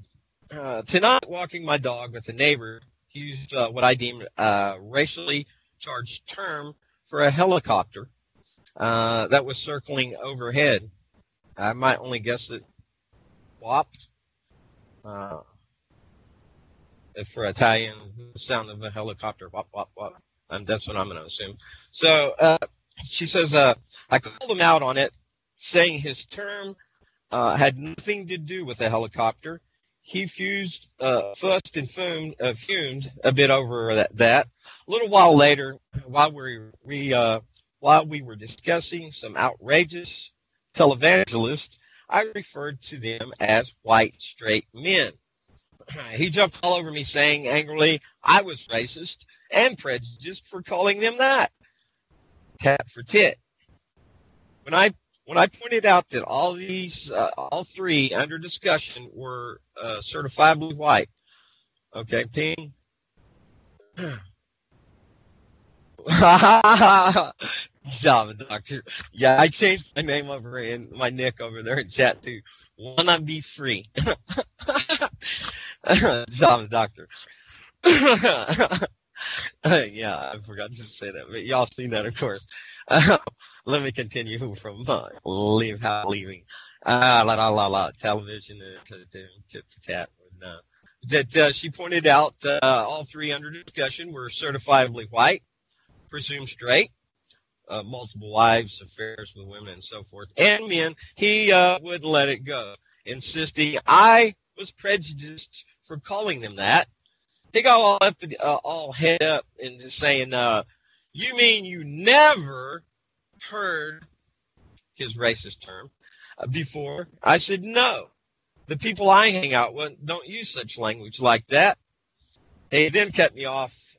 Tonight, walking my dog with a neighbor, he used what I deemed a racially charged term for a helicopter that was circling overhead. I might only guess it whopped. For Italian, the sound of a helicopter, whop, whop, whop. And that's what I'm going to assume. So she says, I called him out on it, saying his term had nothing to do with a helicopter. He fussed and fumed a bit over that. A little while later, while we were discussing some outrageous televangelists, I referred to them as white straight men. He jumped all over me, saying angrily I was racist and prejudiced for calling them that. Tat for tit. When I pointed out that all three under discussion were certifiably white, okay, ping. Job, doctor. Yeah, I changed my name over in my nick over there in chat to Wanna Be Free. Job, doctor. Yeah, I forgot to say that, but y'all seen that, of course. Let me continue from leaving. Television tit for tat. That she pointed out all three under discussion were certifiably white, presumed straight, multiple wives, affairs with women, and so forth, and men. He wouldn't let it go, insisting I was prejudiced for calling them that. He got all head up and just saying, you mean you never heard his racist term before? I said, no. The people I hang out with don't use such language like that. He then cut me off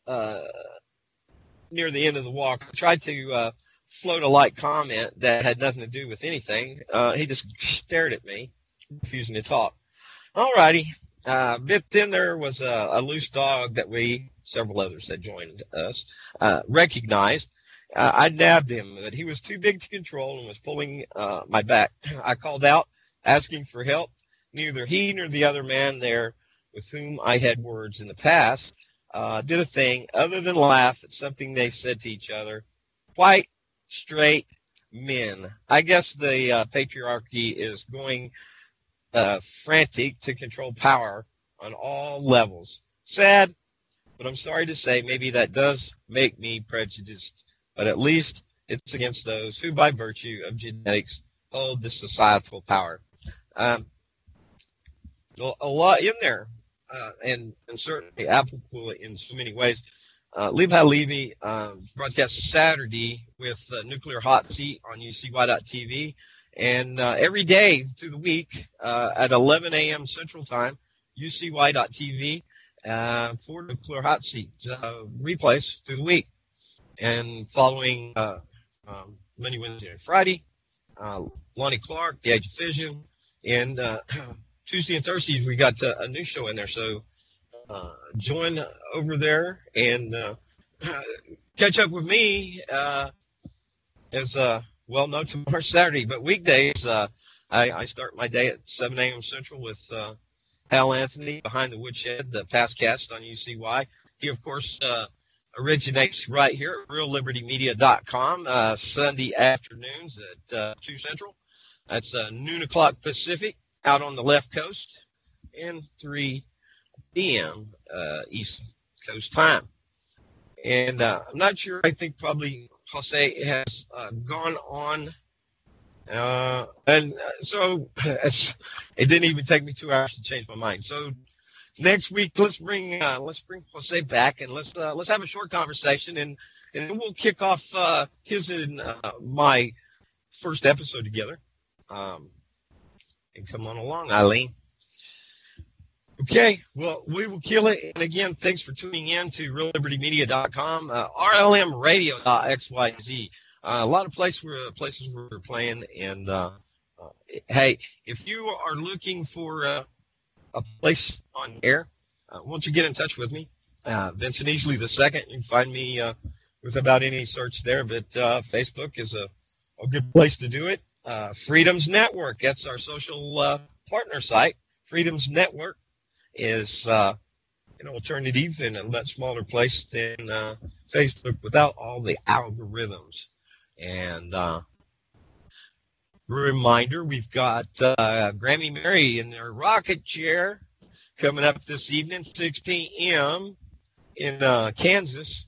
near the end of the walk. I tried to float a light comment that had nothing to do with anything. He just stared at me, refusing to talk. All righty. But then there was a loose dog that several others had joined us, recognized. I nabbed him, but he was too big to control and was pulling my back. I called out, asking for help. Neither he nor the other man there with whom I had words in the past did a thing other than laugh at something they said to each other. White, straight men. I guess the patriarchy is going frantic to control power on all levels. Sad, but I'm sorry to say maybe that does make me prejudiced, but at least it's against those who, by virtue of genetics, hold the societal power. A lot in there, and certainly applicable in so many ways. HaLevy broadcast Saturday with Nuclear Hot Seat on UCY.tv, and every day through the week at 11 a.m. Central Time, UCY.tv for Nuclear Hot Seat replays through the week. And following Monday, Wednesday, and Friday, Lonnie Clark, The Age of Fission, and Tuesday and Thursdays we got a new show in there. So join over there and catch up with me as well, no, tomorrow's Saturday, but weekdays I start my day at 7 a.m. Central with Hal Anthony behind the woodshed, the past cast on UCY. He, of course, originates right here at rlmRadio.xyz Sunday afternoons at 2 Central. That's noon o'clock Pacific out on the left coast and 3 p.m. East Coast time. And I'm not sure. I think probably Jose has gone on. And so it didn't even take me 2 hours to change my mind. So next week, let's bring Jose back, and let's have a short conversation, and then we'll kick off his and my first episode together. And come on along, Eileen. Okay, well, we will kill it. And again, thanks for tuning in to rlmRadio.com, rlmRadio.xyz. A lot of places we're playing. And hey, if you are looking for a place on air, why don't you get in touch with me? Vincent Easley II. You can find me with about any search there. But Facebook is a good place to do it. Freedom's Network, that's our social partner site. Freedom's Network is an alternative in a much smaller place than Facebook without all the algorithms. And reminder, we've got Grammy Mary in their rocket chair coming up this evening, 6 p.m. in Kansas.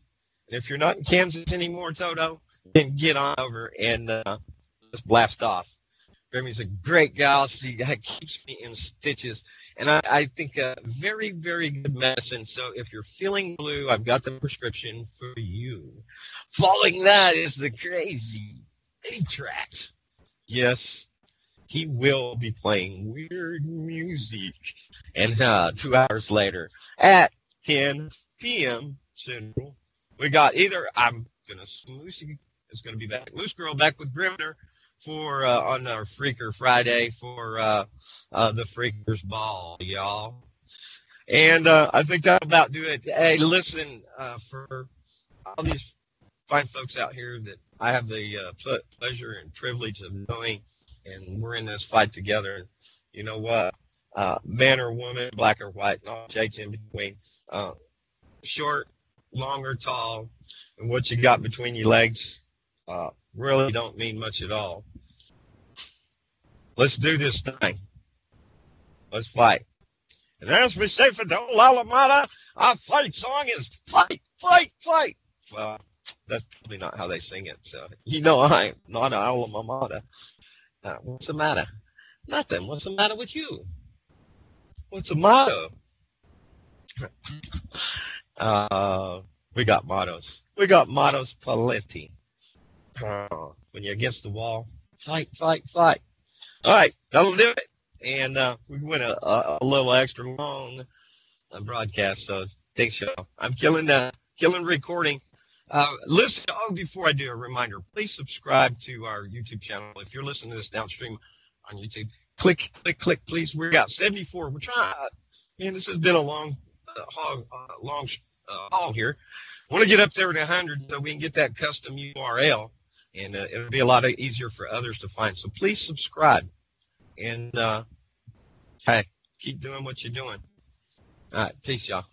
And if you're not in Kansas anymore, Toto, then get on over and let's blast off. Grammy's a great gal. She keeps me in stitches. And I think a very, very good medicine. So if you're feeling blue, I've got the prescription for you. Following that is the crazy A-Tracks. Yes, he will be playing weird music. And 2 hours later at 10 p.m. Central, we got I'm going to assume Lucy is going to be back. Loose Girl back with Grimner for on our Freaker Friday for the Freakers Ball, y'all. And I think that'll about do it. Hey, listen, for all these fine folks out here that I have the pleasure and privilege of knowing, and we're in this fight together. You know what? Man or woman, black or white, and all shades in between. Short, long or tall, and what you got between your legs really don't mean much at all. Let's do this thing. Let's fight. And as we say for Don Lalamata, our fight song is fight, fight, fight. Well, that's probably not how they sing it. So, I'm not an alma mater. What's the matter? Nothing. What's the matter with you? What's the motto? We got mottos. We got mottos plenty. When you're against the wall, fight, fight, fight. All right, that'll do it. And we went a little extra long broadcast, so thanks, y'all. I'm killing recording. Listen, before I do, a reminder, please subscribe to our YouTube channel. If you're listening to this downstream on YouTube, click, please. We're at 74. We're trying. Man, this has been a long haul here. I want to get up there to 100 so we can get that custom URL, and it'll be a lot easier for others to find. So please subscribe, and hey, keep doing what you're doing. All right, peace, y'all.